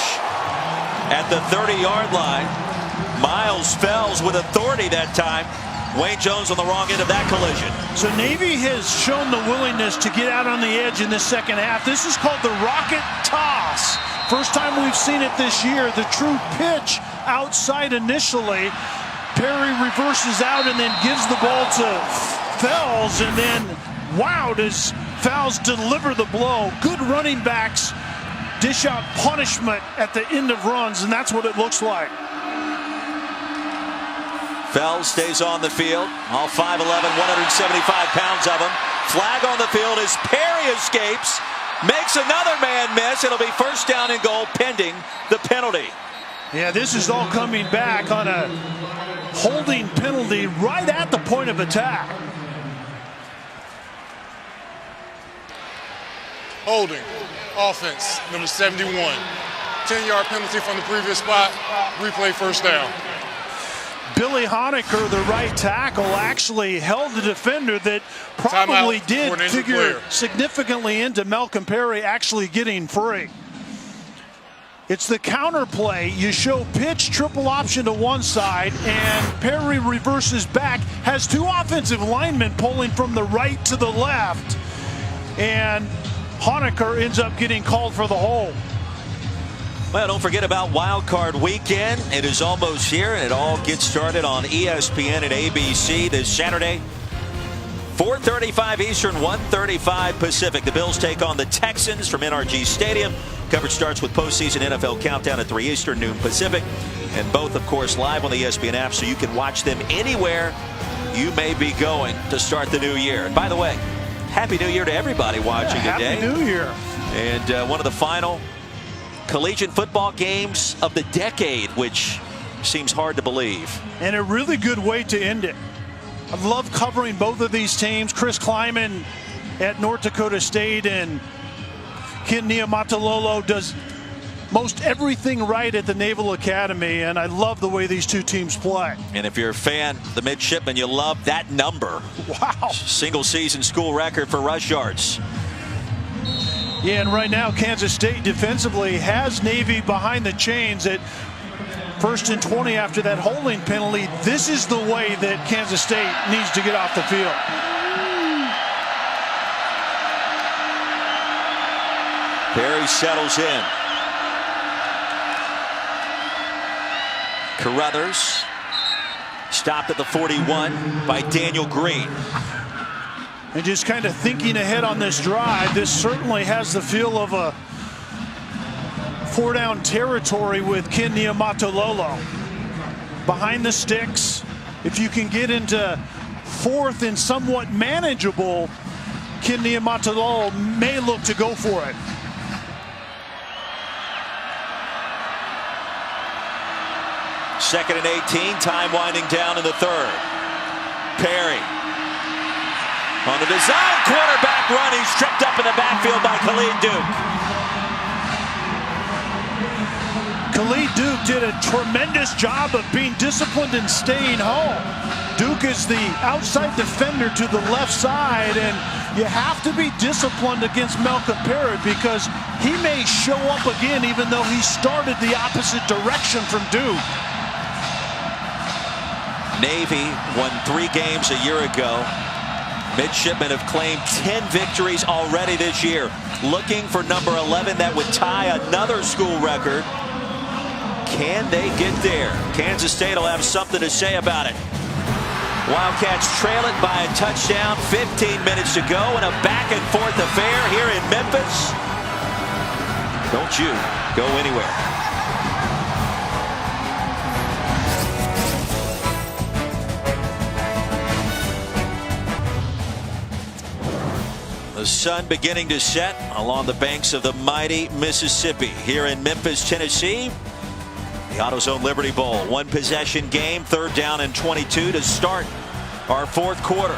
at the 30-yard line. Miles Fells with authority that time. Wayne Jones on the wrong end of that collision. So Navy has shown the willingness to get out on the edge in the second half. This is called the rocket toss. First time we've seen it this year. The true pitch outside initially. Perry reverses out and then gives the ball to Fells. And then, wow, does Fells deliver the blow. Good running backs dish out punishment at the end of runs, and that's what it looks like. Fells stays on the field. All 5'11", 175 pounds of him. Flag on the field as Perry escapes. Makes another man miss. It'll be first down and goal pending the penalty. Yeah, this is all coming back on a holding penalty right at the point of attack. Holding. Offense, number 71. 10-yard penalty from the previous spot. Replay first down. Billy Honecker, the right tackle, actually held the defender that probably did figure significantly into Malcolm Perry actually getting free. It's the counter play. You show pitch, triple option to one side, and Perry reverses back, has 2 offensive linemen pulling from the right to the left, and Honecker ends up getting called for the hold. Well, don't forget about Wild Card Weekend. It is almost here, and it all gets started on ESPN and ABC this Saturday. 4:35 Eastern, 1:35 Pacific. The Bills take on the Texans from NRG Stadium. Coverage starts with postseason NFL Countdown at 3 Eastern, noon Pacific. And both, of course, live on the ESPN app, so you can watch them anywhere you may be going to start the new year. And by the way, Happy New Year to everybody watching today. Happy New Year. And one of the final collegiate football games of the decade, which seems hard to believe. And a really good way to end it. I've loved covering both of these teams. Chris Kleiman at North Dakota State and Ken Niumatalolo does most everything right at the Naval Academy, and I love the way these two teams play. And if you're a fan of the midshipmen, you love that number. Wow. Single season school record for rush yards. Yeah, and right now Kansas State defensively has Navy behind the chains at 1st and 20 after that holding penalty. This is the way that Kansas State needs to get off the field. Perry settles in. Carruthers stopped at the 41 by Daniel Green. And just kind of thinking ahead on this drive, this certainly has the feel of a 4-down territory with Ken Niumatalolo. Behind the sticks, if you can get into 4th and somewhat manageable, Ken Niumatalolo may look to go for it. Second and 18, time winding down in the 3rd. Perry on the design quarterback run. He's tripped up in the backfield by Khalid Duke. Khalid Duke did a tremendous job of being disciplined and staying home. Duke is the outside defender to the left side, and you have to be disciplined against Malcolm Perry because he may show up again even though he started the opposite direction from Duke. Navy won 3 games a year ago. Midshipmen have claimed 10 victories already this year. Looking for number 11 that would tie another school record. Can they get there? Kansas State will have something to say about it. Wildcats trail it by a touchdown. 15 minutes to go in a back-and-forth affair here in Memphis. Don't you go anywhere. The sun beginning to set along the banks of the mighty Mississippi here in Memphis, Tennessee. The Autozone Liberty Bowl, 1-possession game, 3rd down and 22 to start our 4th quarter.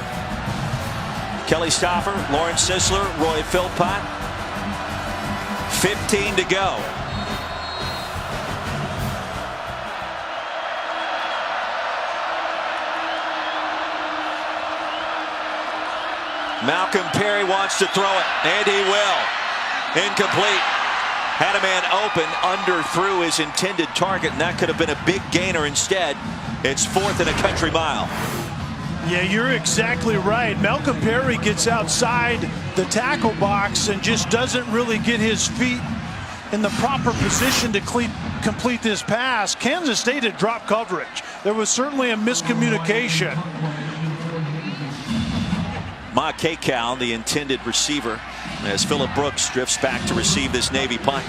Kelly Stoffer, Lawrence Sisler, Roy Philpott. 15 to go. Malcolm Perry wants to throw it, and he will. Incomplete. Had a man open, underthrew his intended target, and that could have been a big gainer. Instead, it's 4th and a country mile. Yeah, you're exactly right. Malcolm Perry gets outside the tackle box and just doesn't really get his feet in the proper position to complete this pass. Kansas State had dropped coverage. There was certainly a miscommunication. Ma Kekow, the intended receiver, as Phillip Brooks drifts back to receive this Navy punt.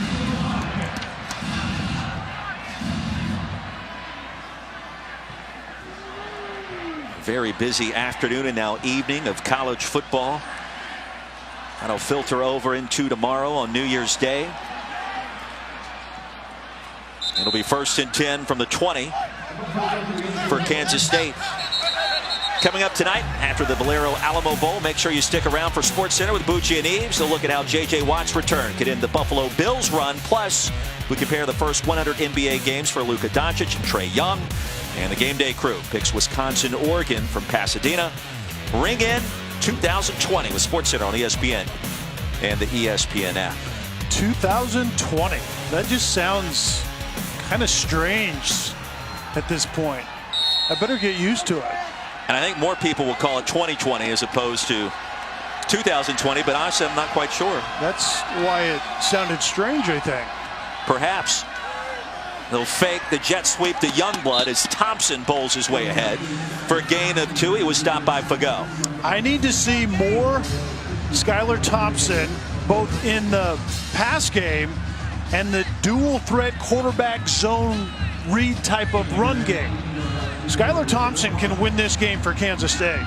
Very busy afternoon and now evening of college football. That'll filter over into tomorrow on New Year's Day. It'll be 1st and 10 from the 20 for Kansas State. Coming up tonight after the Valero Alamo Bowl, make sure you stick around for SportsCenter with Bucci and Eves. They'll look at how J.J. Watt's return could end the Buffalo Bills run. Plus, we compare the first 100 NBA games for Luka Doncic and Trae Young. And the Game Day crew picks Wisconsin, Oregon from Pasadena. Ring in 2020 with SportsCenter on ESPN and the ESPN app. 2020. That just sounds kind of strange at this point. I better get used to it. And I think more people will call it 2020 as opposed to 2020, but honestly, I'm not quite sure. That's why it sounded strange, I think. Perhaps. They'll fake the jet sweep to Youngblood as Thompson bowls his way ahead. For a gain of 2, he was stopped by Fago. I need to see more Skylar Thompson, both in the pass game and the dual threat quarterback zone read type of run game. Skylar Thompson can win this game for Kansas State.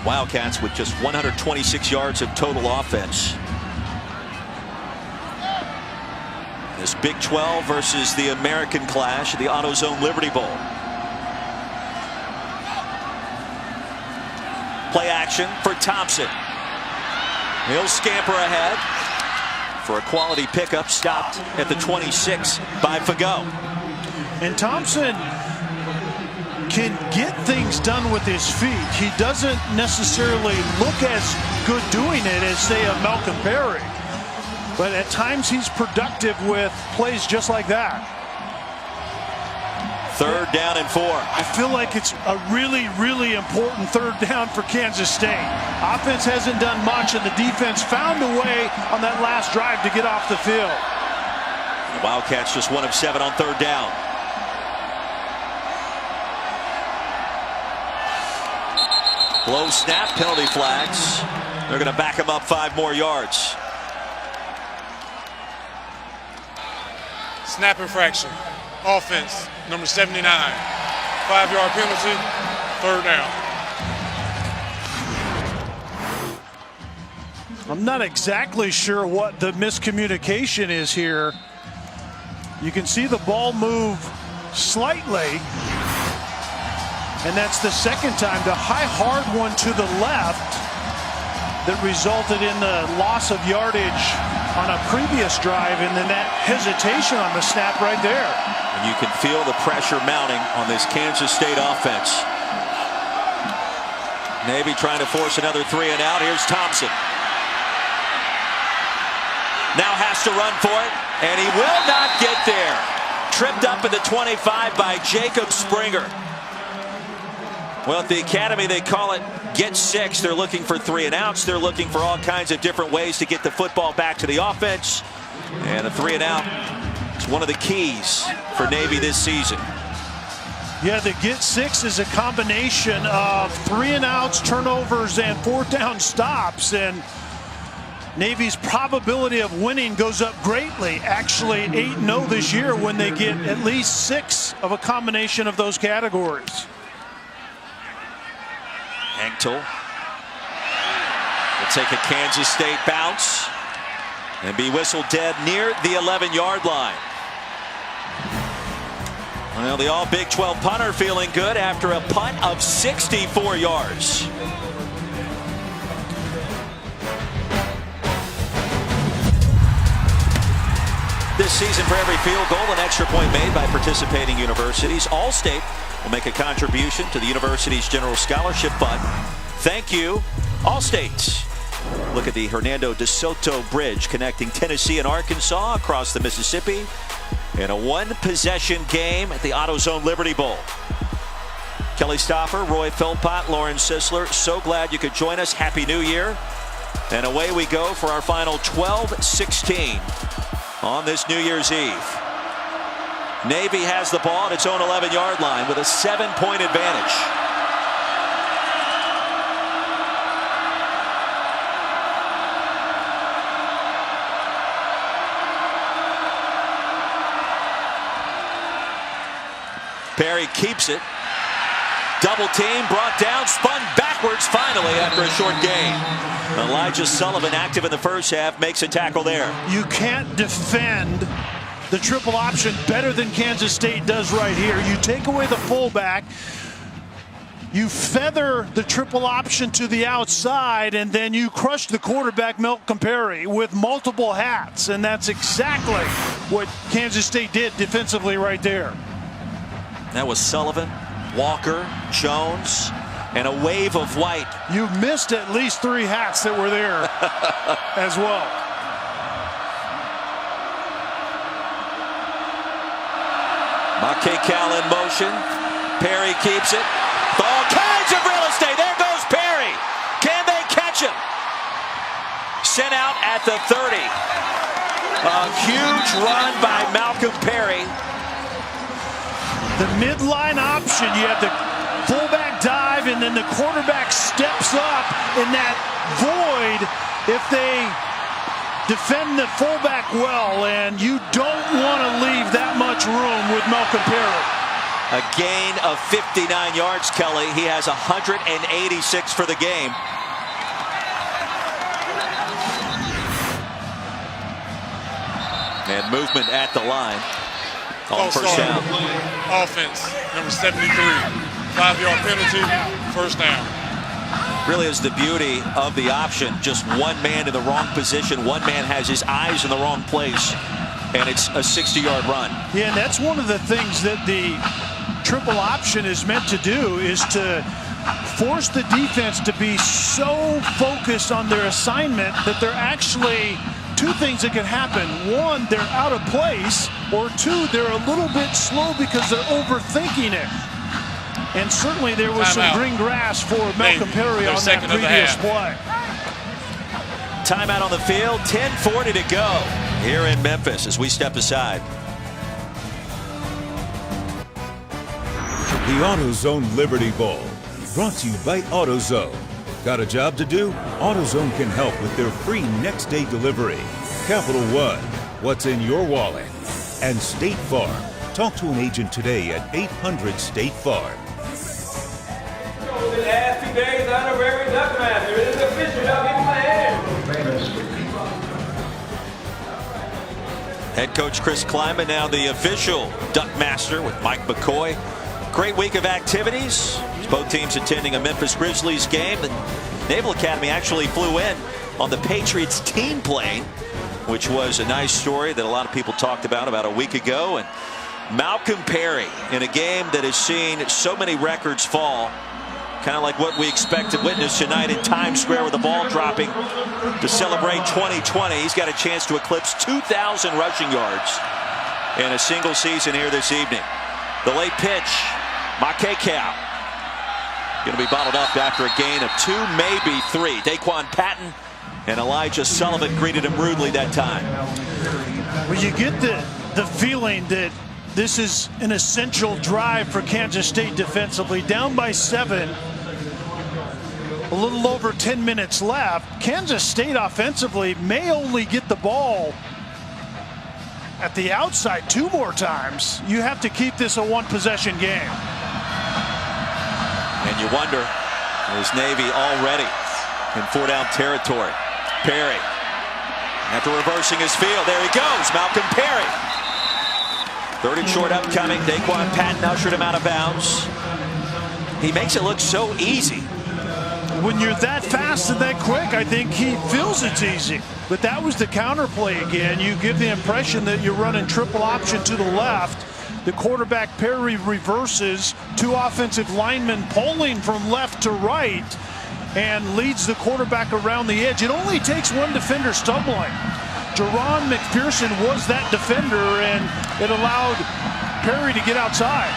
Wildcats with just 126 yards of total offense. This Big 12 versus the American clash, the Autozone Liberty Bowl. Play action for Thompson. He'll scamper ahead for a quality pickup, stopped at the 26 by Fago. And Thompson can get things done with his feet. He doesn't necessarily look as good doing it as, say, a Malcolm Perry. But at times he's productive with plays just like that. 3rd down and 4. I feel like it's a really, really important 3rd down for Kansas State. Offense hasn't done much, and the defense found a way on that last drive to get off the field. The Wildcats just 1 of 7 on 3rd down. Low snap, penalty flags. They're going to back him up 5 more yards. Snap infraction. Offense, number 79. 5-yard penalty, 3rd down. I'm not exactly sure what the miscommunication is here. You can see the ball move slightly. And that's the 2nd time. The high hard one to the left that resulted in the loss of yardage on a previous drive, and then that hesitation on the snap right there. And you can feel the pressure mounting on this Kansas State offense. Navy trying to force another 3 and out. Here's Thompson. Now has to run for it, and he will not get there. Tripped up at the 25 by Jacob Springer. Well, at the academy, they call it get 6. They're looking for 3 and outs. They're looking for all kinds of different ways to get the football back to the offense. And a 3 and out is one of the keys for Navy this season. Yeah, the get 6 is a combination of 3 and outs, turnovers, and 4th down stops. And Navy's probability of winning goes up greatly. Actually, 8-0 this year when they get at least 6 of a combination of those categories. Anktel will take a Kansas State bounce and be whistled dead near the 11-yard line. Well, the all Big 12 punter feeling good after a punt of 64 yards. This season, for every field goal, an extra point made by participating universities. All-State will make a contribution to the university's general scholarship fund. Thank you, All-State. Look at the Hernando de Soto Bridge connecting Tennessee and Arkansas across the Mississippi in a 1-possession game at the Autozone Liberty Bowl. Kelly Stoffer, Roy Philpott, Lauren Sisler, so glad you could join us. Happy New Year. And away we go for our final 12-16 on this New Year's Eve. Navy has the ball at its own 11-yard line with a 7-point advantage. Perry keeps it. Double team, brought down, spun backwards finally after a short gain. Elijah Sullivan, active in the first half, makes a tackle there. You can't defend the triple option better than Kansas State does right here. You take away the fullback, you feather the triple option to the outside, and then you crush the quarterback, Malcolm Perry, with multiple hats. And that's exactly what Kansas State did defensively right there. That was Sullivan, Walker, Jones, and a wave of white. You missed at least 3 hats that were there as well. Cal in motion. Perry keeps it. All kinds of real estate. There goes Perry. Can they catch him? Sent out at the 30. A huge run by Malcolm Perry. The midline option, you have the fullback dive, and then the quarterback steps up in that void. If they defend the fullback well, and you don't want to leave that much room with Malcolm Perry. A gain of 59 yards, Kelly. He has 186 for the game. And movement at the line on first down. Offense, number 73. 5-yard penalty, first down. Really is the beauty of the option. Just one man in the wrong position. One man has his eyes in the wrong place. And it's a 60-yard run. Yeah, and that's one of the things that the triple option is meant to do, is to force the defense to be so focused on their assignment that they're actually two things that can happen. One, they're out of place, or two, they're a little bit slow because they're overthinking it. And certainly there was some green grass for Malcolm Perry on that previous play. Timeout on the field, 10:40 to go here in Memphis as we step aside. The AutoZone Liberty Bowl, brought to you by AutoZone. Got a job to do? AutoZone can help with their free next-day delivery. Capital One, what's in your wallet? And State Farm. Talk to an agent today at 800-STATE-FARM. The last 2 days, honorary duck master. It is official. Y'all give me my hand. Head coach Chris Kleiman, now the official duck master with Mike McCoy. Great week of activities. Both teams attending a Memphis Grizzlies game. The Naval Academy actually flew in on the Patriots team plane, which was a nice story that a lot of people talked about a week ago. And Malcolm Perry in a game that has seen so many records fall, kind of like what we expect to witness tonight in Times Square with the ball dropping to celebrate 2020. He's got a chance to eclipse 2,000 rushing yards in a single season here this evening. The late pitch, Makekau, going to be bottled up after a gain of 2, maybe 3. Daquan Patton and Elijah Sullivan greeted him rudely that time. Well, you get the feeling that this is an essential drive for Kansas State defensively. Down by 7, a little over 10 minutes left. Kansas State offensively may only get the ball at the outside 2 more times. You have to keep this a 1-possession game. And you wonder, is Navy already in 4-down territory? Perry, after reversing his field, there he goes, Malcolm Perry. 3rd and short upcoming. Daquan Patton ushered him out of bounds. He makes it look so easy. When you're that fast and that quick, I think he feels it's easy. But that was the counter play again. You give the impression that you're running triple option to the left. The quarterback Perry reverses, 2 offensive linemen pulling from left to right, and leads the quarterback around the edge. It only takes 1 defender stumbling. Jerron McPherson was that defender, and it allowed Perry to get outside.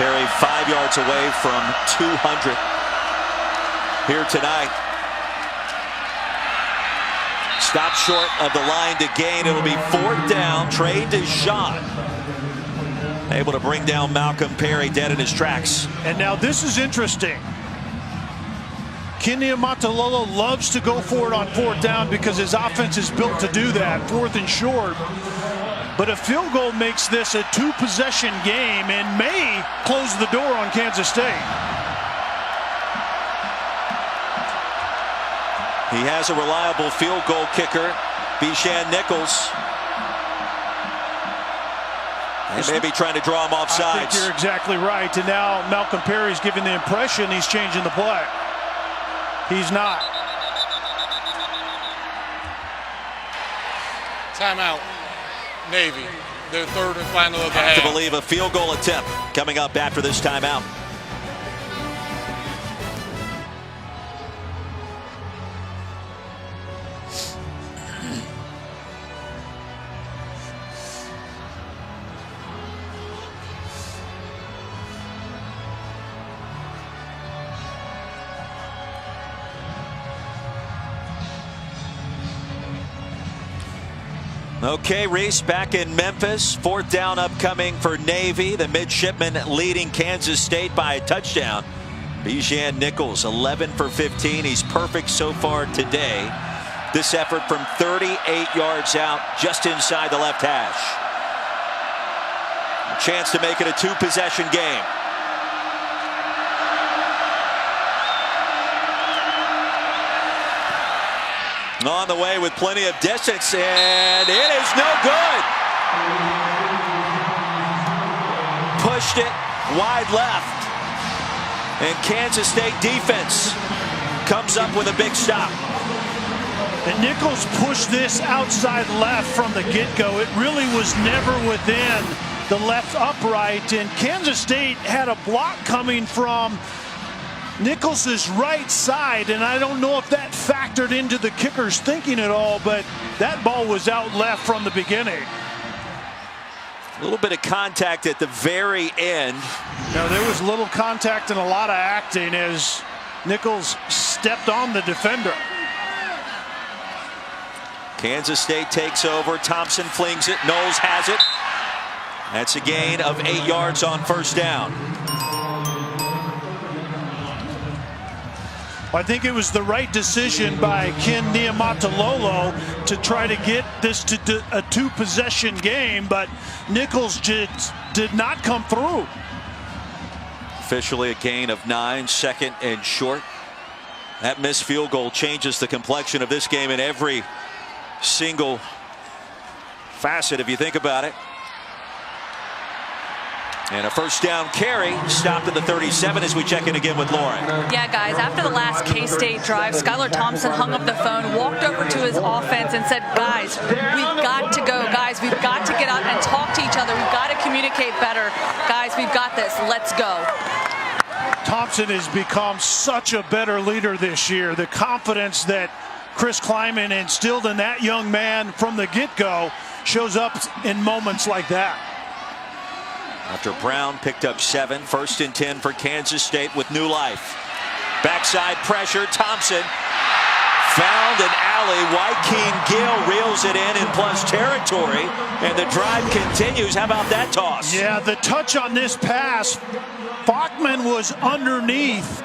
Perry 5 yards away from 200 here tonight. Stop short of the line to gain. It'll be 4th down. Trey Deshawn able to bring down Malcolm Perry dead in his tracks. And now this is interesting. Kenny Amatololo loves to go for it on 4th down because his offense is built to do that, 4th and short. But a field goal makes this a 2-possession game and may close the door on Kansas State. He has a reliable field goal kicker, Bishan Nichols. He may be trying to draw him off sides. I think you're exactly right. And now Malcolm Perry's giving the impression he's changing the play. He's not. Timeout. Navy, their 3rd and final of the Hard half. to believe a field goal attempt coming up after this timeout. Okay, Reese, back in Memphis. 4th down upcoming for Navy. The midshipmen leading Kansas State by a touchdown. Bijan Nichols, 11 for 15. He's perfect so far today. This effort from 38 yards out, just inside the left hash. A chance to make it a two-possession game. On the way with plenty of distance, and it is no good. Pushed it wide left. And Kansas State defense comes up with a big stop. And Nichols pushed this outside left from the get-go. It really was never within the left upright. And Kansas State had a block coming from Nichols' right side, and I don't know if that factored into the kicker's thinking at all, but that ball was out left from the beginning. A little bit of contact at the very end. No, there was little contact and a lot of acting as Nichols stepped on the defender. Kansas State takes over. Thompson flings it. Knowles has it. That's a gain of 8 yards on first down. I think it was the right decision by Ken Niumatalolo to try to get this to a two-possession game, but Nichols did not come through. Officially a gain of 9, second and short. That missed field goal changes the complexion of this game in every single facet, if you think about it. And a first down carry stopped at the 37 as we check in again with Lauren. Yeah, guys, after the last K-State drive, Skylar Thompson hung up the phone, walked over to his offense and said, guys, we've got to go. Guys, we've got to get up and talk to each other. We've got to communicate better. Guys, we've got this. Let's go. Thompson has become such a better leader this year. The confidence that Chris Kleiman instilled in that young man from the get-go shows up in moments like that. After Brown picked up 7, first and 10 for Kansas State with new life. Backside pressure, Thompson found an alley. Joaquin Gill reels it in plus territory, and the drive continues. How about that toss? Yeah, the touch on this pass, Bachman was underneath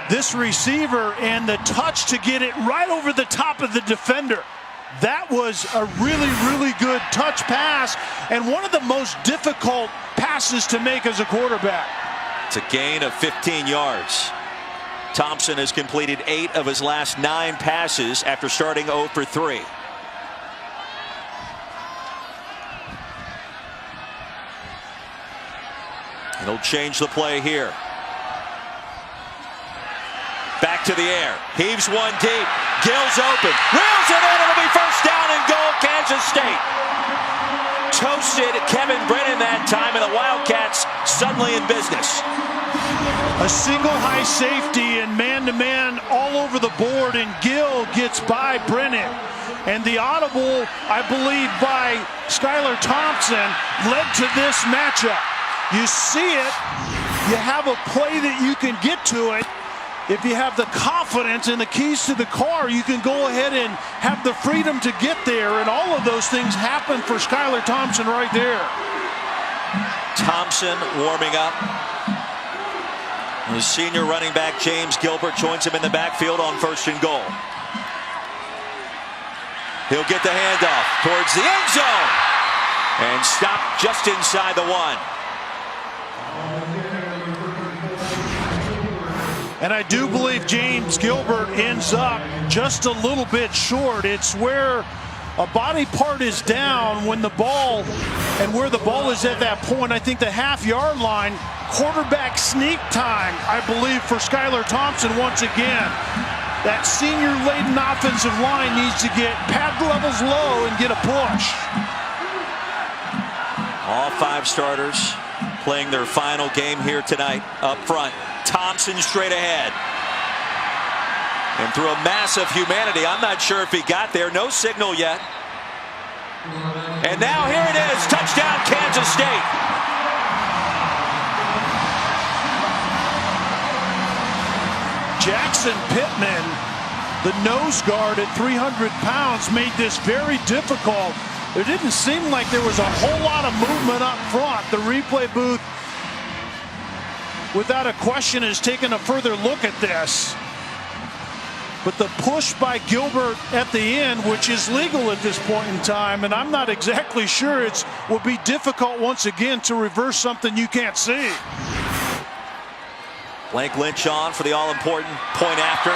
this receiver, and the touch to get it right over the top of the defender. That was a really, really good touch pass, and one of the most difficult passes to make as a quarterback. It's a gain of 15 yards. Thompson has completed 8 of his last 9 passes after starting 0 for 3. It'll change the play here. Back to the air. Heaves one deep. Gill's open. Reels it in. It'll be first down and goal, Kansas State. Toasted Kevin Brennan that time, and the Wildcats suddenly in business. A single high safety and man-to-man all over the board, and Gill gets by Brennan. And the audible, I believe, by Skylar Thompson led to this matchup. You see it. You have a play that you can get to it. If you have the confidence and the keys to the car, you can go ahead and have the freedom to get there. And all of those things happen for Skylar Thompson right there. Thompson warming up. The senior running back James Gilbert joins him in the backfield on first and goal. He'll get the handoff towards the end zone and stop just inside the 1. And I do believe James Gilbert ends up just a little bit short. It's where a body part is down when the ball, and where the ball is at that point, I think the half-yard line, quarterback sneak time, I believe, for Skylar Thompson once again. That senior-laden offensive line needs to get pad levels low and get a push. All 5 starters playing their final game here tonight up front. Thompson straight ahead. And through a mass of humanity, I'm not sure if he got there. No signal yet. And now here it is. Touchdown, Kansas State. Jackson Pittman, the nose guard at 300 pounds, made this very difficult. There didn't seem like there was a whole lot of movement up front. The replay booth without a question, has taken a further look at this. But the push by Gilbert at the end, which is legal at this point in time, and I'm not exactly sure it will be difficult once again to reverse something you can't see. Blake Lynch on for the all-important point after.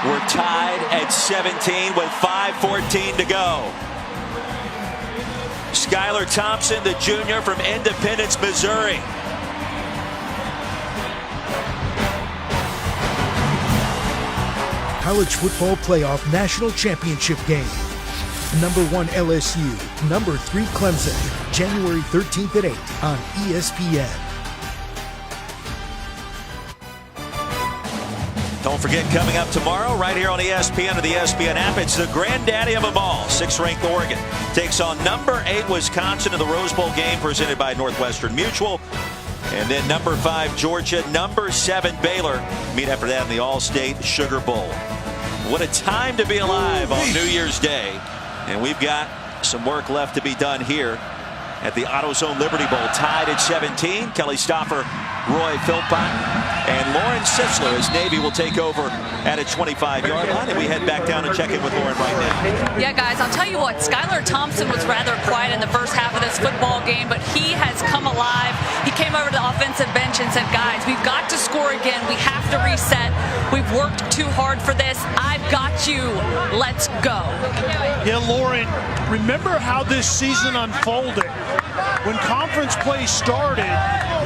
We're tied at 17 with 5:14 to go. Skylar Thompson, the junior from Independence, Missouri. College football playoff national championship game. Number 1 LSU, number 3 Clemson, January 13th at 8 on ESPN. Don't forget, coming up tomorrow right here on ESPN or the ESPN app, it's the granddaddy of them all. 6th-ranked Oregon takes on number 8 Wisconsin in the Rose Bowl game presented by Northwestern Mutual. And then number 5 Georgia, number 7 Baylor meet after that in the All-State Sugar Bowl. What a time to be alive on New Year's Day. And we've got some work left to be done here at the Autozone Liberty Bowl. Tied at 17. Kelly Stoffer, Roy Philpott, and Lauren Sisler as Navy will take over at a 25-yard line. And we head back down and check in with Lauren right now. Yeah, guys, I'll tell you what, Skylar Thompson was rather quiet in the first half of this football game, but he has come alive. He came over to the offensive bench and said, guys, we've got to score again. We have to reset. We've worked too hard for this. I've got you. Let's go. Yeah, Lauren, remember how this season unfolded. When conference play started,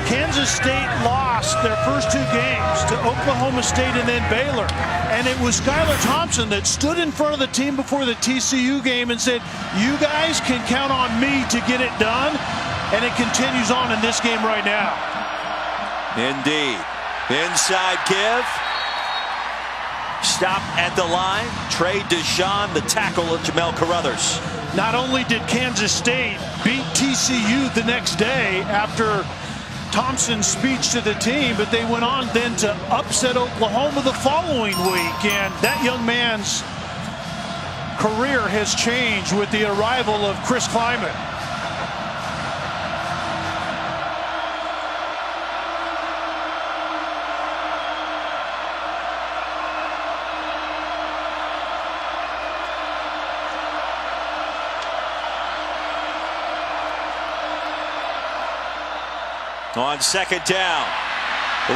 Kansas State lost their first 2 games to Oklahoma State and then Baylor. And it was Skylar Thompson that stood in front of the team before the TCU game and said, you guys can count on me to get it done. And it continues on in this game right now. Indeed. Inside give. Stop at the line. Trey Deshawn, the tackle of Jamel Carruthers. Not only did Kansas State beat TCU the next day after Thompson's speech to the team, but they went on then to upset Oklahoma the following week. And that young man's career has changed with the arrival of Chris Kleiman. On 2nd down,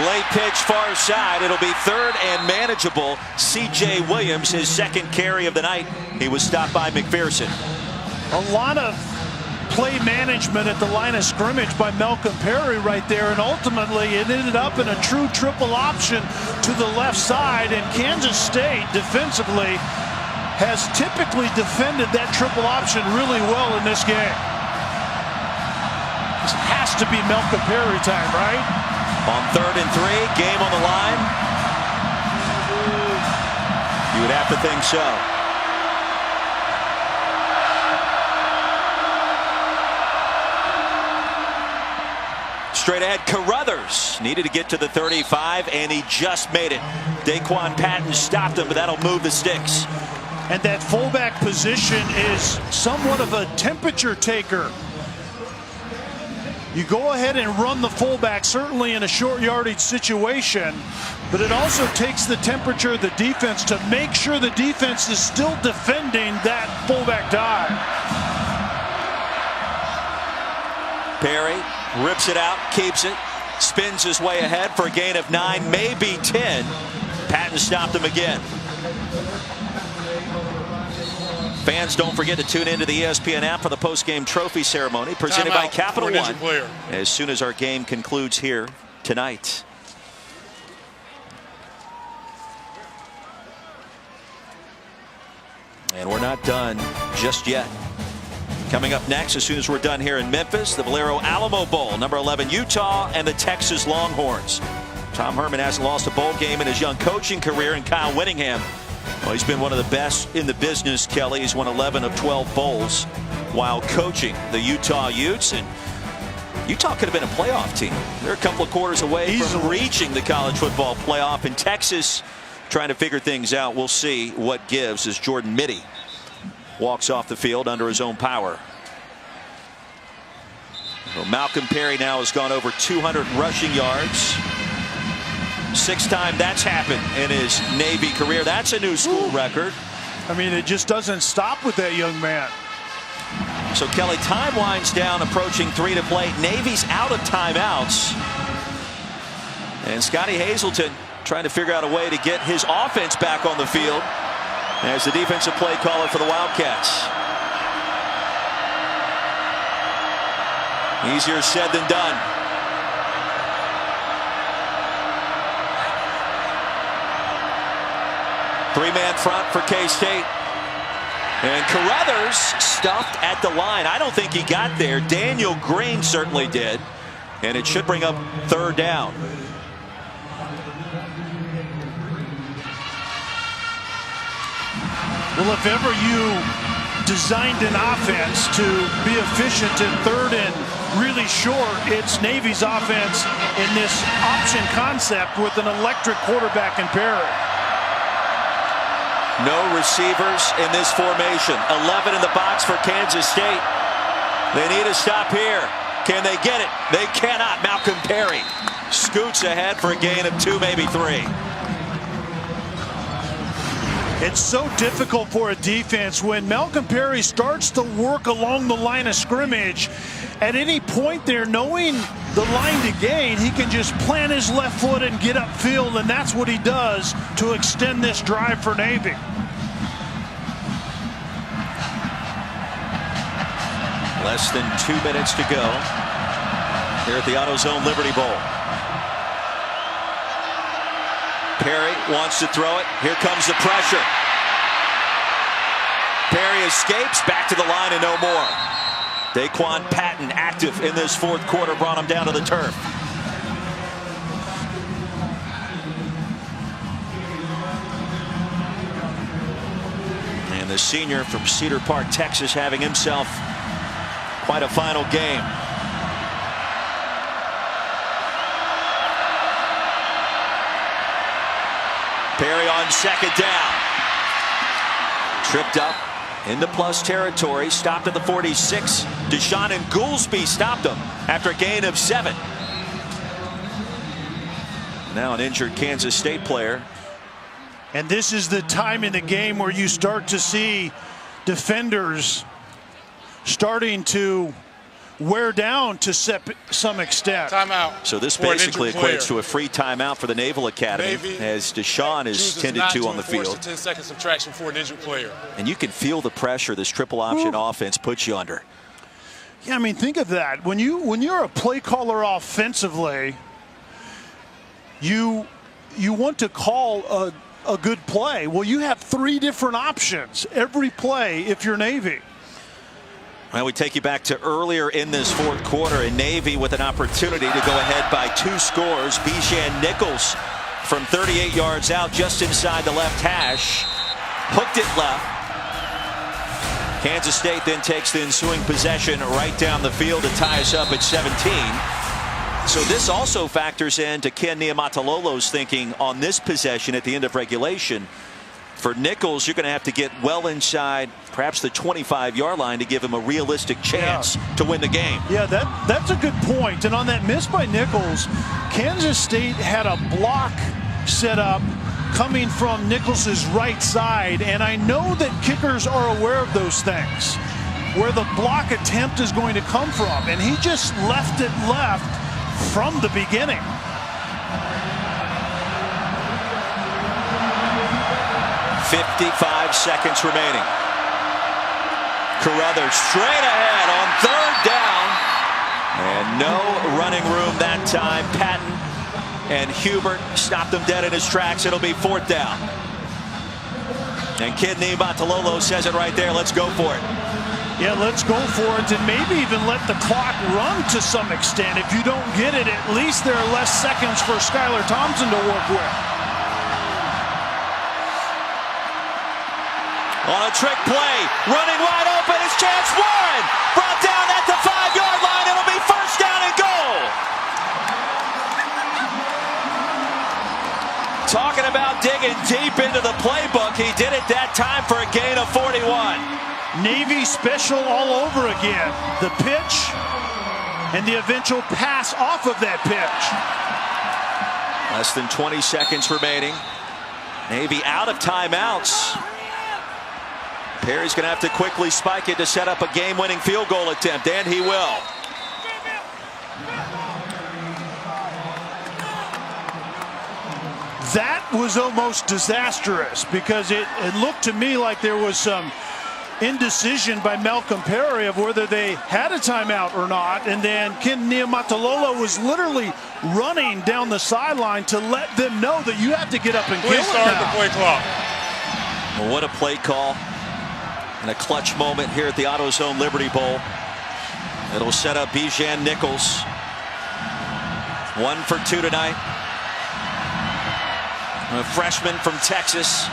late pitch far side. It'll be 3rd and manageable. C.J. Williams, his 2nd carry of the night. He was stopped by McPherson. A lot of play management at the line of scrimmage by Malcolm Perry right there, and ultimately it ended up in a true triple option to the left side, and Kansas State defensively has typically defended that triple option really well in this game. Has to be Malcolm Perry time, right? On 3rd and 3, game on the line. You would have to think so. Straight ahead, Carruthers needed to get to the 35, and he just made it. Daquan Patton stopped him, but that'll move the sticks. And that fullback position is somewhat of a temperature taker. You go ahead and run the fullback, certainly in a short yardage situation, but it also takes the temperature of the defense to make sure the defense is still defending that fullback dive. Perry rips it out, keeps it, spins his way ahead for a gain of 9, maybe 10. Patton stopped him again. Fans, don't forget to tune into the ESPN app for the post-game trophy ceremony presented by Capital One as soon as our game concludes here tonight. And we're not done just yet. Coming up next, as soon as we're done here in Memphis, the Valero Alamo Bowl, number 11 Utah and the Texas Longhorns. Tom Herman hasn't lost a bowl game in his young coaching career, and Kyle Whittingham, well, he's been one of the best in the business, Kelly. He's won 11 of 12 bowls while coaching the Utah Utes. And Utah could have been a playoff team. They're a couple of quarters away from reaching the college football playoff. In Texas, trying to figure things out. We'll see what gives as Jordan Mitty walks off the field under his own power. Well, Malcolm Perry now has gone over 200 rushing yards. 6th time that's happened in his Navy career. That's a new school record. I mean, it just doesn't stop with that young man. So Kelly, time winds down, approaching 3 to play. Navy's out of timeouts. And Scotty Hazelton trying to figure out a way to get his offense back on the field as the defensive play caller for the Wildcats. Easier said than done. Three-man front for K-State. And Carruthers stuffed at the line. I don't think he got there. Daniel Green certainly did. And it should bring up 3rd down. Well, if ever you designed an offense to be efficient in 3rd and really short, it's Navy's offense in this option concept with an electric quarterback in Perry. No receivers in this formation. 11 in the box for Kansas State. They need a stop here. Can they get it? They cannot. Malcolm Perry scoots ahead for a gain of 2, maybe 3. It's so difficult for a defense when Malcolm Perry starts to work along the line of scrimmage. At any point there, knowing the line to gain, he can just plant his left foot and get upfield, and that's what he does to extend this drive for Navy. Less than 2 minutes to go here at the Autozone Liberty Bowl. Perry wants to throw it. Here comes the pressure. Perry escapes back to the line and no more. Daquan Patton active in this 4th quarter, brought him down to the turf. And the senior from Cedar Park, Texas, having himself quite a final game. Perry on 2nd down. Tripped up into plus territory. Stopped at the 46. Deshaun and Goolsby stopped him after a gain of 7. Now an injured Kansas State player. And this is the time in the game where you start to see defenders starting to wear down to some extent. Timeout. So this basically equates to a free timeout for the Naval Academy, as Deshaun is tended to on the field. 10 second subtraction for an injured player. And you can feel the pressure this triple option offense puts you under. Yeah, I mean, think of that. When you're a play caller offensively, you want to call a good play. Well, you have 3 different options every play if you're Navy. Well, we take you back to earlier in this 4th quarter, and Navy with an opportunity to go ahead by 2 scores. Bijan Nichols from 38 yards out, just inside the left hash, hooked it left. Kansas State then takes the ensuing possession right down the field to tie us up at 17. So this also factors into Ken Niumatalolo's thinking on this possession at the end of regulation. For Nichols, you're going to have to get well inside perhaps the 25-yard line to give him a realistic chance to win the game. Yeah, that's a good point. And on that miss by Nichols, Kansas State had a block set up coming from Nichols's right side. And I know that kickers are aware of those things, where the block attempt is going to come from. And he just left it left from the beginning. 55 seconds remaining. Carruthers straight ahead on 3rd down. And no running room that time. Patton and Hubert stopped him dead in his tracks. It'll be 4th down. And Ken Niumatalolo says it right there. Let's go for it. Yeah, let's go for it, and maybe even let the clock run to some extent. If you don't get it, at least there are less seconds for Skylar Thompson to work with. On a trick play, running wide open, it's Chance Warren, brought down at the 5-yard line. It'll be 1st down and goal. Talking about digging deep into the playbook, he did it that time for a gain of 41. Navy special all over again. The pitch and the eventual pass off of that pitch. Less than 20 seconds remaining. Navy out of timeouts. Perry's going to have to quickly spike it to set up a game-winning field goal attempt, and he will. That was almost disastrous because it looked to me like there was some indecision by Malcolm Perry of whether they had a timeout or not, and then Ken Niumatalolo was literally running down the sideline to let them know that you have to get up and kill it now. Start the play clock. Well, what a play call and a clutch moment here at the AutoZone Liberty Bowl. It'll set up Bijan Nichols. 1 for 2 tonight. A freshman from Texas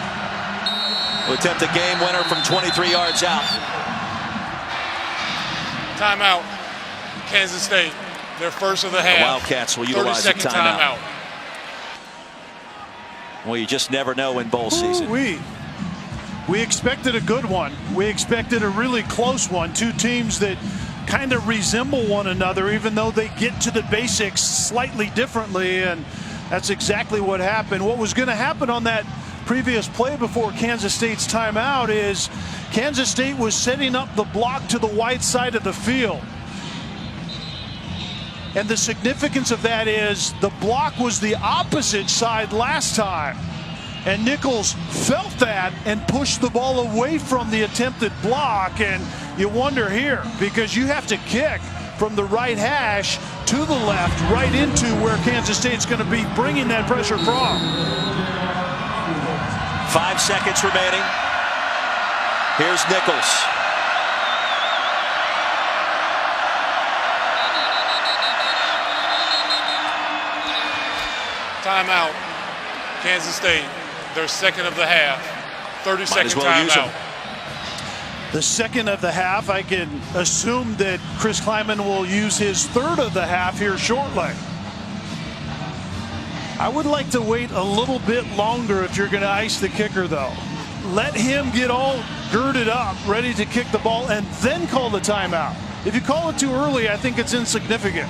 will attempt a game winner from 23 yards out. Timeout. Kansas State. Their first of the half. The Wildcats will utilize a 30-second timeout. Well, you just never know in bowl season. We expected a good one. We expected a really close one. Two teams that kind of resemble one another, even though they get to the basics slightly differently, and that's exactly what happened. What was going to happen on that previous play before Kansas State's timeout is Kansas State was setting up the block to the wide side of the field. And the significance of that is the block was the opposite side last time. And Nichols felt that and pushed the ball away from the attempted block. And you wonder here, because you have to kick from the right hash to the left, right into where Kansas State's going to be bringing that pressure from. 5 seconds remaining. Here's Nichols. Timeout. Kansas State. Their second of the half. 30-second timeout. The second of the half, I can assume that Chris Kleiman will use his third of the half here shortly. I would like to wait a little bit longer if you're going to ice the kicker, though. Let him get all girded up, ready to kick the ball, and then call the timeout. If you call it too early, I think it's insignificant.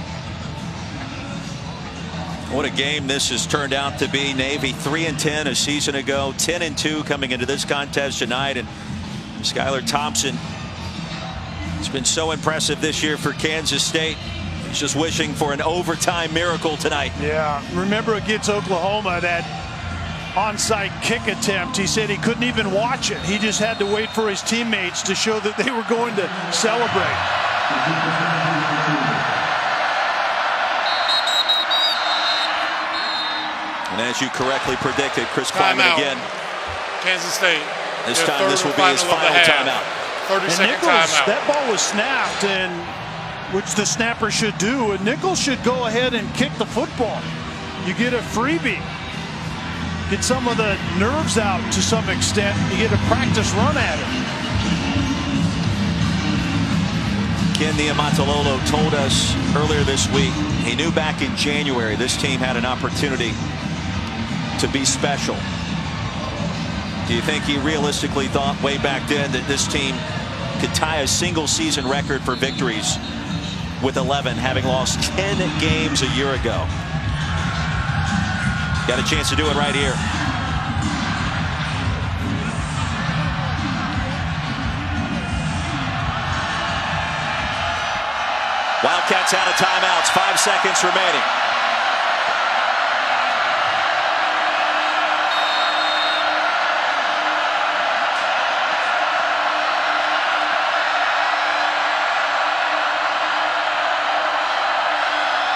What a game this has turned out to be. Navy 3-10 a season ago, 10-2 coming into this contest tonight. And Skylar Thompson has been so impressive this year for Kansas State. He's just wishing for an overtime miracle tonight. Yeah, remember against Oklahoma, that onside kick attempt, he said he couldn't even watch it. He just had to wait for his teammates to show that they were going to celebrate. And as you correctly predicted, Chris Kleiman again. Kansas State. This time this will be his final timeout. 30-second timeout. That ball was snapped, and which the snapper should do, and Nichols should go ahead and kick the football. You get a freebie. Get some of the nerves out to some extent. You get a practice run at it. Ken Niumatalolo told us earlier this week he knew back in January this team had an opportunity to be special. Do you think he realistically thought way back then that this team could tie a single season record for victories with 11, having lost 10 games a year ago? Got a chance to do it right here. Wildcats out of timeouts, 5 seconds remaining.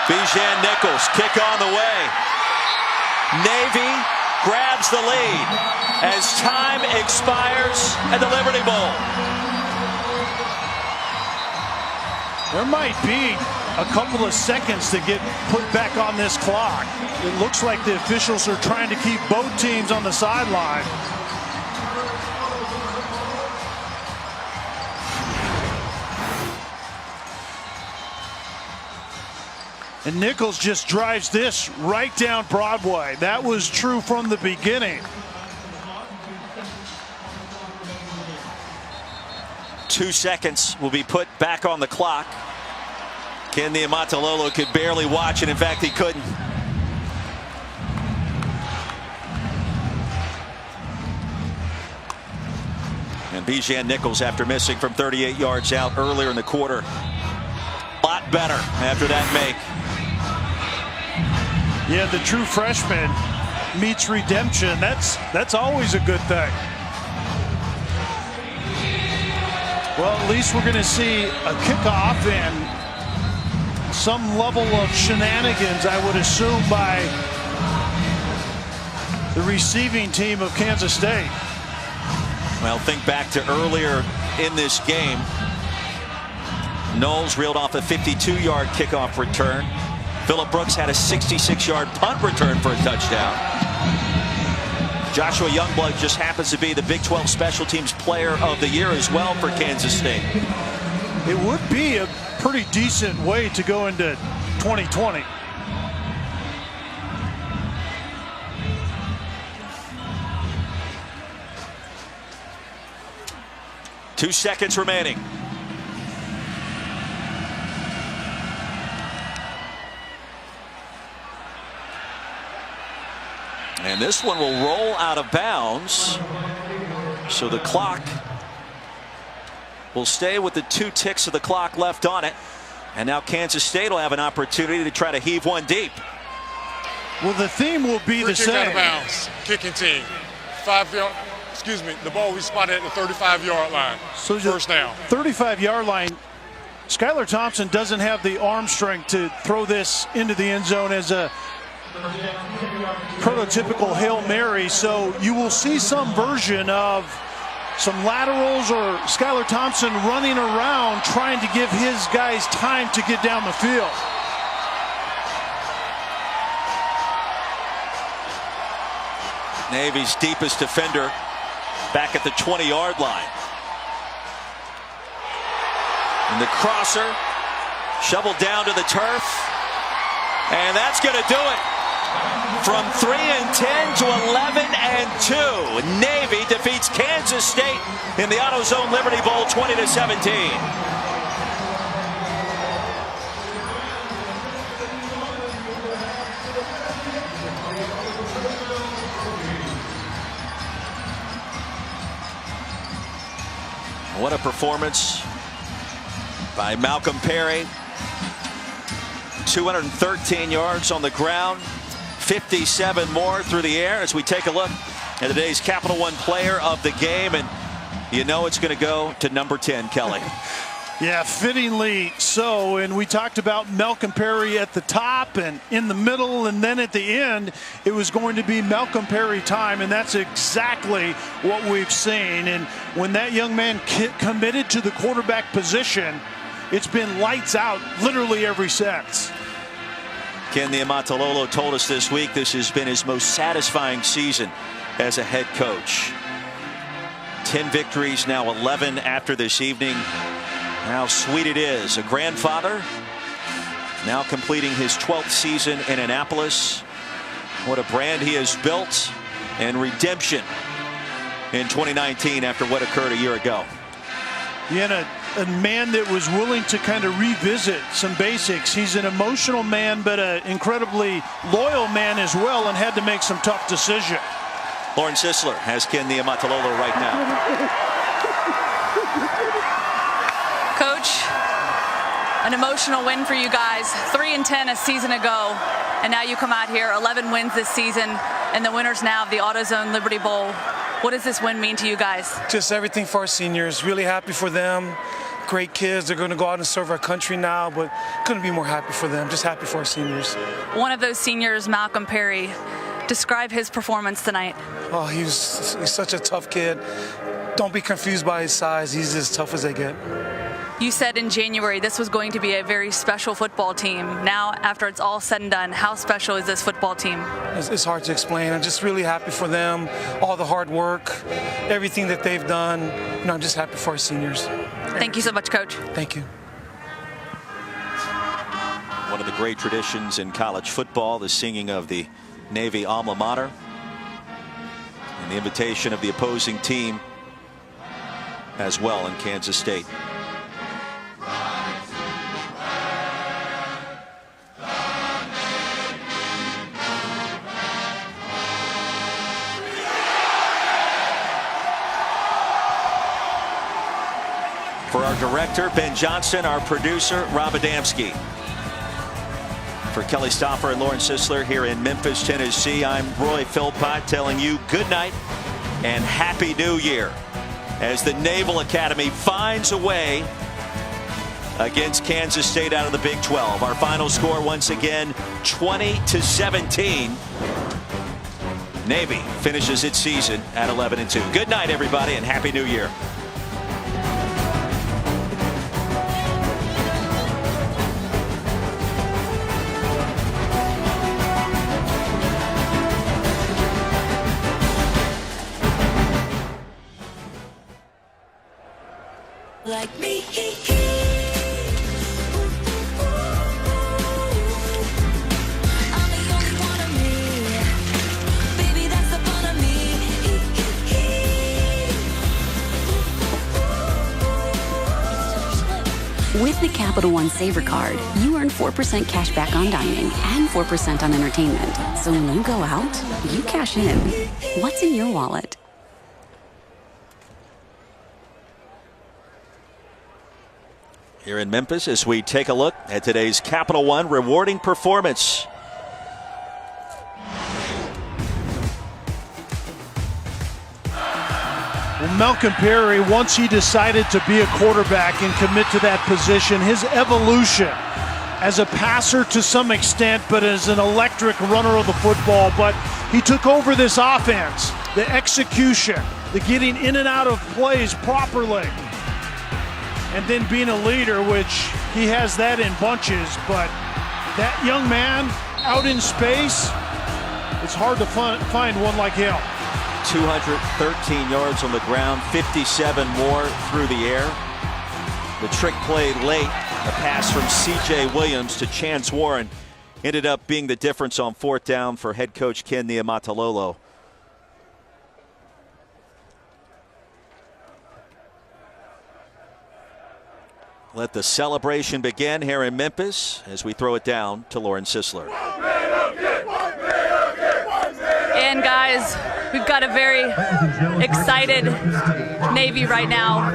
Bijan Nichols, kick on the way. Navy grabs the lead as time expires at the Liberty Bowl. There might be a couple of seconds to get put back on this clock. It looks like the officials are trying to keep both teams on the sideline. And Nichols just drives this right down Broadway. That was true from the beginning. 2 seconds will be put back on the clock. Ken Niumatalolo could barely watch it. In fact, he couldn't. Bijan Nichols, after missing from 38 yards out earlier in the quarter, a lot better after that make. Yeah, the true freshman meets redemption. That's always a good thing. Well, at least we're going to see a kickoff and some level of shenanigans, I would assume, by the receiving team of Kansas State. Well, think back to earlier in this game. Knowles reeled off a 52-yard kickoff return. Phillip Brooks had a 66-yard punt return for a touchdown. Joshua Youngblood just happens to be the Big 12 Special Teams Player of the Year as well for Kansas State. It would be a pretty decent way to go into 2020. Two seconds remaining. And this one will roll out of bounds. So the clock will stay with the 2 ticks of the clock left on it. And now Kansas State will have an opportunity to try to heave one deep. Well, the theme will be the same. Out of bounds. Kicking team. 5 yard. Excuse me. The ball will be spotted at the 35-yard line. So first down. 35-yard line. Skylar Thompson doesn't have the arm strength to throw this into the end zone as a prototypical Hail Mary, so you will see some version of some laterals or Skylar Thompson running around trying to give his guys time to get down the field. Navy's deepest defender back at the 20-yard line. And the crosser shoveled down to the turf, and that's going to do it. From 3-10 to 11-2, Navy defeats Kansas State in the AutoZone Liberty Bowl 20-17. What a performance by Malcolm Perry. 213 yards on the ground, 57 more through the air as we take a look at today's Capital One Player of the Game. And you know it's going to go to number 10, Kelly. Yeah, fittingly so. And we talked about Malcolm Perry at the top and in the middle, and then at the end it was going to be Malcolm Perry time, and that's exactly what we've seen. And when that young man committed to the quarterback position, it's been lights out literally ever since. Ken Niumatalolo told us this week this has been his most satisfying season as a head coach. 10 victories, now 11 after this evening. How sweet it is. A grandfather, now completing his 12th season in Annapolis. What a brand he has built, and redemption in 2019 after what occurred a year ago. Yeah, a man that was willing to kind of revisit some basics. He's an emotional man, but an incredibly loyal man as well, and had to make some tough decisions. Lauren Sisler has Ken Niumatalolo right now. Coach, an emotional win for you guys. 3-10 a season ago, and now you come out here, 11 wins this season, and the winners now of the AutoZone Liberty Bowl. What does this win mean to you guys? Just everything for our seniors. Really happy for them. Great kids. They're going to go out and serve our country now, but couldn't be more happy for them. Just happy for our seniors. One of those seniors, Malcolm Perry, describe his performance tonight. Oh, he's such a tough kid. Don't be confused by his size. He's as tough as they get. You said in January this was going to be a very special football team. Now, after it's all said and done, how special is this football team? It's hard to explain. I'm just really happy for them, all the hard work, everything that they've done. You know, I'm just happy for our seniors. Thank you so much, Coach. Thank you. One of the great traditions in college football, the singing of the Navy alma mater, and the invitation of the opposing team as well in Kansas State. our director, Ben Johnson, our producer, Rob Adamski. For Kelly Stoffer and Lauren Sisler here in Memphis, Tennessee, I'm Roy Philpott telling you good night and Happy New Year as the Naval Academy finds a way against Kansas State out of the Big 12. Our final score once again 20-17. Navy finishes its season at 11-2. Good night, everybody, and Happy New Year. Like me. With the Capital One Saver Card, you earn 4% cash back on dining and 4% on entertainment. So when you go out, you cash in. What's in your wallet? Here in Memphis as we take a look at today's Capital One rewarding performance. Well, Malcolm Perry, once he decided to be a quarterback and commit to that position, his evolution as a passer to some extent, but as an electric runner of the football. But he took over this offense, the execution, the getting in and out of plays properly, and then being a leader, which he has that in bunches. But that young man out in space, it's hard to find one like him. 213 yards on the ground, 57 more through the air. The trick play late, a pass from C.J. Williams to Chance Warren, ended up being the difference on fourth down for head coach Ken Niumatalolo. Let the celebration begin here in Memphis as we throw it down to Lauren Sisler. And guys, we've got a very excited Navy right now,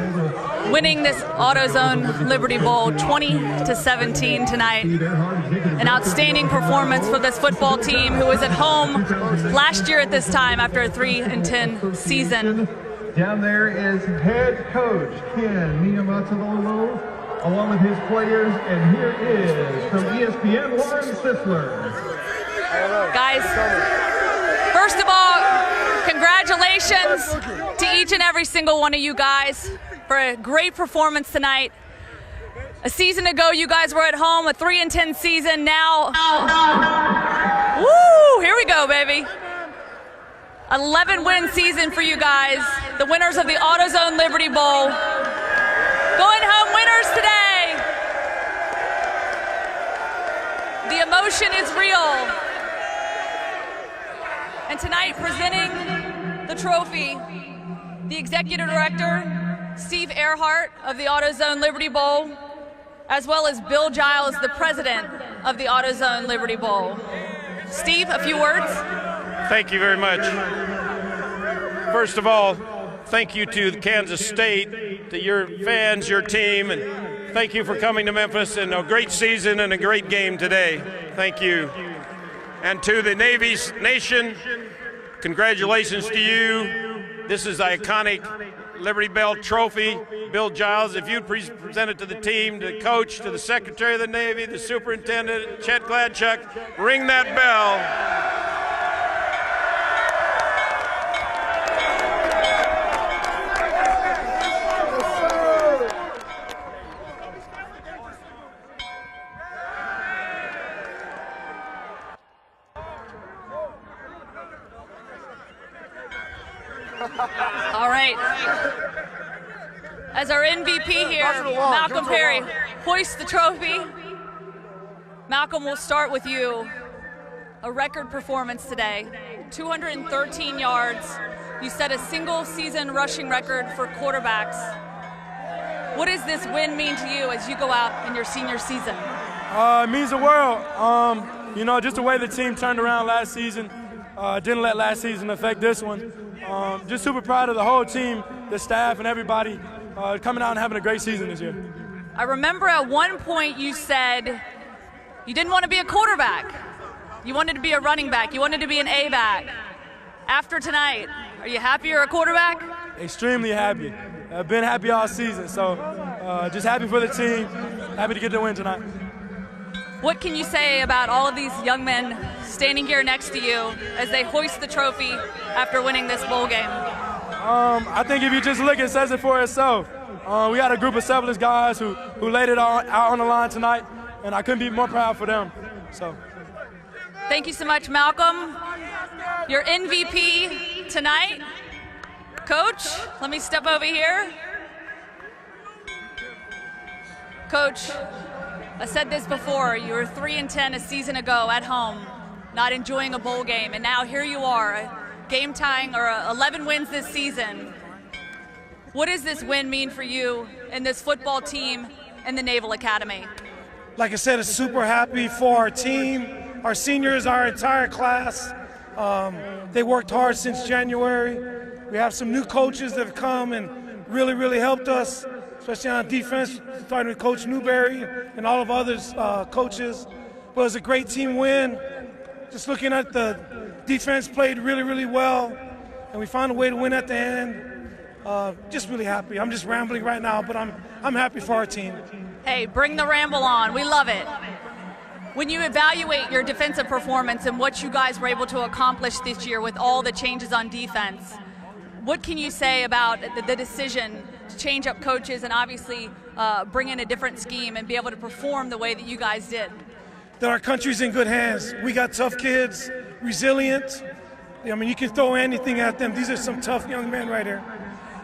winning this AutoZone Liberty Bowl 20-17 tonight. An outstanding performance for this football team who was at home last year at this time after a 3-10 season. Down there is head coach Ken Niumatalolo, along with his players, and here is from ESPN, Lauren Sisler. Guys, first of all, congratulations to each and every single one of you guys for a great performance tonight. A season ago, you guys were at home, a 3-10 season. Now, woo, here we go, baby. 11-win season for you guys, the winners of the AutoZone Liberty Bowl. Going home winners today. The emotion is real. And tonight, presenting the trophy, the executive director, Steve Earhart of the AutoZone Liberty Bowl, as well as Bill Giles, the president of the AutoZone Liberty Bowl. Steve, a few words? Thank you very much. First of all, thank you to Kansas State, to your fans, your team, and thank you for coming to Memphis and a great season and a great game today. Thank you. And to the Navy Nation, congratulations to you. This is the iconic Liberty Bell trophy. Bill Giles, if you'd present it to the team, to the coach, to the Secretary of the Navy, the Superintendent, Chet Gladchuk, ring that bell. All right. As our MVP here, Malcolm Perry, hoist the trophy. Malcolm, we'll start with you. A record performance today, 213 yards. You set a single season rushing record for quarterbacks. What does this win mean to you as you go out in your senior season? It means the world. You know, just the way the team turned around last season, didn't let last season affect this one. Just super proud of the whole team, the staff, and everybody. coming out and having a great season this year. I remember at one point you said you didn't want to be a quarterback. You wanted to be a running back. You wanted to be an A-back. After tonight, are you happy you're a quarterback? Extremely happy. I've been happy all season, so just happy for the team. Happy to get the win tonight. What can you say about all of these young men standing here next to you as they hoist the trophy after winning this bowl game? I think if you just look, it says it for itself. We had a group of selfless guys who laid it out on the line tonight, and I couldn't be more proud for them. So, thank you so much, Malcolm. Your MVP tonight. Coach, let me step over here. Coach, I said this before, you were 3-10 a season ago at home, not enjoying a bowl game, and now here you are, game tying or 11 wins this season. What does this win mean for you and this football team and the Naval Academy? Like I said, I'm super happy for our team, our seniors, our entire class. They worked hard since January. We have some new coaches that have come and really helped us, especially on defense, starting with Coach Newberry and all of others coaches. But it was a great team win. Just looking at the defense played really well, and we found a way to win at the end. Just really happy. I'm just rambling right now, but I'm happy for our team. Hey, bring the ramble on. We love it. When you evaluate your defensive performance and what you guys were able to accomplish this year with all the changes on defense, what can you say about the decision to change up coaches and obviously bring in a different scheme and be able to perform the way that you guys did? That our country's in good hands. We got tough kids, resilient. I mean, you can throw anything at them. These are some tough young men right here.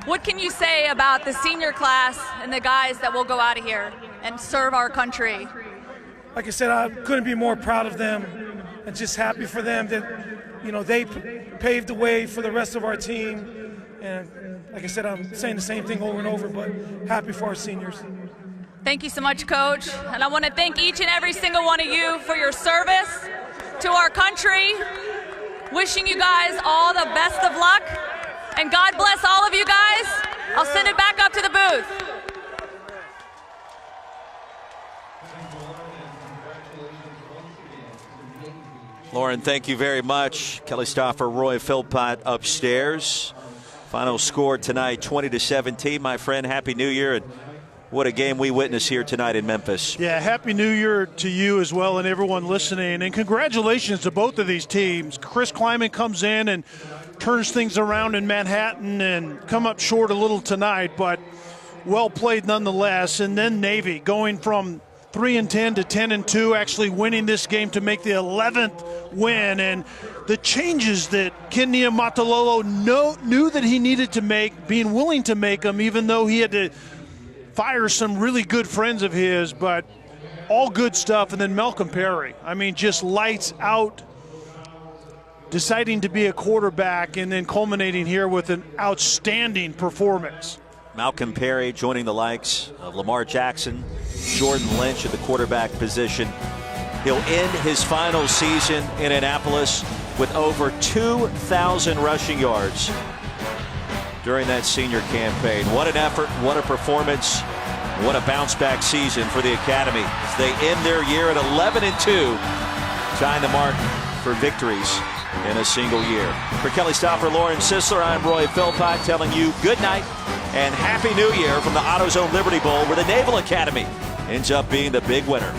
What can you say about the senior class and the guys that will go out of here and serve our country? Like I said, I couldn't be more proud of them and just happy for them that, you know, they paved the way for the rest of our team. And like I said, I'm saying the same thing over and over, but happy for our seniors. Thank you so much, Coach. And I want to thank each and every single one of you for your service to our country. Wishing you guys all the best of luck. And God bless all of you guys. I'll send it back up to the booth. Lauren, thank you very much. Kelly Stauffer, Roy Philpott upstairs. Final score tonight, 20-17. My friend, Happy New Year. And what a game we witnessed here tonight in Memphis. Yeah, Happy New Year to you as well and everyone listening. And congratulations to both of these teams. Chris Kleiman comes in and turns things around in Manhattan and come up short a little tonight, but well played nonetheless. And then Navy going from 3-10 to 10-2, actually winning this game to make the 11th win. And the changes that Ken Niumatalolo knew that he needed to make, being willing to make them, even though he had to fire some really good friends of his, but all good stuff. And then Malcolm Perry, I mean, just lights out, deciding to be a quarterback and then culminating here with an outstanding performance. Malcolm Perry joining the likes of Lamar Jackson, Jordan Lynch at the quarterback position. He'll end his final season in Annapolis with over 2,000 rushing yards during that senior campaign. What an effort, what a performance, what a bounce-back season for the Academy. They end their year at 11-2, tying the mark for victories in a single year. For Kelly Stauffer, Lauren Sisler, I'm Roy Philpott telling you good night and Happy New Year from the AutoZone Liberty Bowl, where the Naval Academy ends up being the big winner.